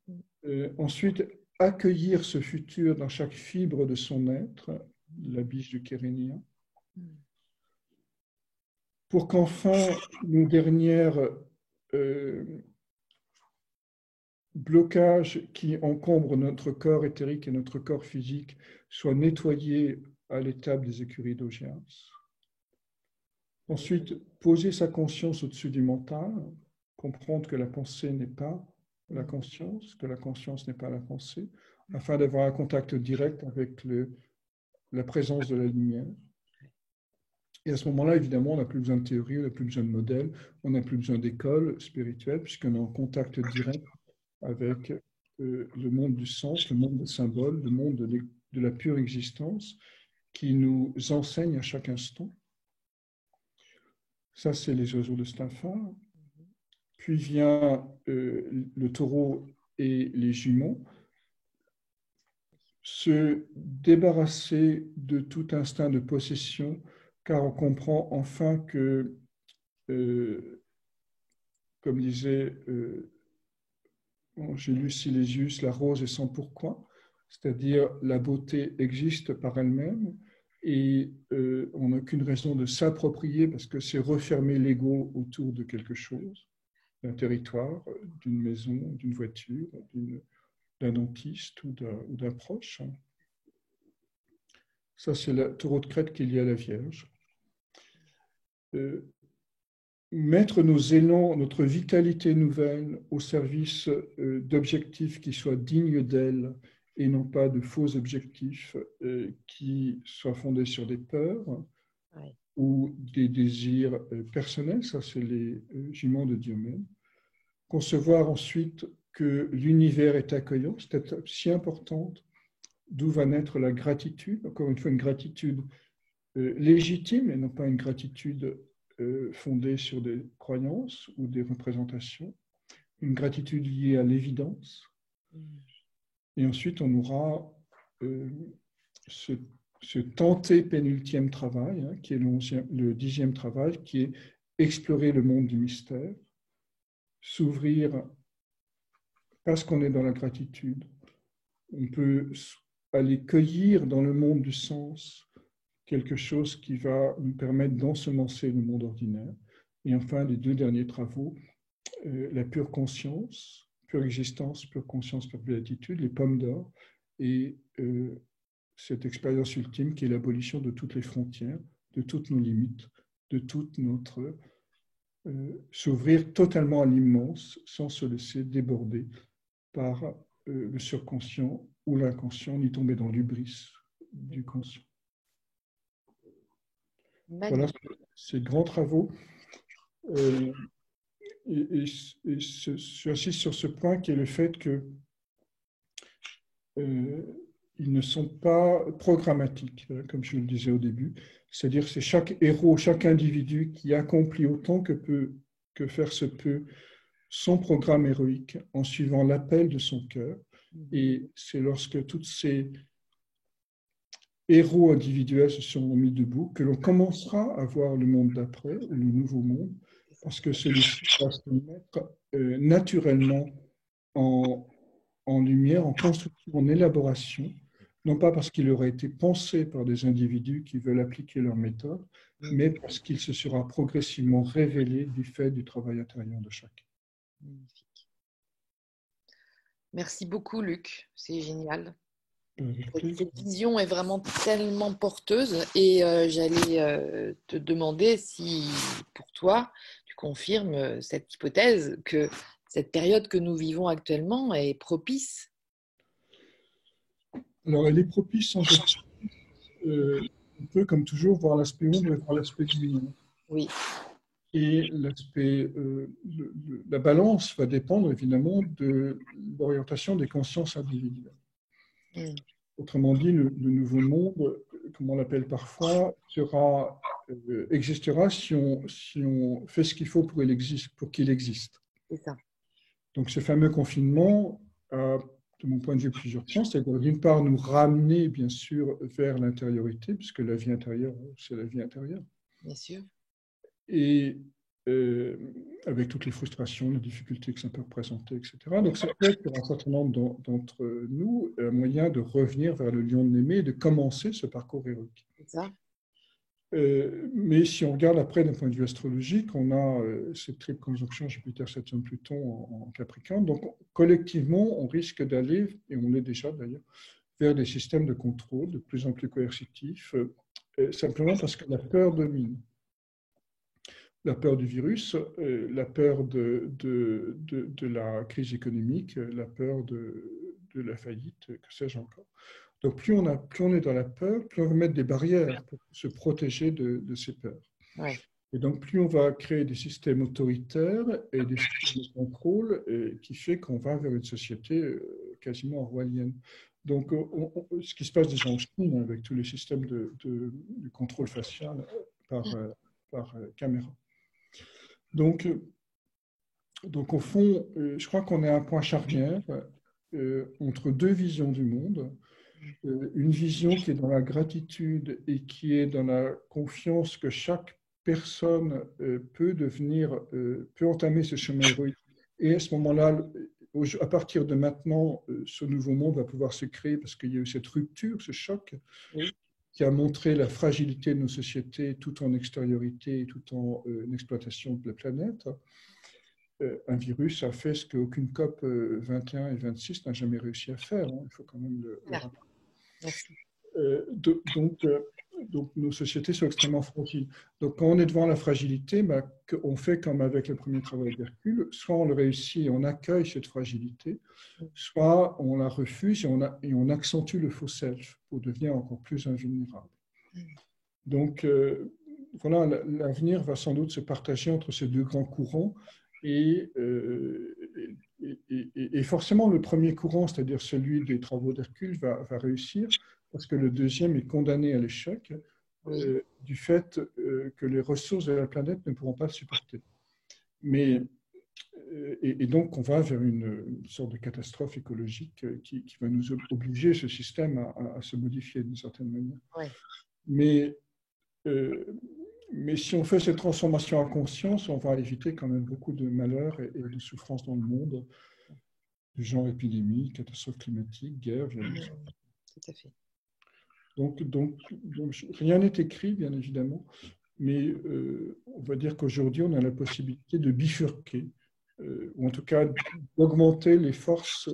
Ensuite, accueillir ce futur dans chaque fibre de son être, la biche du Kérénien, pour qu'enfin nos dernières blocages qui encombrent notre corps éthérique et notre corps physique soient nettoyés à l'étape des écuries d'Augias. Ensuite, poser sa conscience au-dessus du mental, comprendre que la pensée n'est pas la conscience, que la conscience n'est pas la pensée, afin d'avoir un contact direct avec la présence de la lumière. Et à ce moment-là, évidemment, on n'a plus besoin de théorie, on n'a plus besoin de modèle, on n'a plus besoin d'école spirituelle, puisqu'on est en contact direct avec le monde du sens, le monde des symboles, le monde de la pure existence qui nous enseigne à chaque instant. Ça, c'est les oiseaux de Staffa. Puis vient le taureau et les jumeaux. Se débarrasser de tout instinct de possession, car on comprend enfin que, comme disait j'ai lu Silésius, la rose est sans pourquoi, c'est-à-dire la beauté existe par elle-même et on n'a aucune raison de s'approprier parce que c'est refermer l'ego autour de quelque chose, d'un territoire, d'une maison, d'une voiture, d'un dentiste ou d'un proche. Ça, c'est le taureau de Crète qui est lié à la Vierge. Mettre nos élans, notre vitalité nouvelle au service d'objectifs qui soient dignes d'elle et non pas de faux objectifs qui soient fondés sur des peurs ou des désirs personnels. Ça, c'est les juments de Diomède. Concevoir ensuite que l'univers est accueillant, c'est si importante, d'où va naître la gratitude, encore une fois une gratitude légitime et non pas une gratitude fondée sur des croyances ou des représentations, une gratitude liée à l'évidence. Et ensuite, on aura ce tenté pénultième travail, hein, qui est le 10e travail, qui est explorer le monde du mystère, s'ouvrir parce qu'on est dans la gratitude. On peut aller cueillir dans le monde du sens quelque chose qui va nous permettre d'ensemencer le monde ordinaire. Et enfin, les 2 derniers travaux, la pure conscience, pure existence, pure conscience, pure béatitude, les pommes d'or, et cette expérience ultime qui est l'abolition de toutes les frontières, de toutes nos limites, de toute notre... s'ouvrir totalement à l'immense sans se laisser déborder par le surconscient ou l'inconscient, ni tomber dans l'hubris du conscient. Voilà ces grands travaux. Et j'insiste sur ce point qui est le fait que ils ne sont pas programmatiques, comme je le disais au début. C'est-à-dire que c'est chaque héros, chaque individu qui accomplit autant que faire se peut son programme héroïque en suivant l'appel de son cœur. Et c'est lorsque tous ces héros individuels se sont mis debout que l'on commencera à voir le monde d'après, le nouveau monde, parce que celui-ci va se mettre naturellement en lumière, en construction, en élaboration, non pas parce qu'il aurait été pensé par des individus qui veulent appliquer leur méthode, mais parce qu'il se sera progressivement révélé du fait du travail intérieur de chacun. Magnifique. Merci beaucoup, Luc. C'est génial. Cette vision est vraiment tellement porteuse et j'allais te demander si, pour toi, tu confirmes cette hypothèse que cette période que nous vivons actuellement est propice. Alors, elle est propice en fait. On peut, comme toujours, voir l'aspect ombre et voir l'aspect lumineux. Oui. Et l'aspect, la balance va dépendre évidemment de l'orientation des consciences individuelles. Autrement dit, le nouveau monde, comme on l'appelle parfois, existera si on fait ce qu'il faut pour qu'il existe. C'est ça. Donc ce fameux confinement a, de mon point de vue, plusieurs points. C'est-à-dire, d'une part, nous ramener, bien sûr, vers l'intériorité, puisque la vie intérieure, c'est la vie intérieure. Bien sûr. Et avec toutes les frustrations, les difficultés que ça peut représenter, etc. Donc, ça peut être pour un certain nombre d'entre nous un moyen de revenir vers le lion de Némée et de commencer ce parcours héroïque. C'est ça. Mais si on regarde après d'un point de vue astrologique, on a cette triple conjonction Jupiter, Saturne, Pluton en Capricorne. Donc, collectivement, on risque d'aller, et on l'est déjà d'ailleurs, vers des systèmes de contrôle de plus en plus coercitifs, simplement parce que la peur domine. La peur du virus, la peur de la crise économique, la peur de la faillite, que sais-je encore. Donc plus on est dans la peur, plus on va mettre des barrières pour se protéger de ces peurs. Ouais. Et donc plus on va créer des systèmes autoritaires et des systèmes de contrôle qui fait qu'on va vers une société quasiment orwellienne. Donc ce qui se passe déjà en Chine avec tous les systèmes de contrôle facial par caméra. Donc, au fond, je crois qu'on est à un point charnière entre deux visions du monde. Une vision qui est dans la gratitude et qui est dans la confiance que chaque personne peut entamer ce chemin héroïque. Et à ce moment-là, à partir de maintenant, ce nouveau monde va pouvoir se créer parce qu'il y a eu cette rupture, ce choc, qui a montré la fragilité de nos sociétés tout en extériorité et tout en exploitation de la planète. Un virus a fait ce qu'aucune COP 21 et 26 n'a jamais réussi à faire. Il faut quand même le rappeler. Donc, nos sociétés sont extrêmement fragiles. Donc, quand on est devant la fragilité, on fait comme avec le premier travail d'Hercule, soit on le réussit et on accueille cette fragilité, soit on la refuse et on accentue le faux self pour devenir encore plus invulnérable. Donc, voilà, l'avenir va sans doute se partager entre ces deux grands courants et forcément le premier courant, c'est-à-dire celui des travaux d'Hercule, va réussir parce que le deuxième est condamné à l'échec du fait que les ressources de la planète ne pourront pas le supporter. Mais, et donc, on va vers une sorte de catastrophe écologique qui va nous obliger, ce système, à se modifier d'une certaine manière. Ouais. Mais si on fait cette transformation en conscience, on va éviter quand même beaucoup de malheurs et de souffrances dans le monde, du genre épidémie, catastrophes climatiques, guerre, violence. Tout à fait. Donc, rien n'est écrit, bien évidemment, mais on va dire qu'aujourd'hui, on a la possibilité de bifurquer, ou en tout cas d'augmenter les forces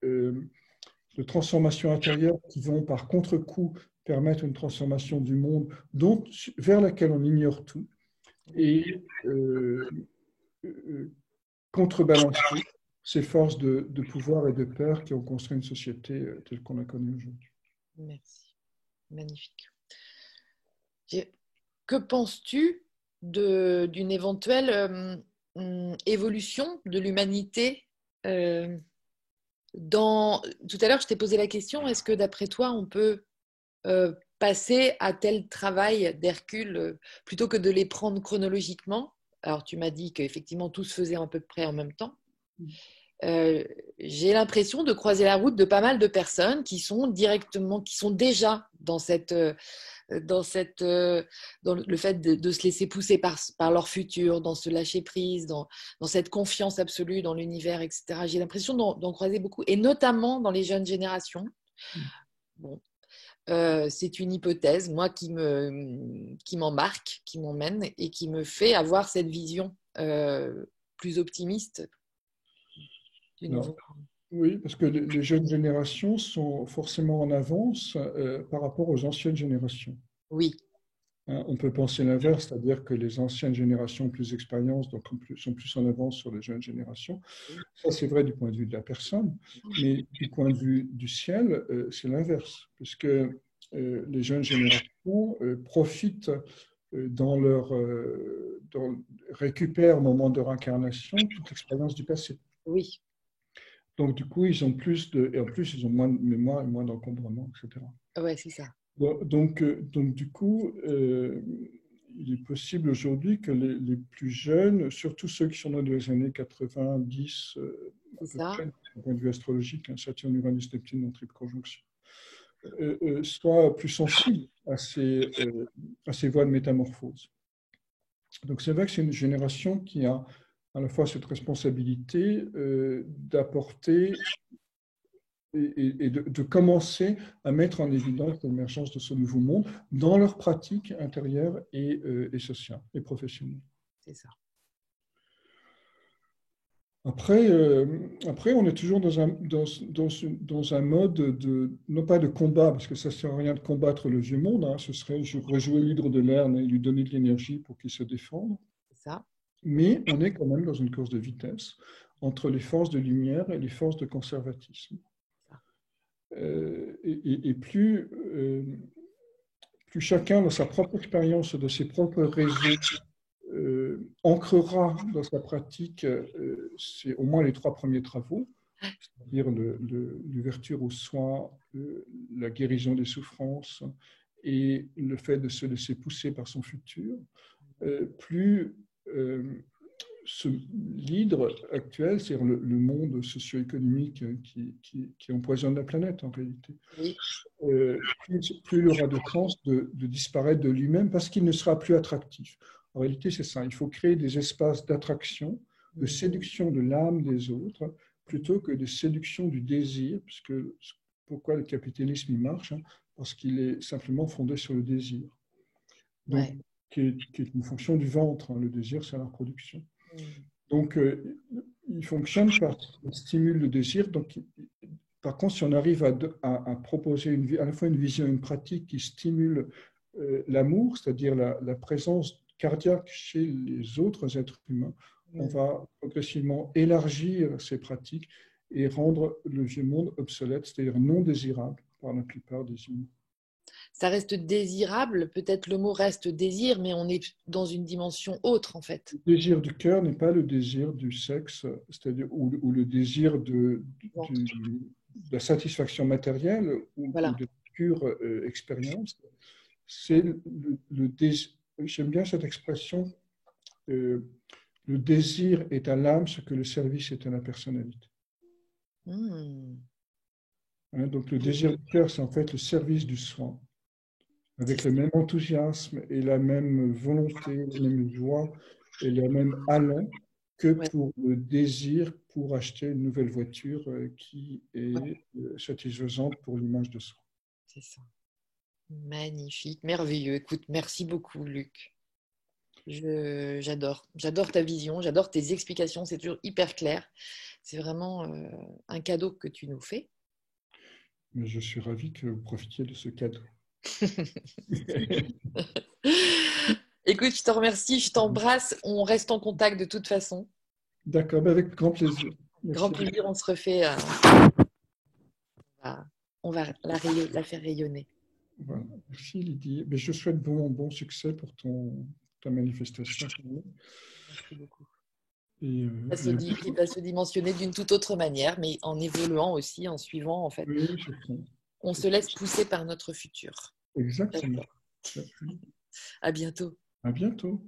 de transformation intérieure qui vont par contre-coup permettre une transformation du monde vers laquelle on ignore tout et contrebalancer ces forces de pouvoir et de peur qui ont construit une société telle qu'on la connaît aujourd'hui. Merci. Magnifique. Que penses-tu d'une éventuelle évolution de l'humanité Tout à l'heure, je t'ai posé la question, est-ce que d'après toi, on peut passer à tel travail d'Hercule plutôt que de les prendre chronologiquement? Alors, tu m'as dit qu'effectivement, tout se faisait à peu près en même temps. J'ai l'impression de croiser la route de pas mal de personnes qui sont déjà dans le fait de se laisser pousser par leur futur, dans ce lâcher prise, dans cette confiance absolue dans l'univers, etc. J'ai l'impression d'en croiser beaucoup, et notamment dans les jeunes générations. Bon, c'est une hypothèse, moi, qui m'embarque, qui m'emmène et qui me fait avoir cette vision plus optimiste. Oui, parce que les jeunes générations sont forcément en avance par rapport aux anciennes générations. Oui. On peut penser l'inverse, c'est-à-dire que les anciennes générations ont plus d'expérience, donc sont plus en avance sur les jeunes générations. Ça, c'est vrai du point de vue de la personne, mais du point de vue du ciel, c'est l'inverse, puisque les jeunes générations profitent récupèrent au moment de leur incarnation toute l'expérience du passé. Oui. Donc, du coup, ils ont et en plus, ils ont moins de mémoire et moins d'encombrement, etc. Ouais, c'est ça. Donc, du coup, il est possible aujourd'hui que les plus jeunes, surtout ceux qui sont dans les années 90, à C'est peu ça. près, d'un point de vue astrologique, Saturne, Uranus, Neptune en triple conjonction, soient plus sensibles à ces voies de métamorphose. Donc, c'est vrai que c'est une génération qui a à la fois cette responsabilité d'apporter et de commencer à mettre en évidence l'émergence de ce nouveau monde dans leurs pratiques intérieures et sociales et professionnelles. C'est ça. Après, on est toujours dans un mode non pas de combat, parce que ça ne sert à rien de combattre le vieux monde, hein, ce serait rejouer l'hydre de Lerne et lui donner de l'énergie pour qu'il se défende, C'est ça. mais on est quand même dans une course de vitesse entre les forces de lumière et les forces de conservatisme. Et plus chacun, dans sa propre expérience, de ses propres réseaux, ancrera dans sa pratique, c'est au moins les 3 premiers travaux, c'est-à-dire l'ouverture aux soins, la guérison des souffrances et le fait de se laisser pousser par son futur, plus l'hydre actuel, c'est-à-dire le monde socio-économique qui empoisonne la planète en réalité, Oui. plus il aura de chances de disparaître de lui-même parce qu'il ne sera plus attractif. En réalité, c'est ça. Il faut créer des espaces d'attraction, de séduction de l'âme des autres, plutôt que de séduction du désir, puisque pourquoi le capitalisme il marche, hein, parce qu'il est simplement fondé sur le désir. Donc, Ouais. qui est une fonction du ventre. Hein. Le désir, c'est la reproduction. Donc, il fonctionne par stimule le désir. Donc, par contre, si on arrive à proposer à la fois une vision et une pratique qui stimule l'amour, c'est-à-dire la présence cardiaque chez les autres êtres humains, on va progressivement élargir ces pratiques et rendre le vieux monde obsolète, c'est-à-dire non désirable par la plupart des humains. Ça reste désirable, peut-être le mot reste désir, mais on est dans une dimension autre en fait. Le désir du cœur n'est pas le désir du sexe, c'est-à-dire ou le désir de la satisfaction matérielle ou de pure expérience. C'est le désir. J'aime bien cette expression. Le désir est à l'âme ce que le service est à la personnalité. Hein, donc le désir du cœur, c'est en fait le service du soin, avec le même enthousiasme et la même volonté, la même joie et le même allant que pour le désir pour acheter une nouvelle voiture qui est satisfaisante pour l'image de soi. C'est ça. Magnifique, merveilleux. Écoute, merci beaucoup, Luc. J'adore ta vision, j'adore tes explications, c'est toujours hyper clair. C'est vraiment un cadeau que tu nous fais. Mais je suis ravi que vous profitiez de ce cadeau. Écoute, je te remercie, je t'embrasse. On reste en contact de toute façon. D'accord, avec grand plaisir. Merci. Grand plaisir, on se refait. On va la faire rayonner. Voilà. Merci Lydie. Mais je souhaite bon succès pour ta manifestation. Merci beaucoup. Et, qui va se dimensionner d'une toute autre manière, mais en évoluant aussi, en suivant en fait. Oui, on se laisse pousser par notre futur. Exactement. À bientôt. À bientôt.